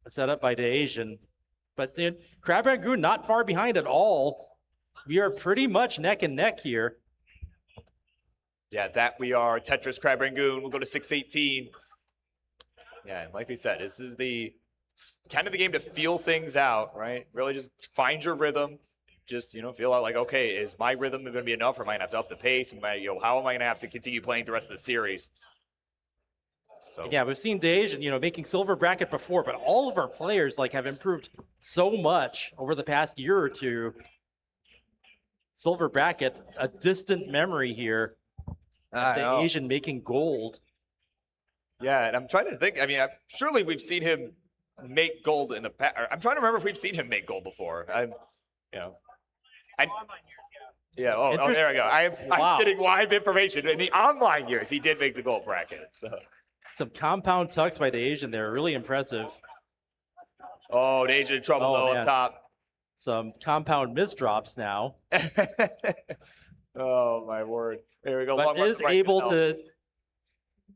Set up by Daasiann. But then Crabrangon not far behind at all. We are pretty much neck and neck here. Yeah, that we are. Tetris Crabrangon. We'll go to 618. Yeah, like we said, this is the kind of the game to feel things out, right? Really just find your rhythm. Just, you know, feel out like, okay, is my rhythm going to be enough, or am I going to have to up the pace? How am I going to have to continue playing the rest of the series? So. Yeah, we've seen Daasiann, you know, making silver bracket before, but all of our players like have improved so much over the past year or two. Silver bracket, a distant memory here. Daasiann making gold. Yeah, and I'm trying to think. I mean, surely we've seen him make gold in the past. I'm trying to remember if we've seen him make gold before. Yeah. Oh, there we go. I'm getting live information. In the online years, he did make the gold bracket. So. Some compound tucks by Daasiann there, really impressive. Oh, Daasiann in trouble low up top. Some compound misdrops now. Oh my word! There we go. But is able to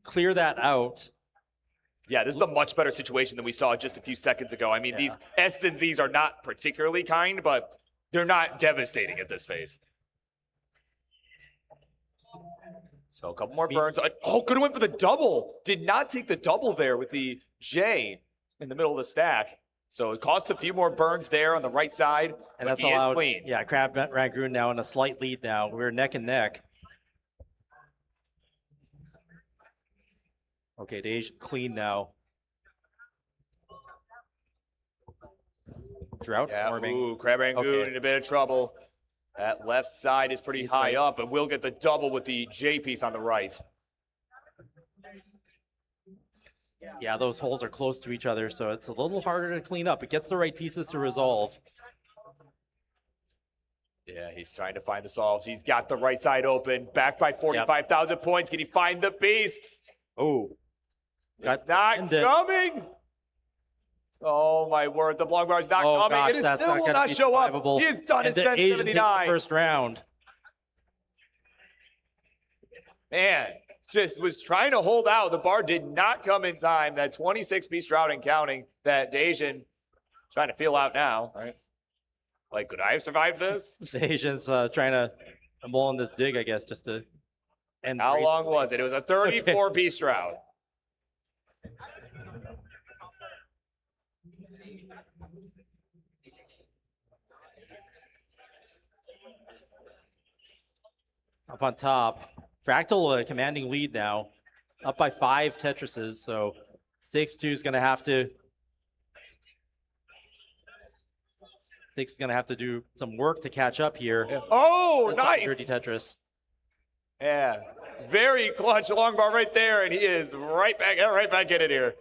clear that out. Yeah, this is a much better situation than we saw just a few seconds ago. I mean, these S and Zs are not particularly kind, but they're not devastating at this phase. So a couple more burns. Oh, could have went for the double. Did not take the double there with the J in the middle of the stack. So it cost a few more burns there on the right side. And that's allowed. Clean. Yeah, Crabrangon now in a slight lead now. We're neck and neck. Okay, Daasiann clean now. Drought forming. Ooh, Crabrangon in a bit of trouble. That left side is pretty high up, but we'll get the double with the J piece on the right. Yeah, those holes are close to each other, so it's a little harder to clean up. It gets the right pieces to resolve. Yeah, he's trying to find the solves. He's got the right side open. Back by 45,000 points. Can he find the beast? Oh. It's not coming. Oh, my word. The long bar is not coming. Gosh, it is still will not show up. He is done his 1079. First round. Man, just was trying to hold out. The bar did not come in time. That 26-piece Shroud and counting that Daasiann trying to feel out now. Right? Like, could I have survived this? Daasiann's trying to mull in this dig, I guess, just to end. How long was it? It was a 34-piece Shroud. Up on top. Fractal commanding lead now. Up by 5 Tetrises, so 6-2 is going to have to... 6 is going to have to do some work to catch up here. Yeah. Oh, nice! Dirty Tetris. Yeah, very clutch long bar right there, and he is right back in it here.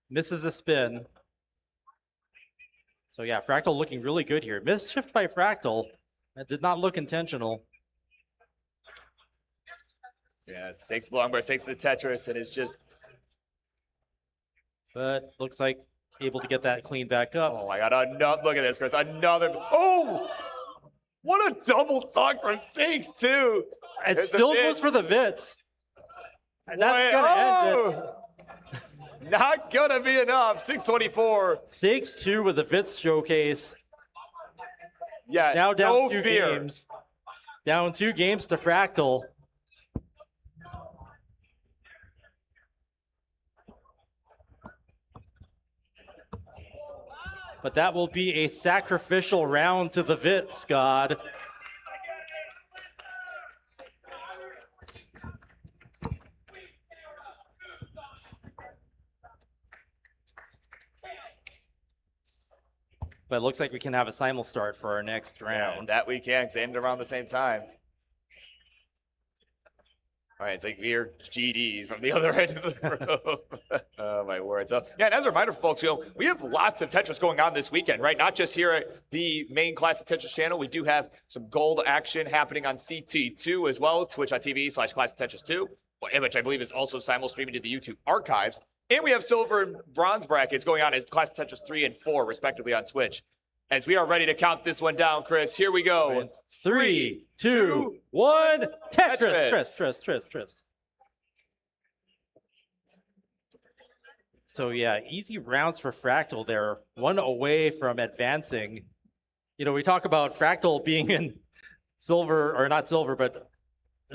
Misses the spin. So yeah, Fractal looking really good here. Missed by Fractal. That did not look intentional. Yeah, 6 long bar, 6 to the Tetris, and it's just... But looks like able to get that clean back up. Oh my God, look at this, Chris. Another... Oh! What a double talk from 6-2. It still goes for the Vits. And that's going to end it. Not going to be enough. 624. 6-2 with the Vits showcase. Yeah, now down no 2 fear. games. Down 2 games to Fractal. But that will be a sacrificial round to the Vits, God. But it looks like we can have a simul start for our next round. Yeah, that we can, because they ended around the same time. All right, it's like weird GDs from the other end of the room. Oh, my word. So, yeah, and as a reminder, folks, we have lots of Tetris going on this weekend, right? Not just here at the main Classic Tetris channel. We do have some gold action happening on CT2 as well, twitch.tv/Classic Tetris 2, which I believe is also simul streaming to the YouTube archives. And we have silver and bronze brackets going on at Classic Tetris 3 and 4, respectively, on Twitch. As we are ready to count this one down, Chris, here we go. 3, 2, 1, Tetris! Tetris. Tris. So yeah, easy rounds for Fractal there. 1 away from advancing. You know, we talk about Fractal being in silver, or not silver, but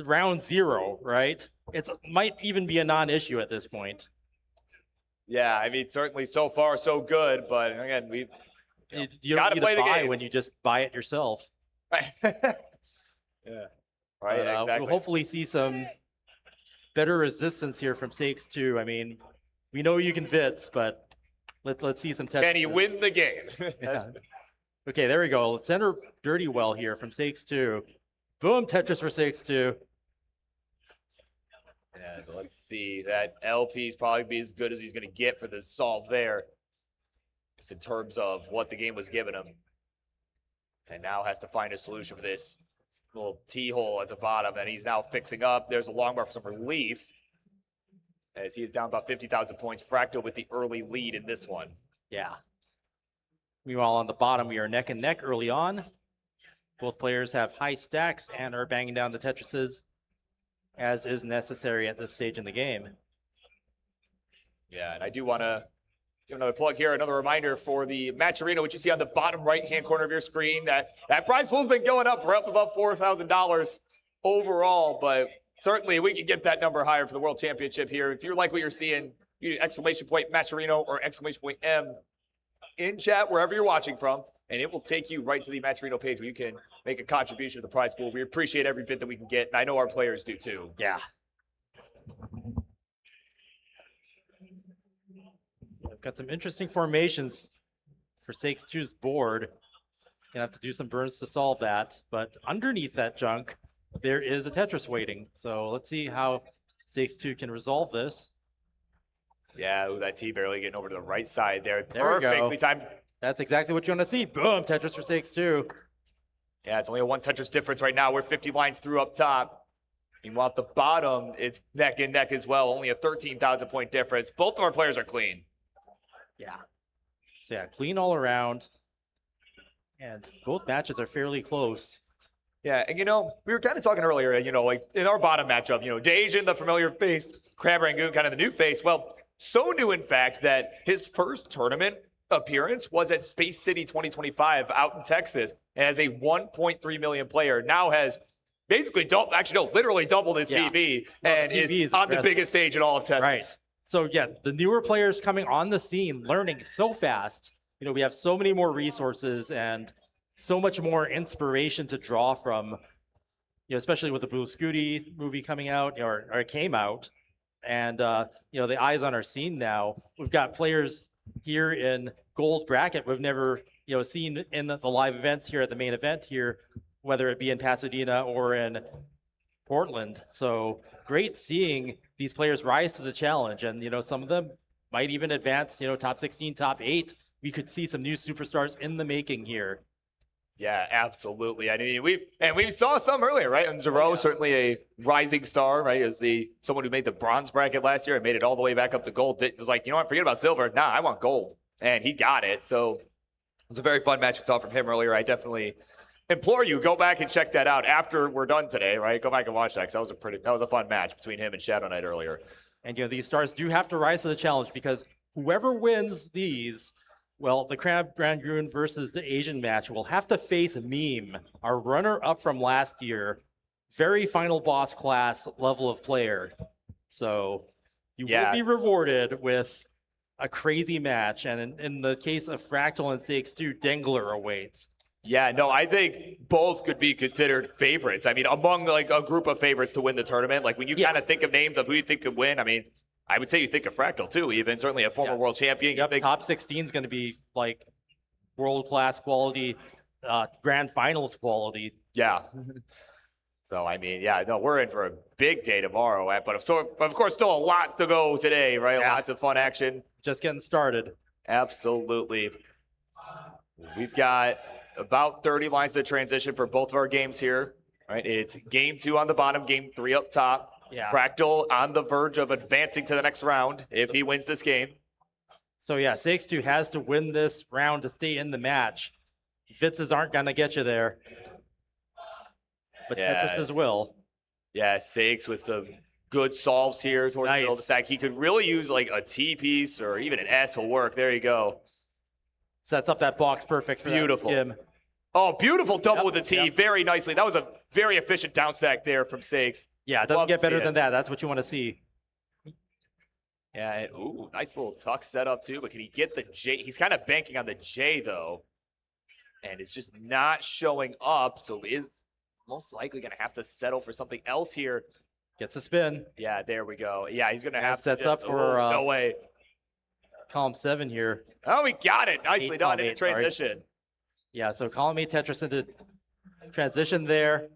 round 0, right? It might even be a non-issue at this point. Yeah, I mean, certainly so far so good, but again, you don't need to buy when you just buy it yourself. Yeah, right. Exactly. We'll hopefully see some better resistance here from Stakes 2. I mean, we know you can Vits, but let's see some Tetris. Can he win the game? Yeah. Okay, there we go. Let's center Dirty Well here from Stakes 2. Boom, Tetris for Stakes 2. Yeah, so let's see. That LP is probably be as good as he's going to get for the solve there. Just in terms of what the game was giving him. And now has to find a solution for this little T-hole at the bottom that he's now fixing up. There's a long bar for some relief. As he is down about 50,000 points. Fractal with the early lead in this one. Yeah. Meanwhile, on the bottom, we are neck and neck early on. Both players have high stacks and are banging down the Tetrises, as is necessary at this stage in the game. Yeah, and I do want to give another plug here, another reminder for the Match Arena, which you see on the bottom right-hand corner of your screen. That prize pool's been going up. We're up about $4,000 overall, but certainly we can get that number higher for the World Championship here. If you like what you're seeing, you exclamation point Match Arena or exclamation point M in chat, wherever you're watching from, and it will take you right to the Match Arena page where you can make a contribution to the prize pool. We appreciate every bit that we can get, and I know our players do too. Yeah. I've got some interesting formations for Stakes 2's board. Gonna have to do some burns to solve that, but underneath that junk, there is a Tetris waiting. So let's see how Stakes 2 can resolve this. Yeah, ooh, that T barely getting over to the right side there. There we go. Perfectly timed. That's exactly what you want to see. Boom, Tetris for Stakes 2. Yeah, it's only a 1 Tetris difference right now. We're 50 lines through up top. Meanwhile, at the bottom, it's neck and neck as well. Only a 13,000 point difference. Both of our players are clean. Yeah. So yeah, clean all around. And both matches are fairly close. Yeah, and we were kind of talking earlier, like in our bottom matchup, Daasiann, the familiar face, Crabrangon, kind of the new face. Well, so new, in fact, that his first tournament appearance was at Space City 2025 out in Texas. And as a 1.3 million player, now has basically literally doubled his PB and is on the biggest stage in all of Tetris. Right. So yeah, the newer players coming on the scene, learning so fast. We have so many more resources and so much more inspiration to draw from, especially with the Blue Scooty movie coming out, or it came out. And, the eyes on our scene now. We've got players here in gold bracket we've never, seen in the live events here at the main event here, whether it be in Pasadena or in Portland. So great seeing these players rise to the challenge. And, some of them might even advance, top 16, top 8. We could see some new superstars in the making here. Yeah, absolutely. I mean, we saw some earlier, right? And Zrobot, certainly a rising star, right? As someone who made the bronze bracket last year and made it all the way back up to gold. It was like, forget about silver. Nah, I want gold. And he got it. So it was a very fun match we saw from him earlier. I definitely implore you, go back and check that out after we're done today, right? Go back and watch that, because that was a fun match between him and shqdwnight earlier. And, these stars do have to rise to the challenge, because whoever wins these, well, the Crabrangon versus the Asian match will have to face Meme, our runner-up from last year. Very final boss class level of player. So you will be rewarded with a crazy match. And in the case of Fractal and CX2, Dengler awaits. Yeah, no, I think both could be considered favorites. I mean, among like a group of favorites to win the tournament, like when you kind of think of names of who you think could win, I mean, I would say you think of Fractal too, even certainly a former world champion. Yep, top 16 is going to be like world-class quality, grand finals quality. Yeah. So, I mean, we're in for a big day tomorrow. But of course, still a lot to go today, right? Yeah. Lots of fun action. Just getting started. Absolutely. We've got about 30 lines to transition for both of our games here, right? It's game 2 on the bottom, game 3 up top. Yeah. Fractal on the verge of advancing to the next round if he wins this game. So, yeah, CX2 has to win this round to stay in the match. Vitzes aren't going to get you there. But Tetris's will. Yeah, Sakes with some good solves here towards the middle of the stack. He could really use like a T piece or even an S will work. There you go. Sets up that box perfect for beautiful. That skim. Oh, beautiful double with the T. Very nicely. That was a very efficient down stack there from Sakes. Yeah, it doesn't get better than that. That's what you want to see. Yeah, ooh, nice little tuck setup too. But can he get the J? He's kind of banking on the J though. And it's just not showing up. So is most likely going to have to settle for something else here. Gets a spin. Yeah, there we go. Yeah, he's going to have to. Sets up for no way. Column 7 here. Oh, he got it. Nicely done in transition. Sorry. Yeah, so column 8 Tetris into transition there.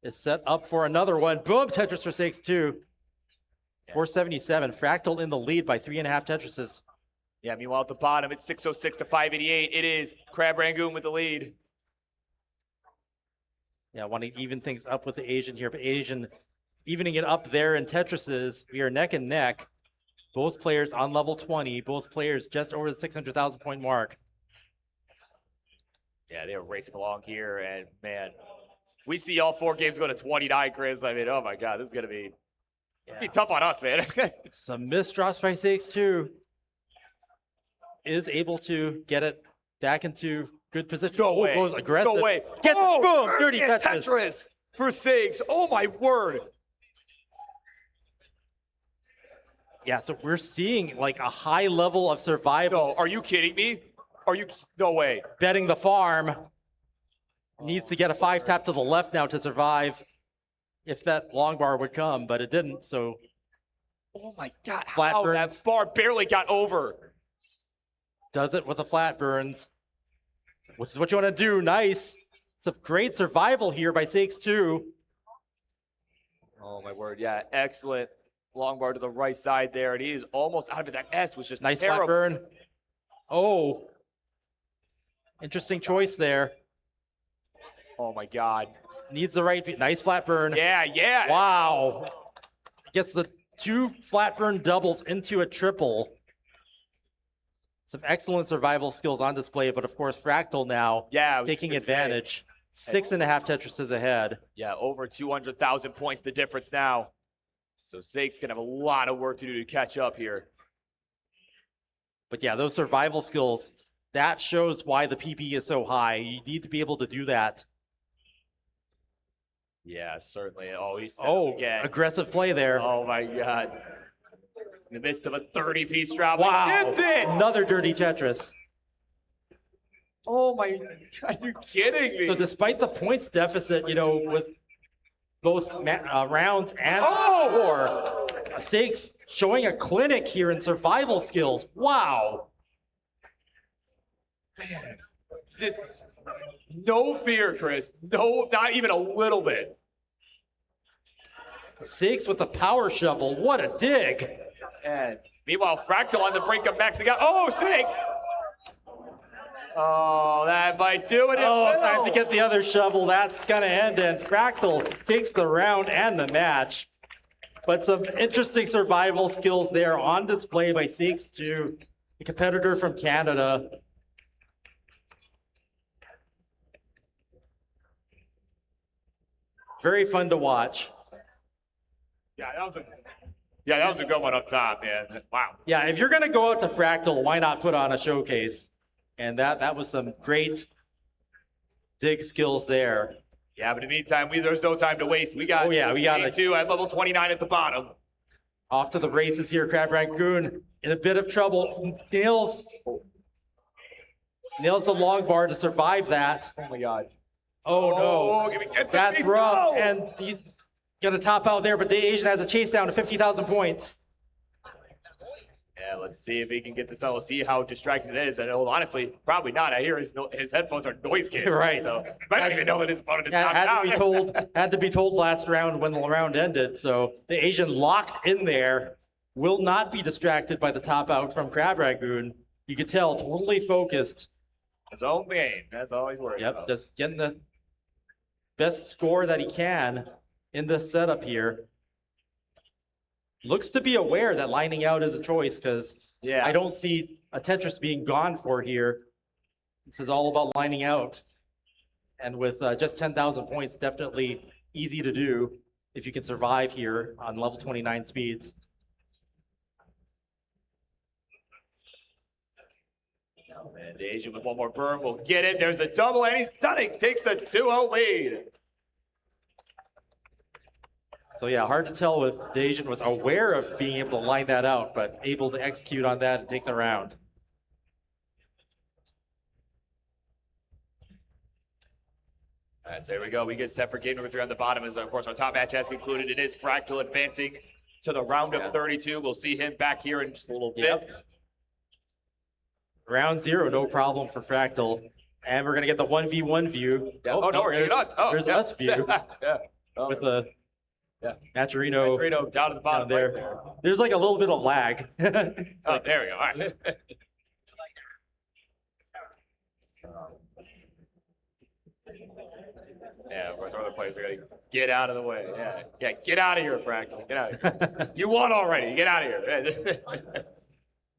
Is set up for another one. Boom, Tetris for 6-2. 477. Fractal in the lead by 3.5 Tetrises. Yeah, meanwhile at the bottom, it's 606 to 588. It is Crabrangon with the lead. Yeah, wanting to even things up with the Asian here, but Asian evening it up there in Tetrises. We are neck and neck. Both players on level 20. Both players just over the 600,000 point mark. Yeah, they were racing along here, and man, we see all 4 games go to 29, Chris. I mean, oh my God, this is gonna be tough on us, man. Some missed drops by 6-2. Is able to get it back into good position. No way. Goes aggressive. No way. Gets it. Boom. 30 Tetris for Sakes. Oh my word. Yeah, so we're seeing like a high level of survival. No, are you kidding me? No way. Betting the farm. Needs to get a 5-tap to the left now to survive. If that long bar would come, but it didn't, so. Oh my God, flat how burns. that bar barely got over. Does it with the flat burns, which is what you want to do. Nice. It's a great survival here by 6-2. Oh my word, yeah, excellent. Long bar to the right side there, and he is almost out of it. That S was just nice terrible. Flat burn. Oh. Interesting choice there. Oh my God. Needs the right, nice flat burn. Yeah. Wow. Gets the 2 flat burn doubles into a triple. Some excellent survival skills on display, but of course Fractal now taking advantage. 6.5 Tetrises ahead. Yeah, over 200,000 points the difference now. So Sake's going to have a lot of work to do to catch up here. But yeah, those survival skills, that shows why the PP is so high. You need to be able to do that. Yeah, certainly. Oh, he's again. Aggressive play there. Oh my God. In the midst of a 30-piece drop. Wow. That's it. Another dirty Tetris. Oh my God, you're kidding me. So despite the points deficit, you know, with both rounds and score, Sake's showing a clinic here in survival skills. Wow. Man, just no fear, Chris. No, not even a little bit. Sake's with the power shovel. What a dig. And meanwhile, Fractal on the brink of maxing out. Oh, Sakes! Oh, that might do it. Oh, time to get the other shovel. That's going to end, and Fractal takes the round and the match. But some interesting survival skills there on display by Sakes to a competitor from Canada. Very fun to watch. Yeah, that was a good one up top, man. Wow. Yeah, if you're going to go out to Fractal, why not put on a showcase? And that was some great dig skills there. Yeah, but in the meantime, there's no time to waste. We got game 2 at level 29 at the bottom. Off to the races here. Crabrangon in a bit of trouble. Nails the long bar to survive that. Oh my God. Oh no. That's rough. No. And he's going to top out there, but Daasiann has a chase down to 50,000 points. Yeah, let's see if he can get this done. We'll see how distracting it is. And honestly, probably not. I hear his headphones are noise canceling. Right. So I don't even know that his opponent is knocked out. Had to be told last round when the round ended. So Daasiann locked in there, will not be distracted by the top out from Crabrangon. You could tell, totally focused. His own game. That's all he's worried about. Yep, just getting the best score that he can in this setup here. Looks to be aware that lining out is a choice because I don't see a Tetris being gone for here. This is all about lining out. And with just 10,000 points, definitely easy to do if you can survive here on level 29 speeds. Oh, man, Daasiann with one more burn will get it. There's the double, and he's done it. Takes the 2-0 lead. So yeah, hard to tell if Daasiann was aware of being able to line that out, but able to execute on that and take the round. All right, so here we go. We get set for game number 3 on the bottom. As of course our top match has concluded. It is Fractal advancing to the round of 32. We'll see him back here in just a little bit. Round 0, no problem for Fractal. And we're going to get the 1v1 view. Yeah. Oh, no, we're getting us. Oh, there's us view. With the Maturino down at the bottom there. Right there. There's like a little bit of lag. There we go. All right. Yeah, of course, our other players are going to get out of the way. Yeah, get out of here, Fractal. Get out of here. You won already. Get out of here.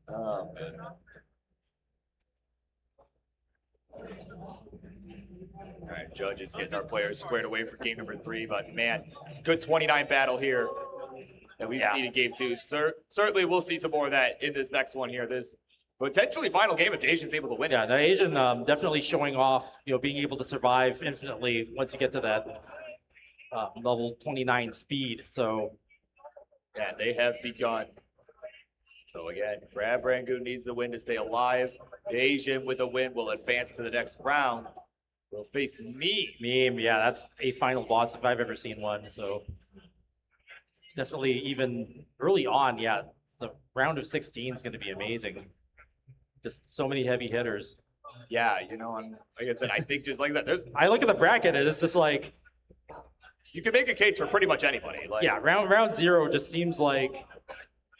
Oh, man. All right, judges getting our players squared away for game number 3, but man, good 29 battle here that we've seen in game 2. Certainly, we'll see some more of that in this next one here. This potentially final game if Daasiann's able to win. Yeah, Daasiann definitely showing off, being able to survive infinitely once you get to that level 29 speed. So, yeah, they have begun. So again, Crabrangon needs the win to stay alive. Daasiann with a win will advance to the next round. We'll face Meme. Yeah, that's a final boss if I've ever seen one. So definitely even early on, the round of 16 is going to be amazing. Just so many heavy hitters. Yeah, and like I said, I think just like that. I look at the bracket and it's just like you can make a case for pretty much anybody. Round 0 just seems like,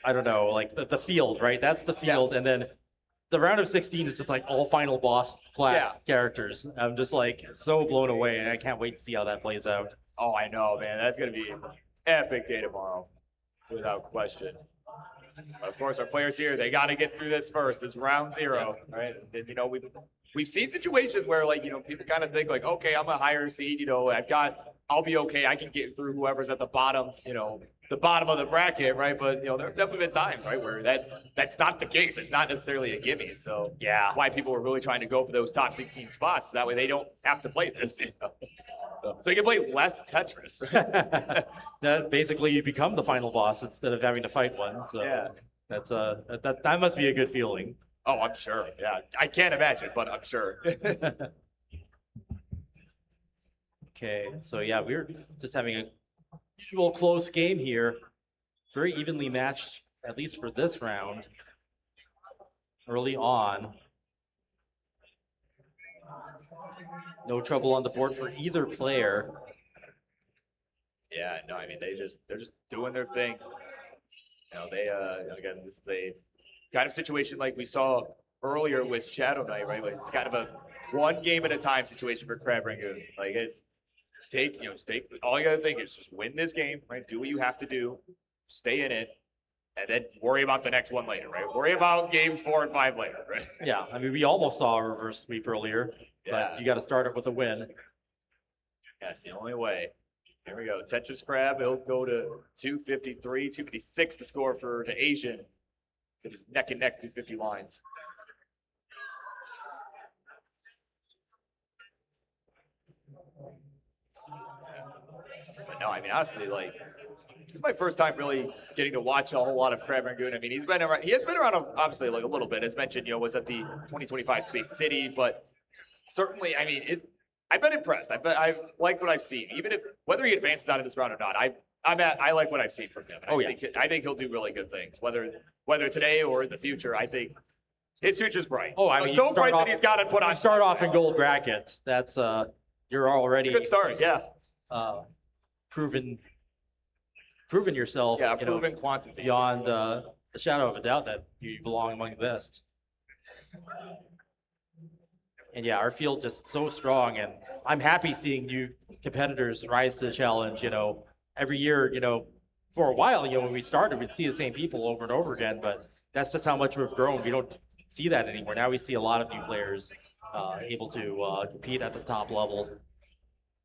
I don't know, like the field, right? That's the field, and then the round of 16 is just like all final boss class characters. I'm just like so blown away, and I can't wait to see how that plays out. Oh, I know, man. That's going to be an epic day tomorrow, without question. But of course, our players here, they got to get through this first, this round 0, right? And then, we we've seen situations where, like, people kind of think like, okay, I'm a higher seed, I'll be okay. I can get through whoever's at the bottom, the bottom of the bracket, right? But there have definitely been times, right, where that's not the case. It's not necessarily a gimme. So Yeah. why people are really trying to go for those top 16 spots. That way they don't have to play this. So they can play less Tetris. That basically you become the final boss instead of having to fight one. So Yeah. that's that must be a good feeling. Oh, I'm sure. Yeah, I can't imagine, but I'm sure. Okay, so yeah, we're just having a usual close game here. Very evenly matched, at least for this round. Early on. No trouble on the board for either player. Yeah, no, I mean they're just doing their thing. They again, this is a kind of situation like we saw earlier with shqdwnight, right? Like it's kind of a one game at a time situation for Crabrangon. Like it's take all you gotta think is just win this game, right? Do what you have to do, stay in it, and then worry about the next one later, right? Worry about games 4 and 5 later, right? Yeah, I mean we almost saw a reverse sweep earlier, Yeah. but you got to start it with a win. That's the only way. Here we go. Tetris Crab, he'll go to 253, 256 to score for Daasiann. It is neck and neck through 50 lines. But no, I mean, honestly, like, this is my first time really getting to watch a whole lot of Crabrangon. I mean, he has been around obviously like a little bit. As mentioned, was at the 2025 Space City, but certainly, I mean, I've been impressed. I've liked what I've seen. Even if whether he advances out of this round or not, I like what I've seen from him. I think he'll do really good things. Whether today or in the future, I think his future's bright. Oh, I mean, so bright that he's got to put on. Start off in gold bracket. That's you're already Good start. Yeah. Proven yourself. Yeah, proven quantity beyond a shadow of a doubt that you belong among the best. And yeah, our field just so strong, and I'm happy seeing new competitors rise to the challenge. Every year, for a while, when we started, we'd see the same people over and over again, but that's just how much we've grown. We don't see that anymore. Now we see a lot of new players able to compete at the top level.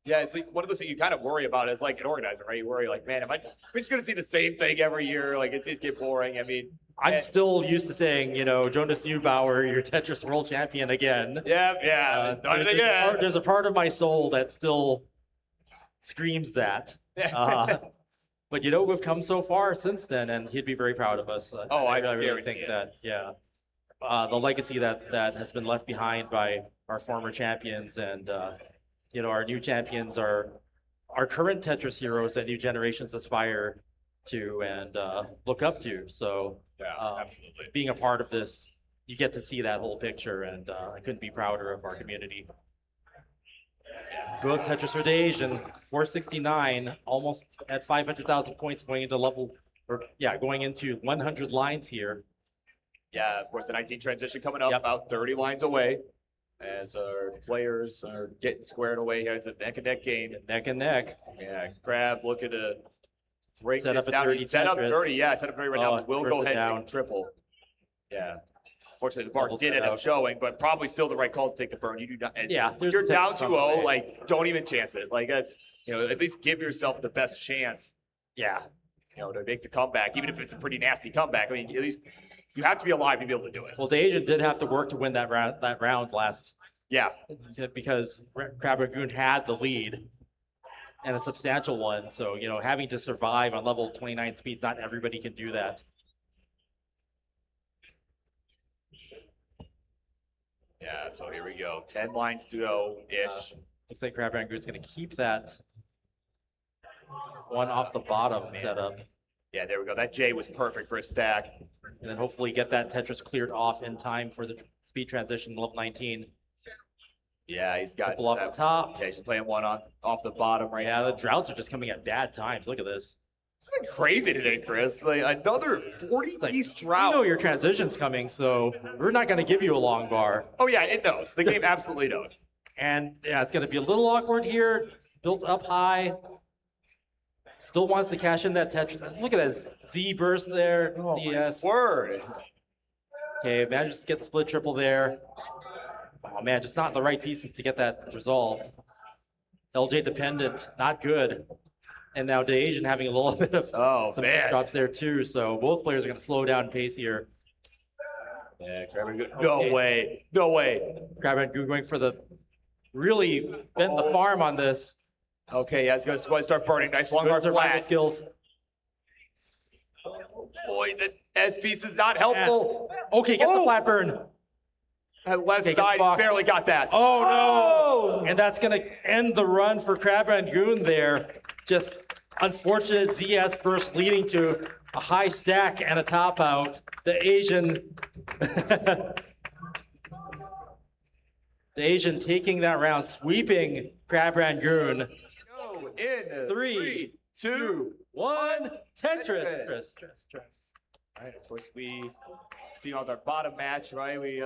Yeah, it's like one of those things you kind of worry about as like an organizer, right? You worry like, man, we're just going to see the same thing every year. Like, it's just get boring. I mean, I'm still used to saying, Jonas Neubauer, your Tetris World Champion again. Yeah, done it again. There's a part of my soul that still screams that. But we've come so far since then, and he'd be very proud of us. I really think that, yeah. The legacy that has been left behind by our former champions and, our new champions are our current Tetris heroes that new generations aspire to and look up to. So absolutely. Being a part of this, you get to see that whole picture, and I couldn't be prouder of our community. Good Tetris for Daasiann, 469, almost at 500,000 points going into going into 100 lines here. Yeah, of course, the 19 transition coming up, about 30 lines away. As our players are getting squared away here, it's a neck and neck game. Neck and neck. Yeah, Crab looking to break set this up a down. 30 Set up Tetris. 30, yeah, set up 30 right now. We'll go ahead down. and triple. Yeah. Fortunately, the bar Doubles did it end up out. showing, but probably still the right call to take the burn. You do not. Yeah, If you're down some way. 2-0, like, don't even chance it. Like, that's, at least give yourself the best chance, Yeah. to make the comeback, even if it's a pretty nasty comeback. I mean, at least you have to be alive to be able to do it. Well, Daasiann did have to work to win that round last, Yeah. because Crabrangon had the lead, and a substantial one. So, having to survive on level 29 speeds, not everybody can do that. Yeah, so here we go. 10 lines to go-ish. Looks like Crabrangon's going to keep that one off the bottom setup, Yeah, there we go. That J was perfect for a stack. and then hopefully get that Tetris cleared off in time for the speed transition level 19. Yeah, he's got Triple off the top. Yeah, he's playing one off the bottom right Yeah, now. the droughts are just coming at bad times. Look at this. It's been crazy today, Chris. Like another 40-piece drought. You know your transition's coming, so we're not going to give you a long bar. Oh yeah, it knows. The game absolutely knows. And yeah, it's going to be a little awkward here. Built up high. Still wants to cash in that Tetris. Look at that Z burst there. Oh, DS. Word. Okay, manages to get the split triple there. Oh man, just not the right pieces to get that resolved. LJ dependent, not good. And now Daasiann having a little bit of some drops there too. So both players are going to slow down pace here. Yeah, Crabrangon. No way. No way. Crabrangon going for the really bent the farm on this. Okay, yeah, it's going to start burning. Nice long hard flat. Skills. Boy, the S piece is not helpful. Okay, get the flat burn. That left side barely got that. Oh no! And that's going to end the run for Crabrangon there. Just unfortunate ZS burst leading to a high stack and a top out. The Daasiann taking that round, sweeping Crabrangon. In 3, 2, 1, Tetris. All right, of course, we continue on with our bottom match, right? We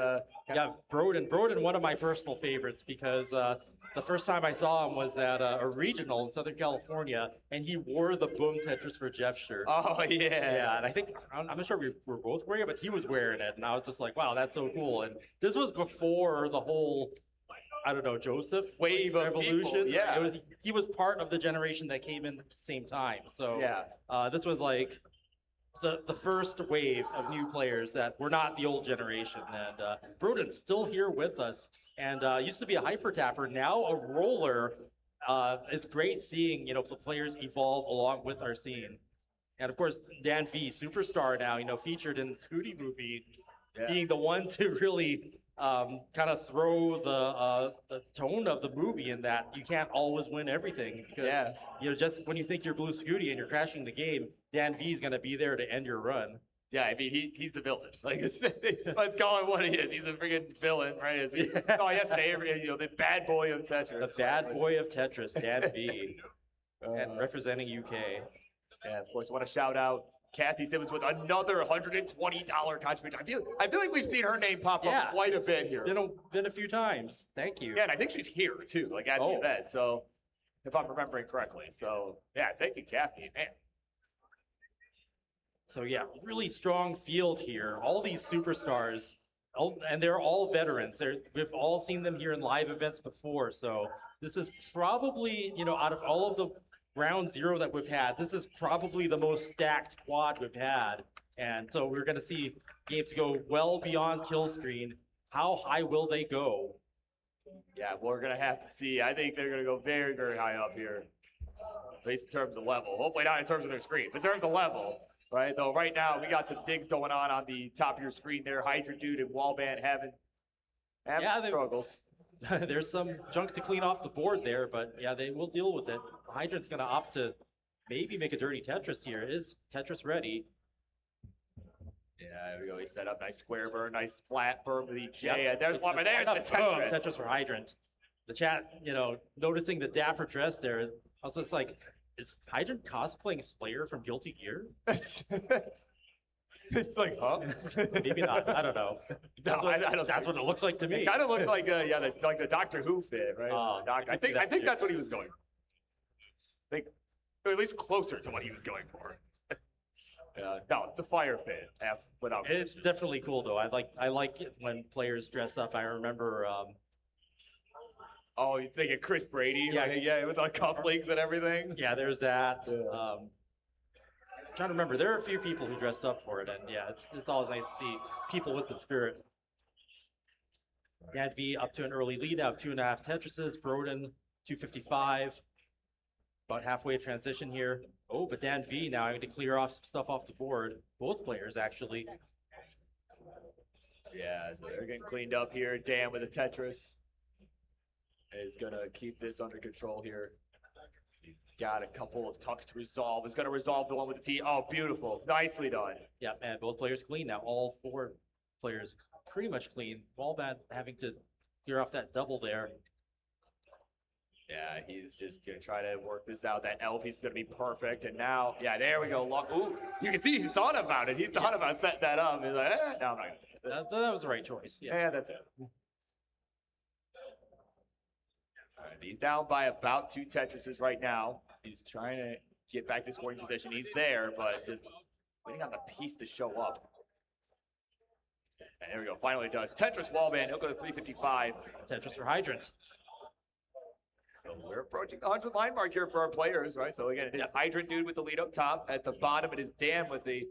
got Brodin, one of my personal favorites because the first time I saw him was at a regional in Southern California, and he wore the Boom Tetris for Jeff shirt. Oh, yeah. Yeah, and I think, I'm not sure we were both wearing it, but he was wearing it, and I was just like, wow, that's so cool. And this was before the whole, I don't know, Joseph wave of revolution. People. Yeah. He was part of the generation that came in at the same time. So yeah. This was like the first wave of new players that were not the old generation. And Brodin's still here with us. And used to be a hyper tapper, now a roller. It's great seeing, the players evolve along with our scene. And of course, DanV, superstar now, featured in the Scooty movie, being the one to really kind of throw the tone of the movie in that you can't always win everything. Because, just when you think you're Blue Scooty and you're crashing the game, DanV is going to be there to end your run. Yeah, I mean, he's the villain. Like, let's call him what he is. He's a freaking villain, right? As we saw yesterday, the bad boy of Tetris. The bad boy of Tetris, DanV, and representing UK. Yeah, of course, I want to shout out Kathy Simmons with another $120 contribution. I feel like we've seen her name pop up quite a bit here. Been a few times. Thank you. Yeah, and I think she's here too, like at the event. So, if I'm remembering correctly. So, yeah, thank you, Kathy. Man. So yeah, really strong field here. All these superstars, and they're all veterans. We've all seen them here in live events before. So this is probably, out of all of the round zero that we've had, this is probably the most stacked quad we've had. And so we're going to see games go well beyond kill screen. How high will they go? Yeah, we're going to have to see. I think they're going to go very, very high up here, at least in terms of level. Hopefully not in terms of their screen, but in terms of level. Right, though right now we got some digs going on the top of your screen there. Hydrant dude and Wallbant having struggles. There's some junk to clean off the board there, but yeah, they will deal with it. Hydrant's going to opt to maybe make a dirty Tetris here. Is Tetris ready? Yeah, there we go. He set up nice square burn, nice flat burn with the J. And there's one, but there's the Tetris. Tetris for Hydrant. The chat, noticing the dapper dress there. I was just like, is Hydrant cosplaying Slayer from Guilty Gear? It's like, huh? Maybe not. I don't know. That's what it looks like to me. It kind of looks like, the Doctor Who fit, right? I think that's what he was going for. Or at least closer to what he was going for. No, it's a fire fit. It's definitely cool though. I like it when players dress up. I remember. Oh, you thinking Chris Brady? Yeah, with the cufflinks and everything. Yeah, there's that. Yeah. I'm trying to remember. There are a few people who dressed up for it, and yeah, it's always nice to see people with the spirit. DanV up to an early lead now of 2.5 Tetrises. Brodin 255. About halfway transition here. Oh, but DanV now having to clear off some stuff off the board. Both players actually. Yeah, so they're getting cleaned up here. Dan with a Tetris is going to keep this under control here. He's got a couple of tucks to resolve. He's going to resolve the one with the T. Oh, beautiful. Nicely done. Yeah, and both players clean now. All four players pretty much clean. Wallbant having to clear off that double there. Yeah, he's just going to try to work this out. That L piece is going to be perfect. And now, yeah, there we go. Ooh, you can see he thought about it. He thought about setting that up. He's like, no, I'm not going to do that. That was the right choice. Yeah, that's it. He's down by about 2 Tetrises right now. He's trying to get back to scoring position. He's there, but just waiting on the piece to show up. And there we go. Finally it does. Tetris Wallbant. He'll go to 355. Tetris for Hydrant. So we're approaching the 100 line mark here for our players, right? So again, it is Hydrant dude with the lead up top. At the bottom, it is Dan with the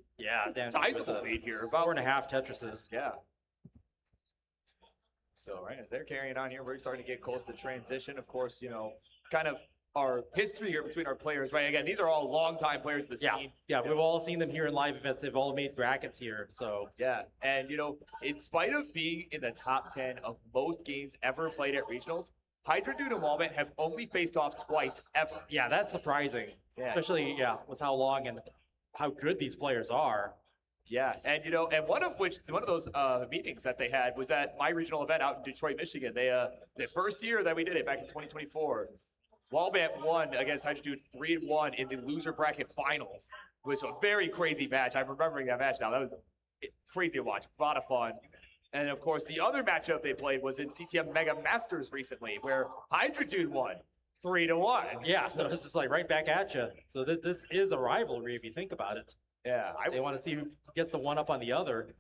Dan sizable lead here. About 4.5 Tetrises. Yeah. So right as they're carrying on here, we're starting to get close to transition. Of course, you know, kind of our history here between our players, right? Again, these are all longtime players of the scene. Yeah, we've all seen them here in live events. They've all made brackets here, so. Yeah, and you know, in spite of being in the top 10 of most games ever played at regionals, Hydrant dude and Wallbant have only faced off twice ever. Yeah, that's surprising, especially, with how long and how good these players are. Yeah, and you know, and one of those meetings that they had was at my regional event out in Detroit, Michigan. They the first year that we did it back in 2024, Wallbant won against Hydrant dude 3-1 in the loser bracket finals. It was a very crazy match. I'm remembering that match now. That was crazy to watch. A lot of fun. And of course, the other matchup they played was in CTM Mega Masters recently, where Hydrant dude won 3-1. Yeah, so it's just like right back at you. So this is a rivalry if you think about it. Yeah, they want to see who gets the one up on the other.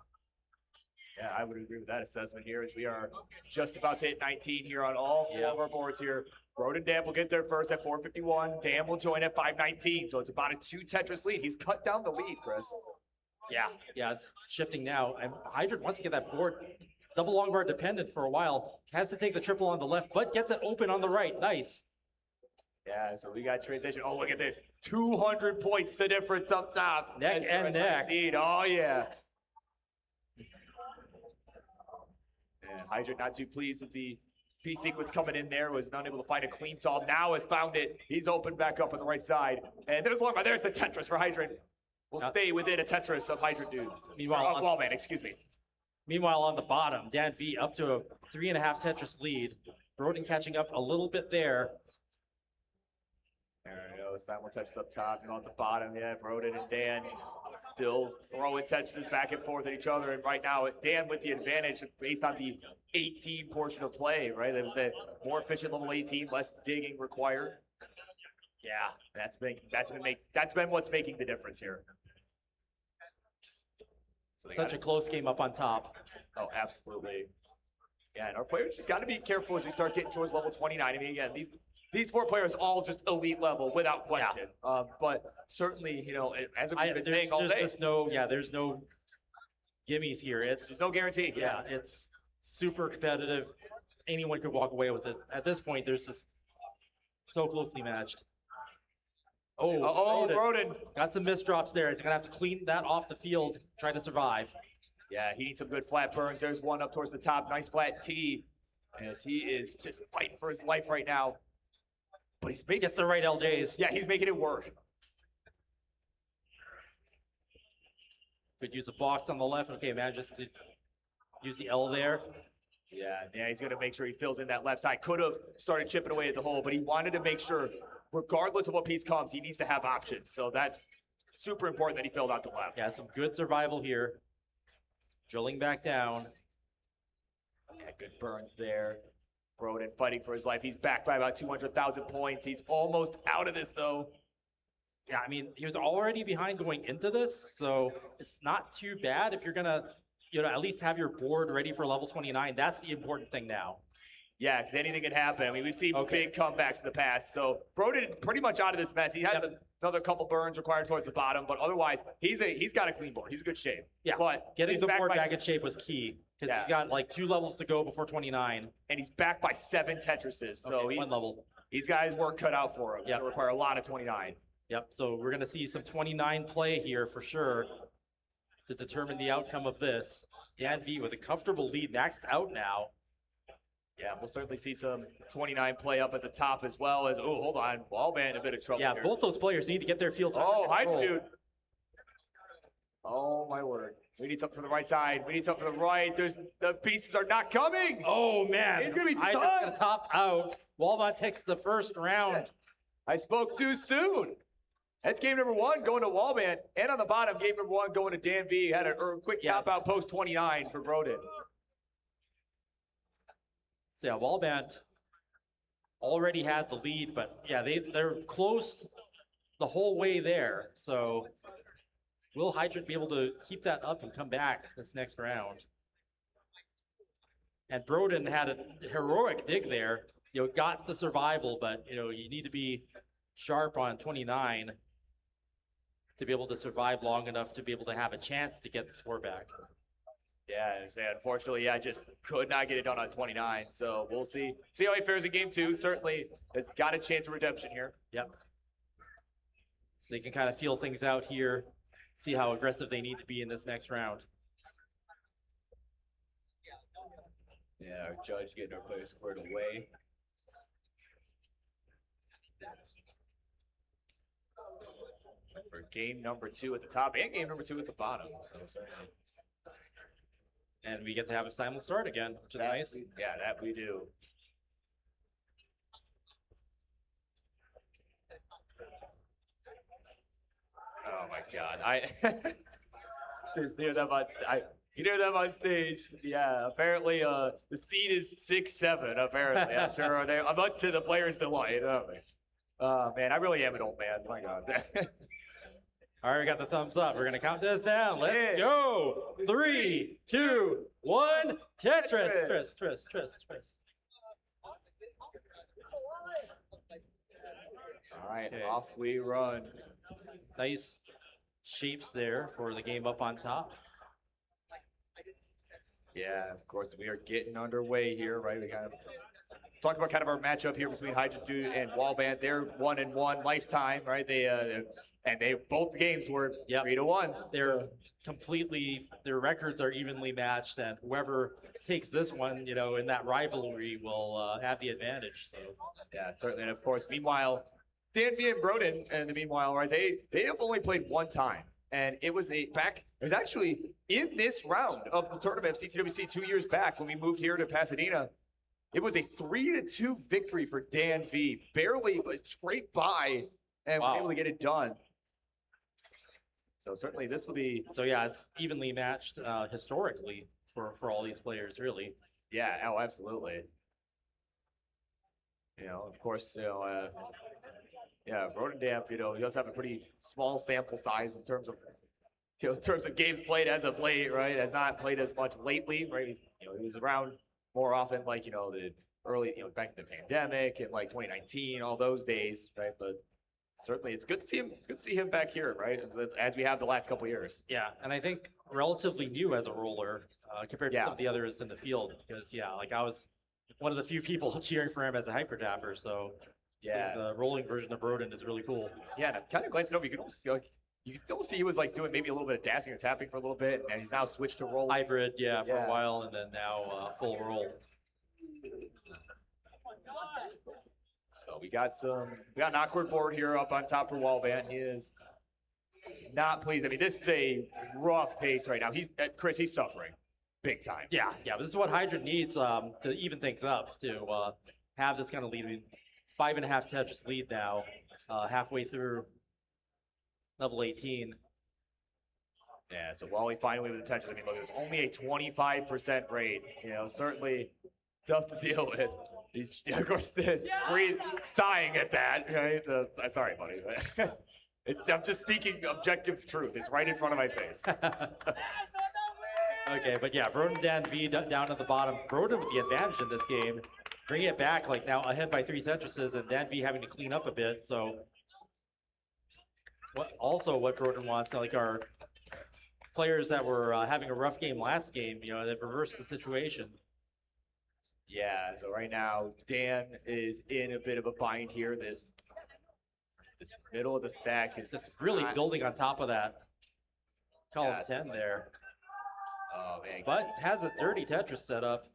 Yeah, I would agree with that assessment here as we are just about to hit 19 here on all four of our boards here. Brodindamp will get there first at 451. Dan will join at 519. So it's about a 2 Tetris lead. He's cut down the lead, Chris. Yeah, it's shifting now. And Hydrant wants to get that board double long bar dependent for a while. Has to take the triple on the left, but gets it open on the right. Nice. Yeah, so we got transition. Oh, look at this. 200 points the difference up top. Neck and neck. Oh, yeah. And Hydrant not too pleased with the P sequence coming in there. Was not able to find a clean solve. Now has found it. He's opened back up on the right side. And there's Lorma. There's the Tetris for Hydrant. We'll stay within a Tetris of Hydrant dude. Meanwhile, Wallbant, excuse me. Meanwhile, on the bottom, DanV up to a 3.5 Tetris lead. Brodin catching up a little bit there. There we go. Simon touches up top and on the bottom. Yeah, Brodin and Dan still throwing Tetris back and forth at each other. And right now, Dan with the advantage based on the 18 portion of play, right? That was the more efficient level 18, less digging required. Yeah, that's been what's making the difference here. So Such a close game up on top. Oh, absolutely. Yeah, and our players just got to be careful as we start getting towards level 29. I mean, again, these 4 players all just elite level without question. But certainly, you know, as we've been saying all day, there's no gimmies here. There's no guarantee. Yeah, it's super competitive. Anyone could walk away with it. At this point, there's just so closely matched. Brodin. Got some misdrops there. He's going to have to clean that off the field, try to survive. Yeah, he needs some good flat burns. There's one up towards the top. Nice flat T as he is just fighting for his life right now. But gets the right LJs. Yeah, he's making it work. Could use a box on the left. Okay, manages to use the L there. Yeah, he's going to make sure he fills in that left side. Could have started chipping away at the hole, but he wanted to make sure, regardless of what piece comes, he needs to have options. So that's super important that he filled out the left. Yeah, some good survival here. Drilling back down. Yeah, good burns there. Brodin fighting for his life. He's back by about 200,000 points. He's almost out of this, though. Yeah, I mean, he was already behind going into this, so it's not too bad if you're going to, at least have your board ready for level 29. That's the important thing now. Yeah, because anything can happen. I mean, we've seen big comebacks in the past. So Brodin pretty much out of this mess. He has another couple burns required towards the bottom, but otherwise, he's got a clean board. He's in good shape. Yeah, but getting the board back in shape was key because he's got like 2 levels to go before 29. And he's back by 7 Tetrises. So one level. He's got his work cut out for him. Yeah, require a lot of 29. Yep, so we're going to see some 29 play here for sure to determine the outcome of this. DanV with a comfortable lead, maxed out now. Yeah, we'll certainly see some 29 play up at the top as well as, hold on, Wallbant in a bit of trouble here. Both those players need to get their fields under control. Hydrant dude. Oh, my word. We need something from the right side. We need something from the right. The pieces are not coming. Oh, man. He's going to be done. Hydrant's going to top out. Wallbant takes the first round. I spoke too soon. That's game number 1 going to Wallbant. And on the bottom, game number 1 going to DanV. Had a quick top out post 29 for Brodin. So yeah, Wallbant already had the lead, but yeah, they're close the whole way there. So will Hydrant be able to keep that up and come back this next round? And Brodin had a heroic dig there. Got the survival, but you need to be sharp on 29 to be able to survive long enough to be able to have a chance to get the score back. Yeah, unfortunately, I just could not get it done on 29. So we'll see how he fares in game 2. Certainly, has got a chance of redemption here. Yep. They can kind of feel things out here, see how aggressive they need to be in this next round. Yeah, our judge getting our players squared away. For game number 2 at the top and game number 2 at the bottom. So and we get to have a simul start again, which is nice. That we do. Oh my God! Just hear them on stage. Yeah, apparently the seed is 6-7. Apparently, I'm sure I'm up to the players' delight. Oh man, I really am an old man. My God. All right, we got the thumbs up. We're going to count this down. Let's go. 3, 2, 1. Tetris. Tris. All right, off we run. Nice shapes there for the game up on top. Yeah, of course, we are getting underway here, right? We kind of talked about kind of our matchup here between Hydrant and Wallbant. They're 1-1 lifetime, right? They both games were 3-1. Their records are evenly matched, and whoever takes this one, in that rivalry will have the advantage. So yeah, certainly. And of course, meanwhile, DanV and Brodin, and the meanwhile, right? They have only played one time, and it was actually in this round of the tournament of CTWC 2 years back when we moved here to Pasadena. It was a 3-2 victory for DanV, barely scraped by, and was able to get it done. So certainly this will be. So yeah, it's evenly matched historically for all these players, really. Yeah. Oh, absolutely. Of course, Brodindamp, he does have a pretty small sample size in terms of games played as of late, right? Has not played as much lately, right? He was around more often, like the early, back in the pandemic and like 2019, all those days, right? But certainly, it's good to see him. It's good to see him back here, right? As we have the last couple of years. Yeah, and I think relatively new as a roller compared to some of the others in the field. Because I was one of the few people cheering for him as a hyper tapper. So the rolling version of Brodin is really cool. Yeah, and I'm kind of glancing over. You can almost see he was doing maybe a little bit of Daasiann or tapping for a little bit, and he's now switched to roll hybrid, for a while, and then now full roll. So we got an awkward board here up on top for Wallbant. He is not pleased. I mean, this is a rough pace right now. He's suffering big time. Yeah. But this is what Hydrant needs to even things up, to have this kind of lead. I mean, 5.5 Tetris lead now, halfway through level 18. Yeah, so Wally finally with the Tetris. I mean, look, it's only a 25% rate. Certainly tough to deal with. He's, of course, sighing at that, right? Sorry, buddy. I'm just speaking objective truth. It's right in front of my face. Okay, but yeah, Brodin DanV down at the bottom. Brodin with the advantage in this game. Bringing it back, now ahead by 3 Tetrises, and DanV having to clean up a bit. So, what Brodin wants, our players that were having a rough game last game, they've reversed the situation. Yeah, so right now, Dan is in a bit of a bind here. This middle of the stack is just really building on top of that column 10 there. Oh, man. But has a dirty Tetris set up.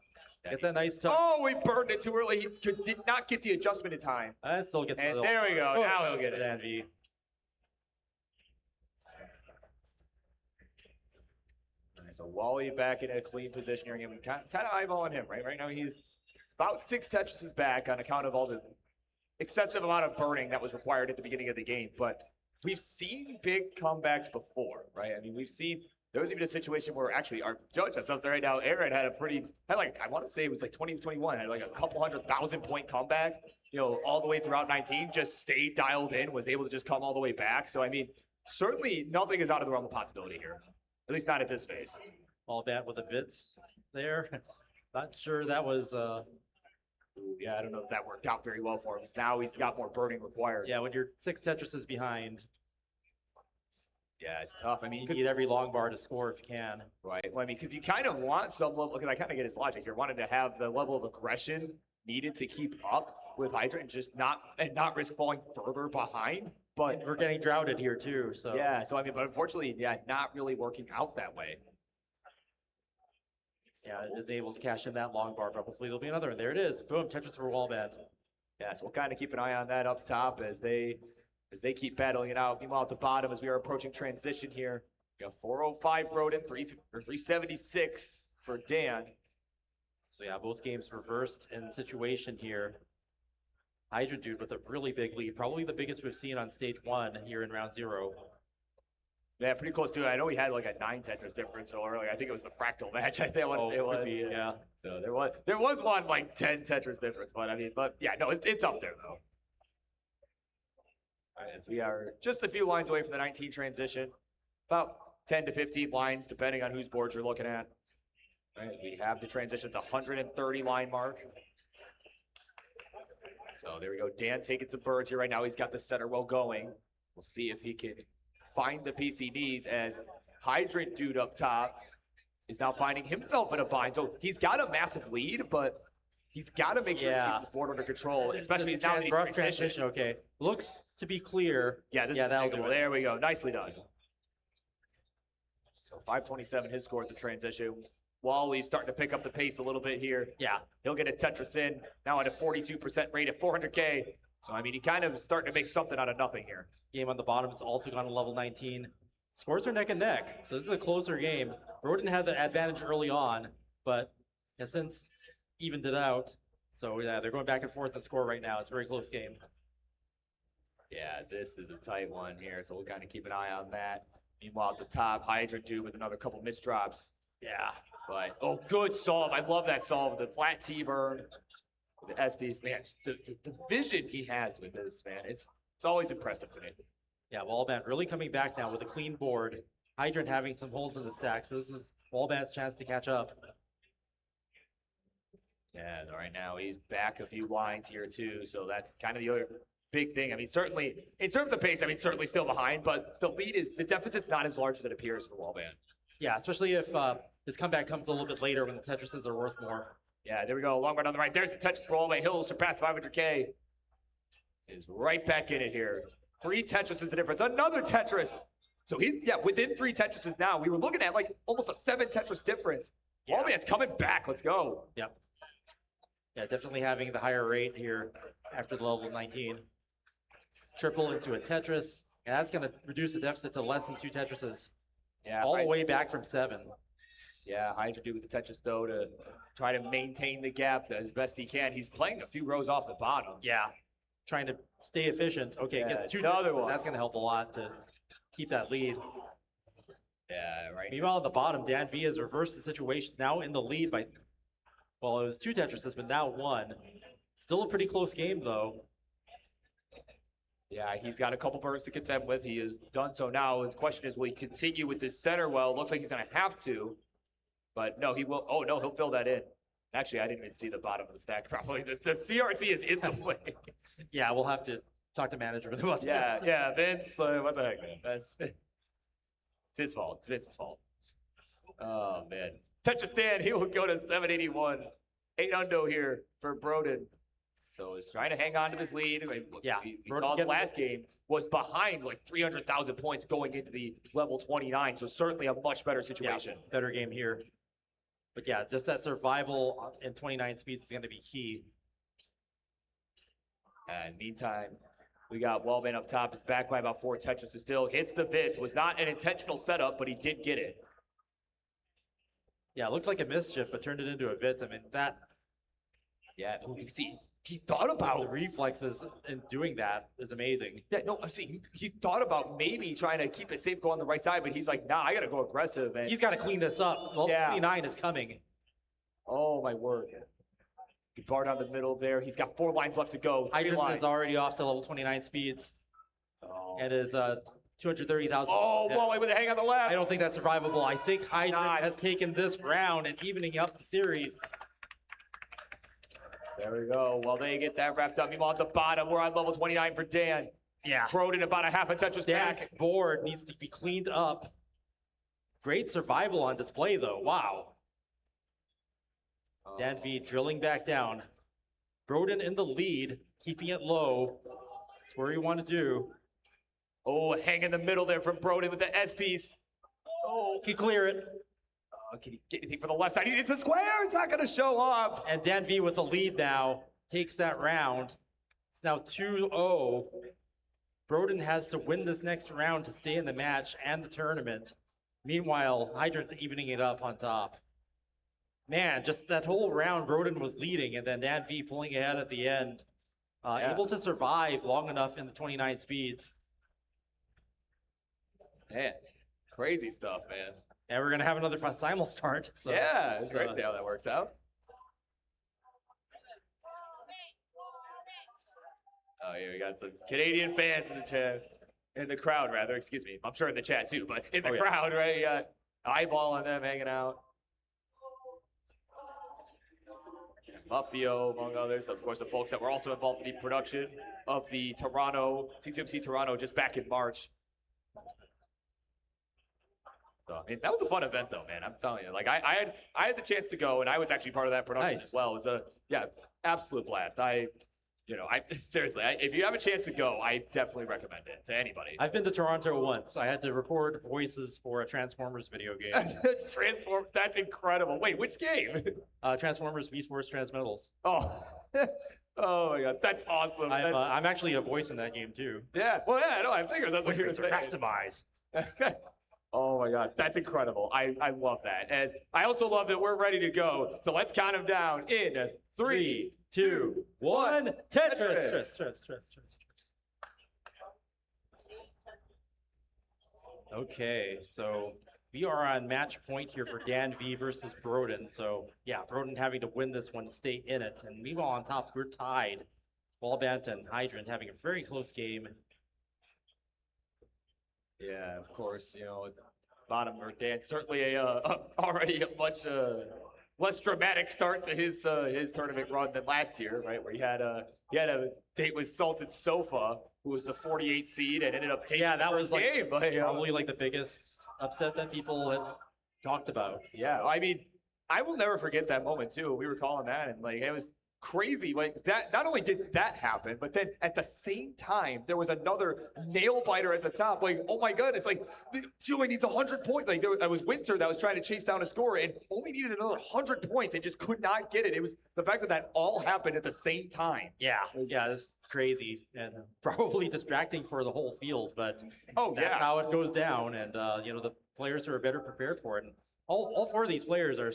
It's a nice touch. Oh, we burned it too early. He did not get the adjustment in time. And still gets the there we go. Now he'll get it. DanV. So Wally back in a clean position here. Again, kind of eyeballing him, right? Right now he's about 6 Tetrises back on account of all the excessive amount of burning that was required at the beginning of the game. But we've seen big comebacks before, right? I mean, there was even a situation where actually our judge that's up there right now, Aaron, I want to say it was like 2021, had like a couple 100,000 point comeback, all the way throughout 19, just stayed dialed in, was able to just come all the way back. So, I mean, certainly nothing is out of the realm of possibility here. At least not at this phase. Wallbant with a Vitz there. Not sure that was. Yeah, I don't know if that worked out very well for him. Now he's got more burning required. Yeah, when you're 6 Tetrises behind, Yeah, it's tough. I mean, you need every long bar to score if you can. right. Well, I mean, because you kind of want some level, because I kind of get his logic here, wanting to have the level of aggression needed to keep up with Hydrant and just not risk falling further behind. But And we're getting droughted here too, so. yeah, so I mean, but unfortunately, yeah, not really working out that way. Yeah, it is able to cash in that long bar, but hopefully there'll be another. And there it is. Boom, Tetris for Wallbant. Yeah, so we'll kind of keep an eye on that up top as they keep battling it out. Meanwhile, at the bottom, as we are approaching transition here, we have 405 Brodin, 376 for Dan. So yeah, both games reversed in situation here. Hydrant dude with a really big lead, probably the biggest we've seen on stage 1 here in round 0. Yeah, pretty close to it. I know we had like a 9 Tetris difference earlier. I think it was the Fractal match. I think it was. Could be, yeah. So there was one like 10 Tetris difference, but yeah, no, it's up there though. All right, as we are just a few lines away from the 19 transition, about 10 to 15 lines, depending on whose board you're looking at. All right, we have the transition at the 130 line mark. So there we go. Dan taking some birds here right now. He's got the center well going. We'll see if he can find the piece he needs as Hydrant dude up top is now finding himself in a bind. So he's got a massive lead, but he's got to make sure he keeps his board under control, especially now that he's rough transition. Okay, looks to be clear. Yeah, that'll do it. There we go. Nicely done. So 527 his score at the transition. Wally's starting to pick up the pace a little bit here. Yeah. He'll get a Tetris in, now at a 42% rate at 400K. So, I mean, he kind of is starting to make something out of nothing here. Game on the bottom has also gone to level 19. Scores are neck and neck, so this is a closer game. Brodin had the advantage early on, but has since evened it out. So, yeah, they're going back and forth in score right now. It's a very close game. Yeah, this is a tight one here, so we'll kind of keep an eye on that. Meanwhile, at the top, Hydrant dude with another couple misdrops. Yeah. But, oh, good solve. I love that solve. The flat T-burn. The SPs, man, the vision he has with this, man, it's always impressive to me. Yeah, Wallbant really coming back now with a clean board. Hydrant having some holes in the stack, so this is Wallbant's chance to catch up. Yeah, right now he's back a few lines here too, so that's kind of the other big thing. I mean, certainly, in terms of pace, I mean, certainly still behind, but the deficit's not as large as it appears for Wallbant. Yeah, especially if his comeback comes a little bit later when the Tetrises are worth more. Yeah, there we go. Long run on the right. There's the Tetris for Wallbant. He'll surpass 500K. Is right back in it here. 3 Tetris is the difference. Another Tetris. So he's, within 3 Tetrises now. We were looking at like almost a 7 Tetris difference. Yeah. Wallbant's coming back. Let's go. Yep. Yeah, definitely having the higher rate here after the level 19. Triple into a Tetris, and that's going to reduce the deficit to less than 2 Tetrises. Yeah, all the way back from 7. Yeah, Hydrant do with the Tetris, though, to try to maintain the gap as best he can. He's playing a few rows off the bottom. Yeah, trying to stay efficient. Okay, gets 2 another one. That's going to help a lot to keep that lead. Yeah, right. Meanwhile, at the bottom, DanV has reversed the situation. Now in the lead by, well, it was 2 Tetrises, but now 1. Still a pretty close game, though. Yeah, he's got a couple birds to contend with. He has done so now. The question is, will he continue with this center well? It looks like he's going to have to. But no, he will. Oh, no, he'll fill that in. Actually, I didn't even see the bottom of the stack properly. The CRT is in the way. Yeah, we'll have to talk to management about that. Yeah, Vince, what the heck, man? It's his fault. It's Vince's fault. Oh, man. Tetris Dan, he will go to 781. 8 hundo here for Brodin. So he's trying to hang on to this lead. Yeah, we saw the last game was behind like 300,000 points going into the level 29. So certainly a much better situation. Yeah, better game here. But yeah, just that survival in 29 speeds is going to be key. And meantime, we got Wallbant up top. Is back by about 4 Tetris. Still hits the Vits. Was not an intentional setup, but he did get it. Yeah, it looked like a mischief, but turned it into a Vits. I mean, that. Yeah, you can see he thought about the reflexes in doing that is amazing. Yeah, no, see, he thought about maybe trying to keep it safe, go on the right side, but he's like, nah, I got to go aggressive. And he's got to clean this up. Well, yeah. 29 is coming. Oh, my word. Good bar down the middle there. He's got 4 lines left to go. Hydrant is already off to level 29 speeds. Oh. And is 230,000. Oh, Wally with a hang on the left. I don't think that's survivable. I think Hydrant has taken this round and evening up the series. There we go. Well, they get that wrapped up. Meanwhile, at the bottom, we're on level 29 for Dan. Yeah. Brodin about a half a Tetris Dan's back. board needs to be cleaned up. Great survival on display, though. Wow. DanV drilling back down. Brodin in the lead, keeping it low. That's where you want to do. Oh, hang in the middle there from Brodin with the S piece. Oh, can clear it. Can he get anything for the left side? It's a square. It's not going to show up. And DanV with the lead now takes that round. It's now 2-0. Brodin has to win this next round to stay in the match and the tournament. Meanwhile, Hydrant evening it up on top. Man, just that whole round, Brodin was leading, and then DanV pulling ahead at the end. Able to survive long enough in the 29 speeds. Man, crazy stuff, man. And we're going to have another fun simul start. So, yeah, it's great to see how that works out. Oh, yeah, we got some Canadian fans in the chat. In the crowd, rather. Excuse me. I'm sure in the chat, too. But in the crowd, right? You got eyeballing them hanging out. Muffio, among others. Of course, the folks that were also involved in the production of the Toronto, C2MC Toronto, just back in March. So, I mean, that was a fun event, though, man. I'm telling you. Like, I had the chance to go, and I was actually part of that production as well. It was a, absolute blast. Seriously, if you have a chance to go, I definitely recommend it to anybody. I've been to Toronto once. I had to record voices for a Transformers video game. That's incredible. Wait, which game? Transformers Beast Wars Transmetals. Oh. Oh my god, that's awesome. I'm actually a voice in that game too. Yeah, well, yeah, no, I figured that's what you were saying. Maximize. Oh my god, that's incredible. I love that. As I also love that we're ready to go. So let's count them down in 3, 2, 1. Tetris. Okay, so we are on match point here for DanV versus Brodin. So yeah, Brodin having to win this one to stay in it. And meanwhile on top, we're tied. Wallbant and Hydrant having a very close game. Yeah, of course, bottom for Dan. Certainly already a much less dramatic start to his tournament run than last year, right? Where he had a date with Salted Sofa, who was the 48th seed and ended up taking that was like game. probably like the biggest upset that people had talked about. Yeah, I mean, I will never forget that moment too. We were calling that, and like it was crazy. Like that, not only did that happen, but then at the same time, there was another nail biter at the top. Like, oh my god, it's like Julie needs 100 points. Like that was Winter that was trying to chase down a score and only needed another 100 points and just could not get it. It was the fact that all happened at the same time. Yeah, this is crazy and probably distracting for the whole field. But that's how it goes down, and the players who are better prepared for it. And all four of these players are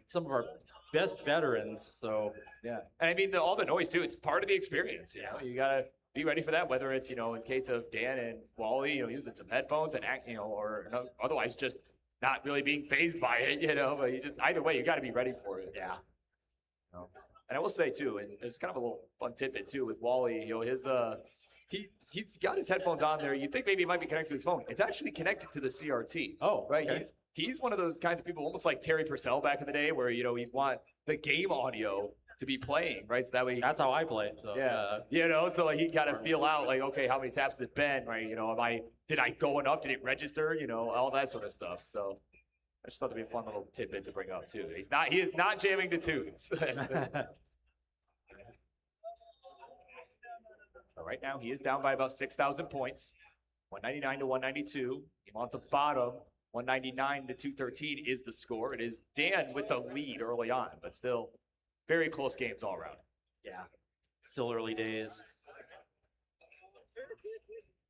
some of our best veterans. So yeah, and I mean all the noise too. It's part of the experience. You gotta be ready for that. Whether it's in case of Dan and Wally, using some headphones and otherwise just not really being fazed by it. But you just either way, you got to be ready for it. Yeah. And I will say too, and there's kind of a little fun tidbit too with Wally. His he's got his headphones on there. You think maybe it might be connected to his phone. It's actually connected to the CRT. Oh, right. Okay. He's one of those kinds of people, almost like Terry Purcell back in the day, where he'd want the game audio to be playing, right? So that way, that's how I play. So, so he kind of feel out like, okay, how many taps has it been, right? Did I go enough? Did it register? All that sort of stuff. So I just thought that'd be a fun little tidbit to bring up too. He is not jamming to tunes. So right now he is down by about 6,000 points, 199 to 192. On the bottom, 199 to 213 is the score. It is Dan with the lead early on, but still very close games all around. Yeah, still early days.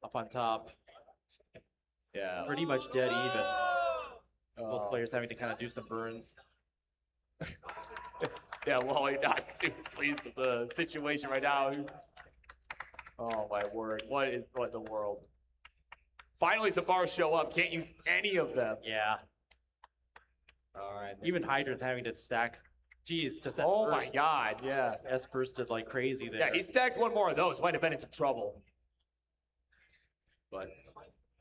Up on top. Yeah. Pretty much dead even. Both players having to kind of do some burns. Yeah, Wally not too pleased with the situation right now. Oh my word, what in the world? Finally, some bars show up. Can't use any of them. Yeah. All right. Even Hydrant having to stack. Jeez, just that my God, yeah. S bursted like crazy there. Yeah, he stacked one more of those. Might have been in some trouble. But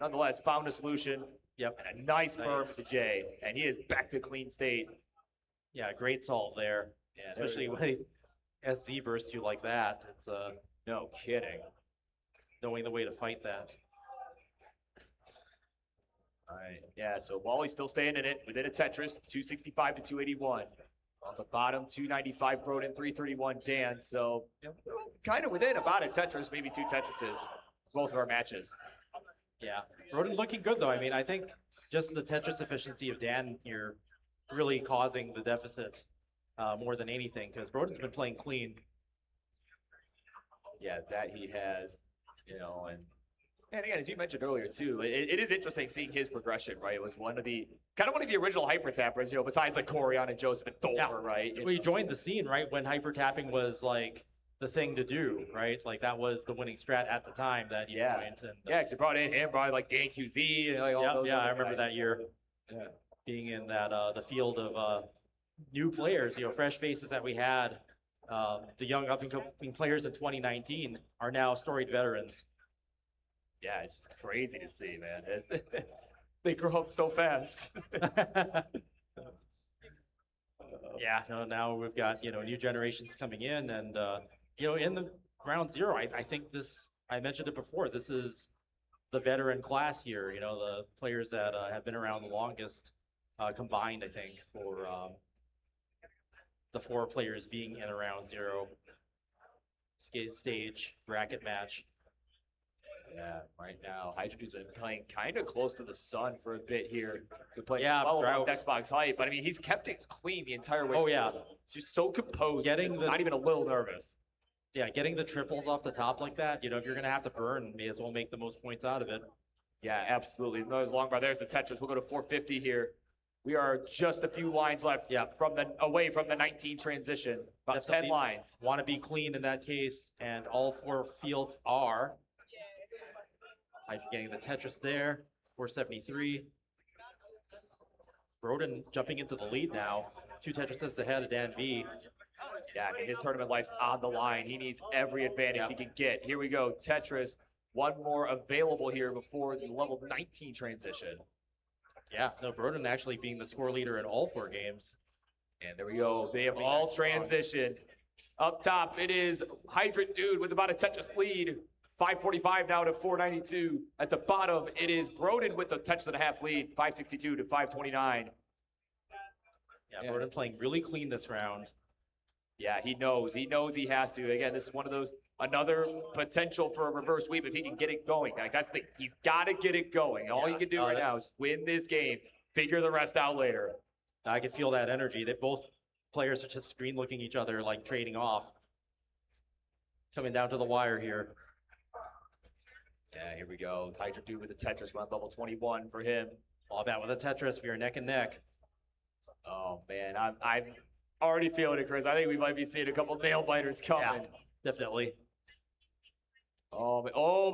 nonetheless, found a solution. Yep. And a nice burn with the J. And he is back to clean state. Yeah, great solve there. Yeah, especially when SZ burst you like that. It's No kidding. knowing the way to fight that. All right. Yeah, so Wally's still staying in it within a Tetris, 265 to 281. On the bottom, 295 Brodin, 331 Dan. So kind of within about a Tetris, maybe 2 Tetrises, both of our matches. Yeah, Brodin looking good though. I mean, I think just the Tetris efficiency of Dan here really causing the deficit more than anything, because Brodin's been playing clean. Yeah, that he has, and again, as you mentioned earlier too, it is interesting seeing his progression, right? It was one of the original hyper tappers, besides like Corian and Joseph and Thor, Yeah. right? We joined the scene, right, when hyper tapping was like the thing to do, right? Like that was the winning strat at the time that you joined. And, because he brought in him, brought like Dan QZ and like all those. Yeah, I remember that year. Yeah. Being in that the field of new players, fresh faces that we had. The young up-and-coming players in 2019 are now storied veterans. Yeah, it's just crazy to see, man. They grow up so fast. Yeah, no, now we've got, new generations coming in, and, in the round zero, I think I mentioned it before, this is the veteran class here, the players that have been around the longest combined, I think, for the 4 players being in a round zero stage bracket match. Yeah, right now, Hydrant's been playing kind of close to the sun for a bit here. To play well on Xbox hype, but I mean, he's kept it clean the entire way. Oh, yeah. He's just so composed. Not even a little nervous. Yeah, getting the triples off the top like that, if you're going to have to burn, may as well make the most points out of it. Yeah, absolutely. There's long bar. There's the Tetris. We'll go to 450 here. We are just a few lines left away from the 19 transition. About Definitely 10 lines. Want to be clean in that case, and all 4 fields are. Getting the Tetris there, 473. Brodin jumping into the lead now. 2 Tetrises ahead of DanV. Yeah, I mean, his tournament life's on the line. He needs every advantage he can get. Here we go, Tetris. One more available here before the level 19 transition. Yeah, no, Brodin actually being the score leader in all 4 games. And there we go. They have all transitioned. Up top, it is Hydrant Dude with about a Tetris lead. 545 now to 492. At the bottom, it is Brodin with the Tetris and a half lead. 562 to 529. Yeah, Brodin playing really clean this round. Yeah, he knows. He knows he has to. Again, this is one of those, another potential for a reverse sweep if he can get it going. Like, that's the thing. He's got to get it going. All he can do right now is win this game, figure the rest out later. I can feel that energy that both players are just screen looking each other, like trading off. Coming down to the wire here. Yeah, here we go. Hydrant Dude with the Tetris run, level 21 for him. Wallbant with a Tetris. We are neck and neck. Oh, man. I'm already feeling it, Chris. I think we might be seeing a couple nail biters coming. Yeah, definitely. Wally. Oh,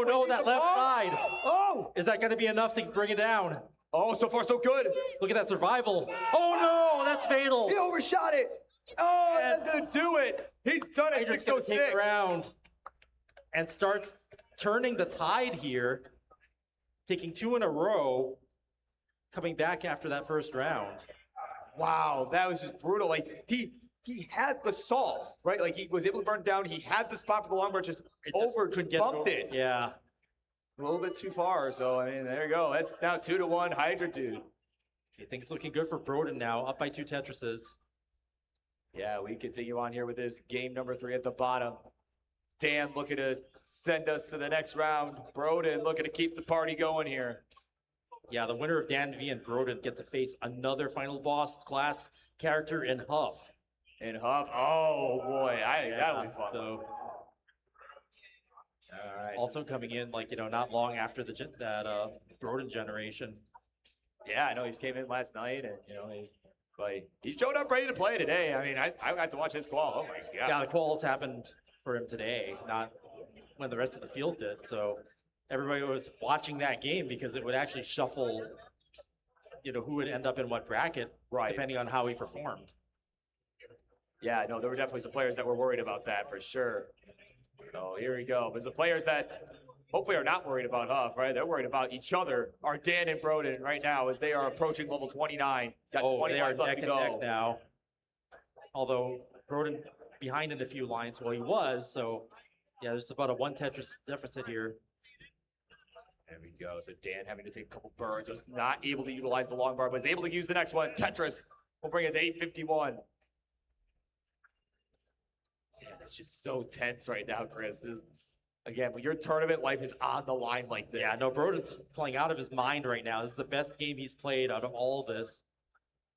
no, that left side. Oh! Is that going to be enough to bring it down? Oh, so far so good. Look at that survival. Oh, no, that's fatal. He overshot it. Oh, that's going to do it. He's done it. Hydrant's gonna 606. take around and starts turning the tide here, taking 2 in a row, coming back after that first round. Wow, that was just brutal. Like, he had the solve, right? Like, he was able to burn down. He had the spot for the long bar, just bumped it. Yeah. A little bit too far. So, I mean, there you go. That's now 2-1 Hydrant Dude. Okay, things looking good for Brodin now, up by 2 Tetrises. Yeah, we continue on here with this game number 3 at the bottom. Dan looking to send us to the next round. Brodin looking to keep the party going here. Yeah, the winner of DanV and Brodin get to face another final boss class character in Huff. Oh boy, that'll be fun. So, all right. Also coming in, not long after that Brodin generation. Yeah, I know he just came in last night, and he showed up ready to play today. I mean, I got to watch his qual. Oh my god. Yeah, the quals happened for him today, not when the rest of the field did. So everybody was watching that game because it would actually shuffle, who would end up in what bracket, depending on how he performed. Yeah, no, there were definitely some players that were worried about that for sure. So here we go. But the players that hopefully are not worried about Huff, right? They're worried about each other. Are Dan and Brodin right now as they are approaching level 29. Got 20 they are lines left neck to and go. neck now. Although Brodin behind in a few lines, well, he was. So, yeah, there's about a 1 Tetris deficit here. There we go. So Dan having to take a couple burns, was not able to utilize the long bar, but was able to use the next one. Tetris will bring us 851. Man, it's just so tense right now, Chris. Just, again, when your tournament life is on the line like this. Yeah, no, Brodin's playing out of his mind right now. This is the best game he's played out of all this.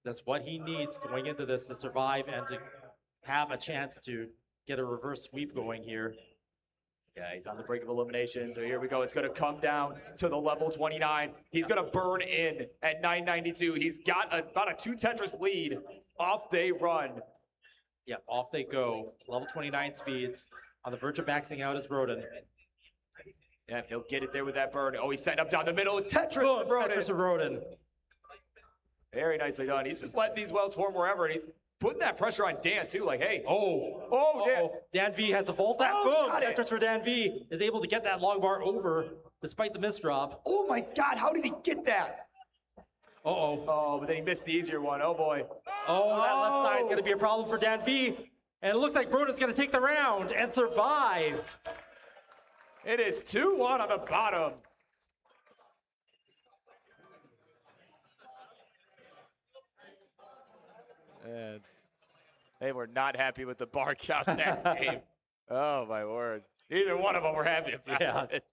That's what he needs going into this to survive and to have a chance to get a reverse sweep going here. Yeah, he's on the brink of elimination. So here we go. It's going to come down to the level 29. He's going to burn in at 992. He's got about a 2 Tetris lead. Off they run. Yeah, off they go. Level 29 speeds. On the verge of maxing out is Brodin. Yeah, he'll get it there with that burn. Oh, he's setting up down the middle. Tetris Boom, for Brodin. Tetris for Brodin. Very nicely done. He's just letting these wells form wherever, and he's putting that pressure on Dan, too. Like, hey. Dan. DanV has a vault. That Oh, boom. got it. Tetris for DanV is able to get that long bar over despite the misdrop. Oh, my God. How did he get that? Uh-oh. Oh, but then he missed the easier one. Oh, boy. Oh, that left side is going to be a problem for DanV. And it looks like Brodin's going to take the round and survive. It is 2-1 on the bottom. And they were not happy with the bar count in that game. Oh, my word. Neither one of them were happy about it.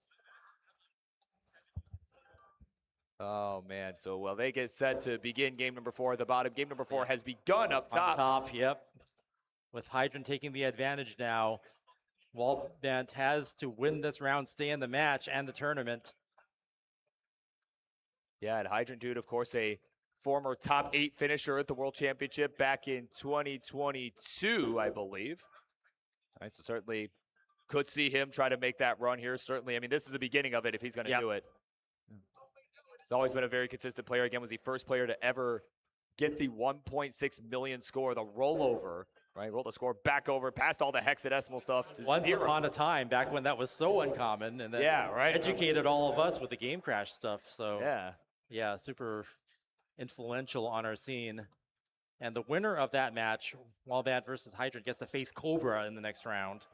Oh, man. So, well, they get set to begin game number 4 at the bottom. Game number 4 has begun up top. On top, yep. With Hydrant taking the advantage now. Wallbant has to win this round, stay in the match and the tournament. Yeah, and Hydrant Dude, of course, a former top 8 finisher at the World Championship back in 2022, I believe. All right, so certainly could see him try to make that run here. Certainly, I mean, this is the beginning of it if he's going to do it. He's always been a very consistent player. Again, was the first player to ever get the 1.6 million score, the rollover, right? Roll the score back over, past all the hexadecimal stuff. Once upon a time, back when that was so uncommon, and then educated all of us with the game crash stuff. So yeah, super influential on our scene. And the winner of that match, Wallbant versus Hydrant, gets to face Cobra in the next round.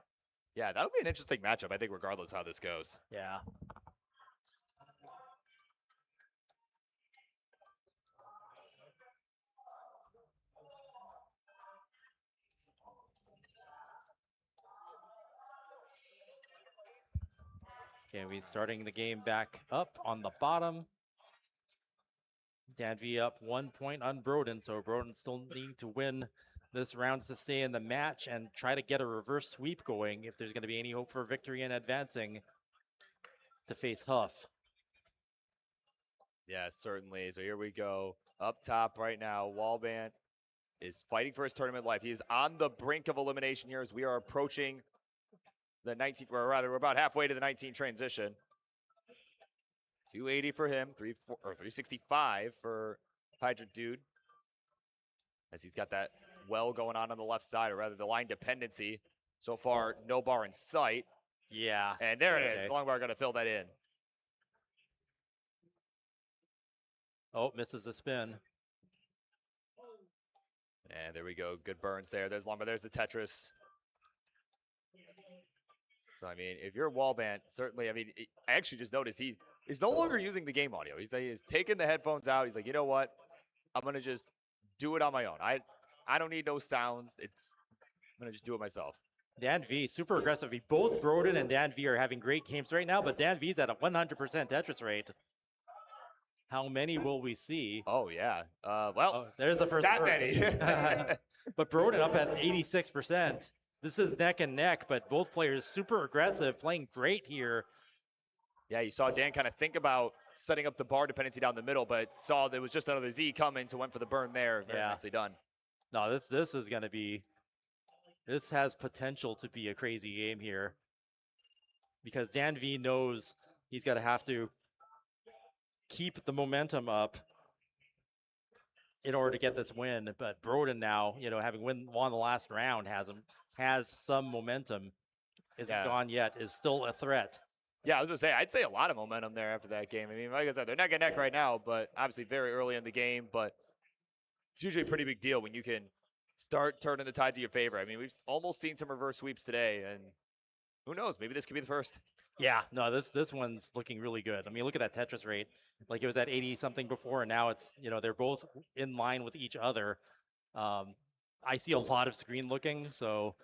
Yeah, that'll be an interesting matchup, I think, regardless how this goes. Yeah. Okay, we're starting the game back up on the bottom. DanV up 1 point on Brodin, so Brodin still need to win this round to stay in the match and try to get a reverse sweep going if there's going to be any hope for victory and advancing to face Huff. Yeah, certainly. So here we go. Up top right now, Wallbant is fighting for his tournament life. He is on the brink of elimination here as we are approaching the 19, or rather, we're about halfway to the 19 transition. 280 for him, 365 for Hydrant Dude. As he's got that well going on the left side, or rather the line dependency. So far, no bar in sight. Yeah. And there it is. Long bar going to fill that in. Oh, misses the spin. And there we go. Good burns there. There's long bar. There's the Tetris. So, I mean, if you're Wallbant, certainly, I mean, I actually just noticed he is no longer using the game audio. He's taking the headphones out. He's like, you know what? I'm going to just do it on my own. I don't need no sounds. I'm going to just do it myself. DanV, super aggressive. Both Brodin and DanV are having great games right now, but DanV's at a 100% Tetris rate. How many will we see? Oh, yeah. Well, there's the first. That many. But Brodin up at 86%. This is neck and neck, but both players super aggressive, playing great here. Yeah, you saw Dan kind of think about setting up the bar dependency down the middle, but saw there was just another Z coming, so went for the burn there. Very nicely done. No, this is going to be, this has potential to be a crazy game here. Because DanV knows he's going to have to keep the momentum up in order to get this win. But Brodin now, you know, having won the last round, has some momentum. Isn't gone yet, is still a threat. Yeah, I was going to say, I'd say a lot of momentum there after that game. I mean, like I said, they're neck and neck right now, but obviously very early in the game. But it's usually a pretty big deal when you can start turning the tides in your favor. I mean, we've almost seen some reverse sweeps today, and who knows? Maybe this could be the first. Yeah, no, this one's looking really good. I mean, look at that Tetris rate. Like it was at 80 something before, and now it's, they're both in line with each other. I see a lot of screen looking, so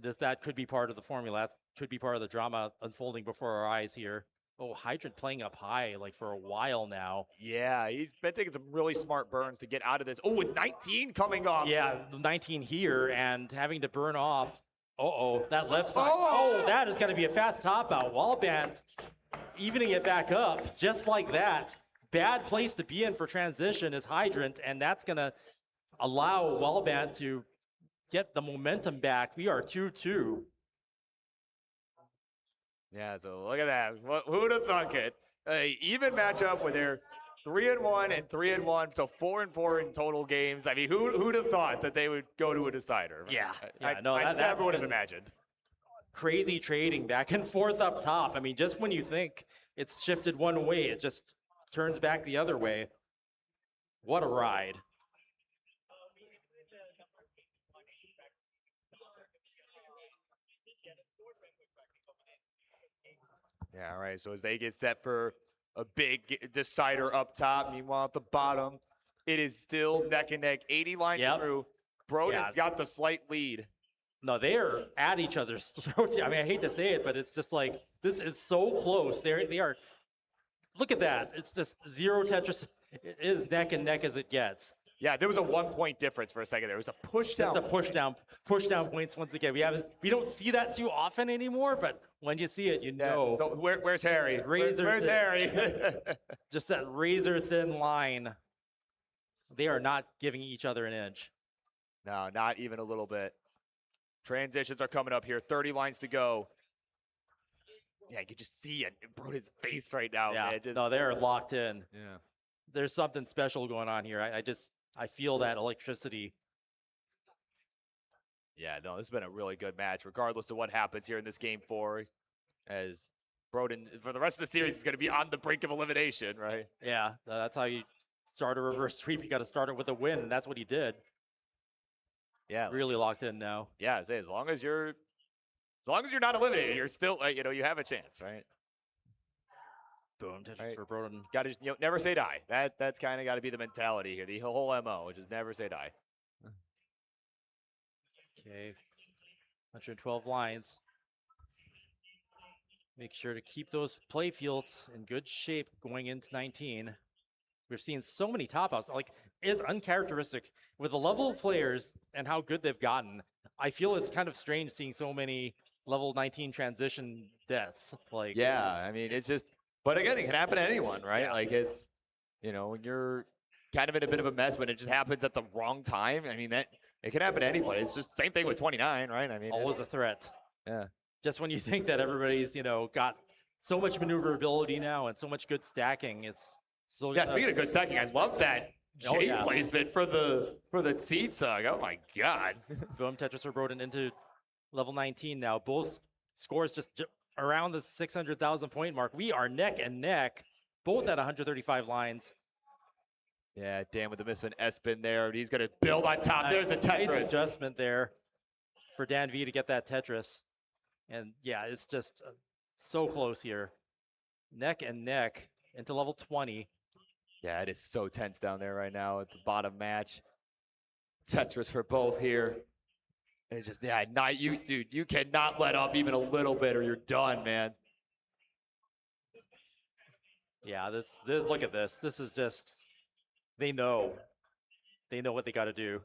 that could be part of the formula. That could be part of the drama unfolding before our eyes here. Oh, Hydrant playing up high like for a while now. Yeah, he's been taking some really smart burns to get out of this. Oh, with 19 coming off. Yeah, 19 here and having to burn off. Uh-oh, that left side. Oh, that is going to be a fast top out. Wallbant evening it back up just like that. Bad place to be in for transition is Hydrant, and that's going to allow Wallbant to get the momentum back. We are 2-2. Yeah, so look at that. Who'd have thunk it? Even matchup where they're 3-1 and 3-1, so 4-4 in total games. I mean, who'd have thought that they would go to a decider? Yeah, I that never would have imagined. Crazy trading back and forth up top. I mean, just when you think it's shifted one way, it just turns back the other way. What a ride. Yeah, all right. So as they get set for a big decider up top, meanwhile at the bottom, it is still neck and neck. 80 lines through. Brodin's got the slight lead. No, they are at each other's throats. I mean, I hate to say it, but it's just like, this is so close. They are, look at that. It's just zero Tetris. It is neck and neck as it gets. Yeah, there was a 1 point difference for a second. There was a push down. The push down points once again. We don't see that too often anymore, but when you see it, you know. So where's Harry? Where's Harry? Just that razor thin line. They are not giving each other an inch. No, not even a little bit. Transitions are coming up here. 30 lines to go. Yeah, you can just see it. Brodin's face right now. Yeah, man. no, they're locked in. Yeah. There's something special going on here. I feel that electricity. Yeah, no, this has been a really good match, regardless of what happens here in this game 4. As Brodin, for the rest of the series, is going to be on the brink of elimination, right? Yeah, that's how you start a reverse sweep. You got to start it with a win, and that's what he did. Yeah, really locked in now. Yeah, as long as you're not eliminated, you're still, you have a chance, right? Boom, Tetris for Brodin. Got to never say die. That's kind of got to be the mentality here. The whole MO, which is never say die. Okay, 112 lines. Make sure to keep those play fields in good shape going into 19. We're seeing so many top outs. Like, it's uncharacteristic with the level of players and how good they've gotten. I feel it's kind of strange seeing so many level 19 transition deaths. Like, yeah, I mean, it's just. But again, it can happen to anyone, right? Yeah. Like it's, when you're kind of in a bit of a mess, when it just happens at the wrong time. I mean, that it can happen to anybody. It's just the same thing with 29, right? I mean, always a threat. Yeah. Just when you think that everybody's, got so much maneuverability now and so much good stacking, it's still. Yeah, speaking of good stacking, I love that J placement for the seed sug. Oh my god. Boom, Tetris for Brodin into level 19 now. Both scores just around the 600,000 point mark. We are neck and neck, both at 135 lines. Yeah, Dan with the misfit S-spin there. He's going to build on top. There's a Tetris. Nice adjustment there for DanV to get that Tetris. And yeah, it's just so close here. Neck and neck into level 20. Yeah, it is so tense down there right now at the bottom match. Tetris for both here. It's just, not you, dude. You cannot let up even a little bit or you're done, man. Yeah, this look at this. This is just, they know what they got to do.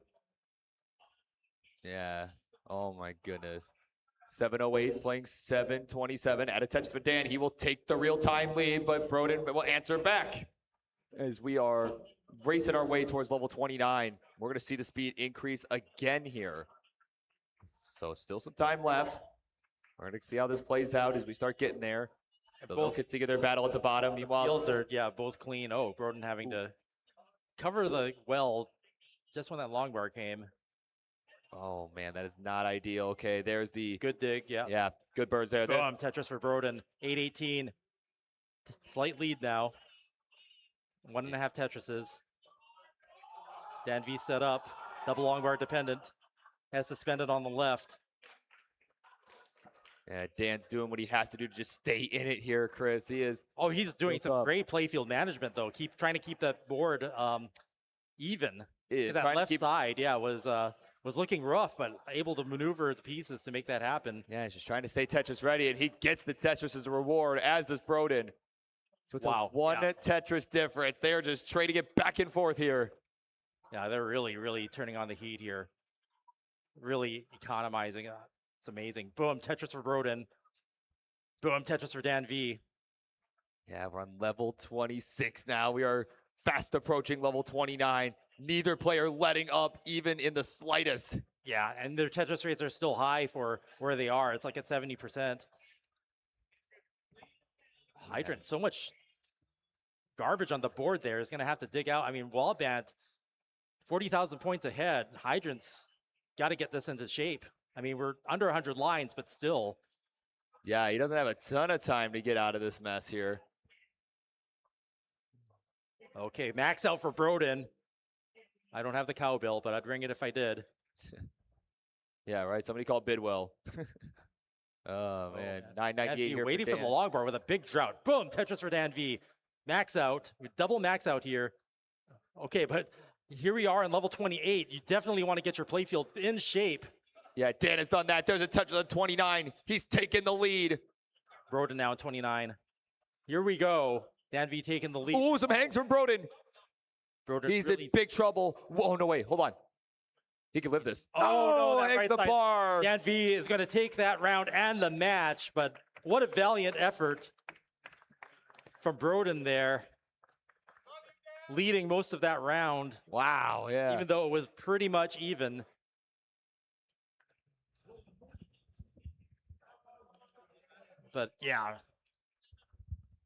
Yeah. Oh my goodness. 7:08 playing 7:27 at a Tetris for Dan. He will take the real-time lead, but Brodin will answer back as we are racing our way towards level 29. We're going to see the speed increase again here. So still some time left. We're going to see how this plays out as we start getting there. So they'll continue their battle at the bottom. Meanwhile, fields are, both clean. Oh, Brodin having to cover the well just when that long bar came. Oh, man, that is not ideal. Okay, there's the... Good dig, yeah. Yeah, good birds there. Boom, Tetris for Brodin. 8-18. Slight lead now. 1.5 Tetrises. DanV set up. Double long bar dependent. Has suspended on the left. Yeah, Dan's doing what he has to do to just stay in it here, Chris. He is. Oh, he's doing What's some up? great playfield management, though. Trying to keep that board even. Is That trying to left keep- side, yeah, was looking rough, but able to maneuver the pieces to make that happen. Yeah, he's just trying to stay Tetris ready, and he gets the Tetris as a reward, as does Brodin. So it's Wow, a one yeah. Tetris difference. They are just trading it back and forth here. Yeah, they're really turning on the heat here. Really economizing. It's amazing. Boom, Tetris for Brodin. Boom, Tetris for DanV. Yeah, we're on level 26 now. We are fast approaching level 29. Neither player letting up even in the slightest. Yeah, and their Tetris rates are still high for where they are. It's like at 70%. Hydrant, so much garbage on the board there. Is going to have to dig out. I mean, Wallbant, 40,000 points ahead. Hydrant's got to get this into shape. I mean, we're under 100 lines, but still. Yeah, he doesn't have a ton of time to get out of this mess here. Okay, max out for Brodin. I don't have the cowbell, but I'd ring it if I did. Yeah, right. Somebody called Bidwell. Oh, man. 998 here. Waiting for for the Dan. long bar with a big drought. Boom, Tetris for DanV. Max out. We double max out here. Okay, but here we are in level 28. You definitely want to get your playfield in shape. Yeah, Dan has done that. There's a touch on 29. He's taken the lead. Brodin now in 29. Here we go. DanV taking the lead. Ooh, some hangs from Brodin. Brodin He's really... in big trouble. Whoa, no, wait. Hold on. He can live this. Oh, no, that hangs right the side. bar. DanV is going to take that round and the match, but what a valiant effort from Brodin there. Leading most of that round. Wow, yeah. Even though it was pretty much even. But yeah,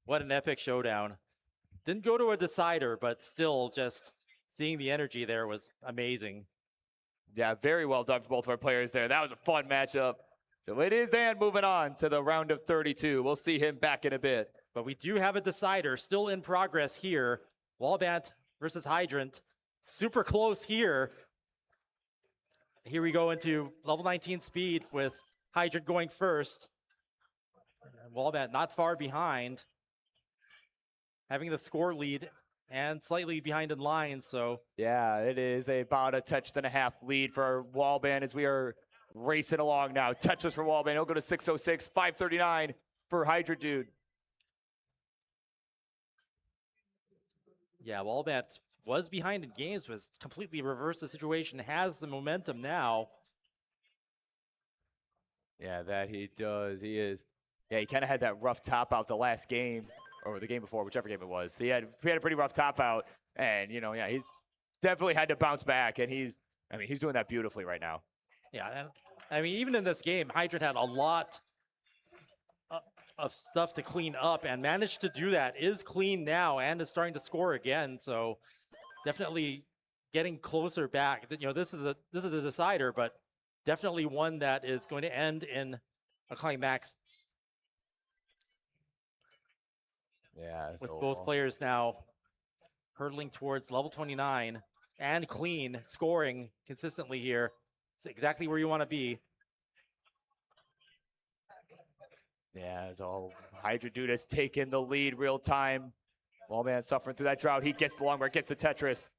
what an epic showdown. Didn't go to a decider, but still just seeing the energy there was amazing. Yeah, very well done for both of our players there. That was a fun matchup. So it is Dan moving on to the round of 32. We'll see him back in a bit. But we do have a decider still in progress here. Wallbant versus Hydrant. Super close here. Here we go into level 19 speed with Hydrant going first. And Wallbant not far behind. Having the score lead and slightly behind in lines, so. Yeah, it is about a touch and a half lead for our Wallbant as we are racing along now. Tetris for Wallbant. He'll go to 606, 539 for Hydra Dude. Yeah, Wallbant was behind in games, was completely reversed the situation, has the momentum now. Yeah, that he does. He is. Yeah, he kind of had that rough top out the last game, or the game before, whichever game it was. He had a pretty rough top out, and, you know, yeah, he's definitely had to bounce back, and he's doing that beautifully right now. Yeah, and I mean, even in this game, Hydrant had a lot of stuff to clean up and managed to do that. Is clean now and is starting to score again. So definitely getting closer back. You know, this is a decider, but definitely one that is going to end in a climax. Yeah, With both players now hurtling towards level 29 and clean, scoring consistently here. It's exactly where you want to be. Yeah, so Hydra Dude has taken the lead real time. Wallbant suffering through that drought. He gets the long bar, gets the Tetris.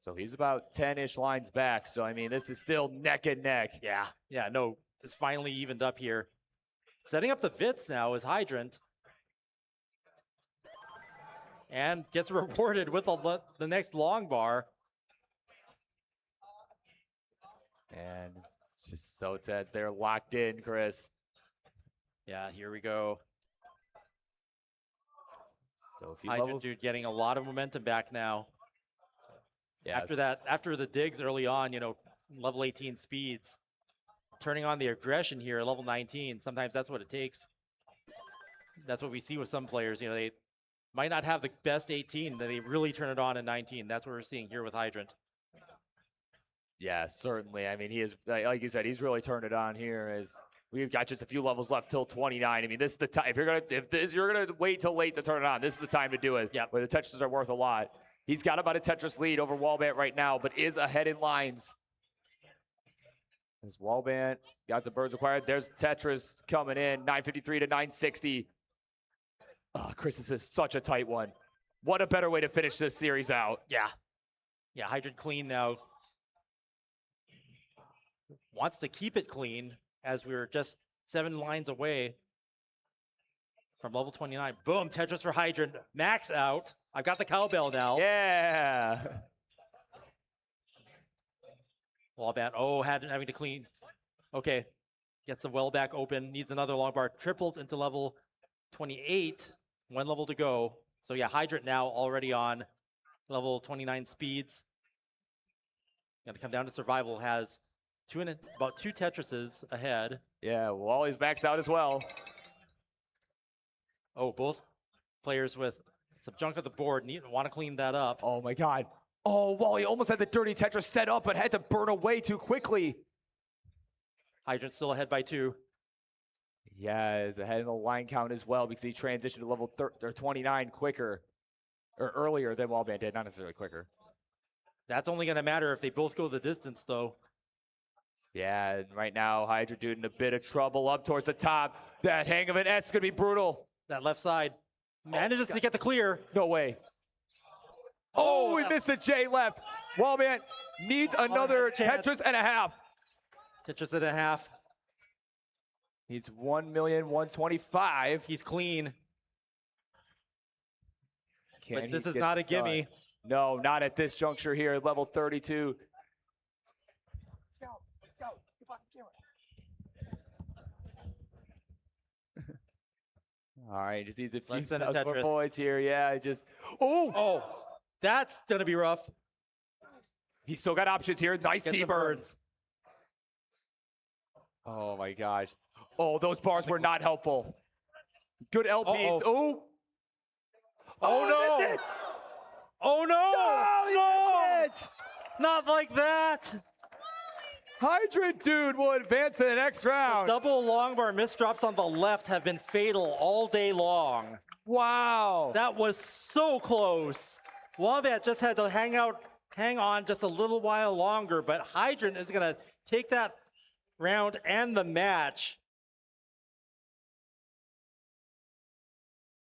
So he's about 10-ish lines back. So, I mean, this is still neck and neck. Yeah, no, it's finally evened up here. Setting up the Vits now is Hydrant. And gets rewarded with the next long bar. And it's just so tense. They're locked in, Chris. Yeah, here we go. So if he Hydrant levels, Dude getting a lot of momentum back now. yeah, After the digs early on, you know, level 18 speeds. Turning on the aggression here at level 19. Sometimes that's what it takes. That's what we see with some players. You know, they might not have the best 18, then they really turn it on in 19. That's what we're seeing here with Hydrant. yeah, certainly. I mean, he is, like you said, he's really turned it on here as we've got just a few levels left till 29. I mean, this is the time. If you're gonna wait till late to turn it on, this is the time to do it. Yeah, where the touches are worth a lot. He's got about a Tetris lead over Wallbant right now, but is ahead in lines. There's Wallbant, got some birds acquired. There's Tetris coming in, 953 to 960. Oh, Chris, this is such a tight one. What a better way to finish this series out. Yeah. Yeah, Hydrant clean now. Wants to keep it clean as we were just 7 lines away from level 29. Boom, Tetris for Hydrant. Max out. I've got the cowbell now. Yeah. Wallbant, oh, having to clean. Okay, gets the well back open, needs another long bar. Triples into level 28, 1 level to go. So yeah, Hydrant now already on level 29 speeds. Gonna come down to survival, has about 2 Tetrises ahead. Yeah, Wally's maxed out as well. Oh, both players with some junk at the board want to clean that up. Oh my God. Oh, Wally almost had the dirty Tetris set up, but had to burn away too quickly. Hydrant still ahead by 2. Yeah, is ahead in the line count as well because he transitioned to level 29 quicker, or earlier than Wallbant did, not necessarily quicker. That's only going to matter if they both go the distance, though. Yeah, and right now, Hydra Dude in a bit of trouble up towards the top. That hang of an S is going to be brutal. That left side manages to get the clear. No way. Oh, he missed a J left. Wallbant needs another Tetris and a half. Tetris and a half. Needs 1,125,000. He's clean. But this is not a gimme. Done? No, not at this juncture here at level 32. Let's go. Get back to the camera. All right, just needs a few Let's send a more Tetris. points here. Yeah, just. Oh, that's going to be rough. He's still got options here. Nice Get some T-burns. Oh my gosh. Oh, those bars were not helpful. Good LPs. Oh. Oh no. Oh no. No. Not like that. Hydrant Dude will advance to the next round. Double long bar misdrops on the left have been fatal all day long. Wow. That was so close. Wallbant just had to hang on just a little while longer, but Hydrant is going to take that round and the match.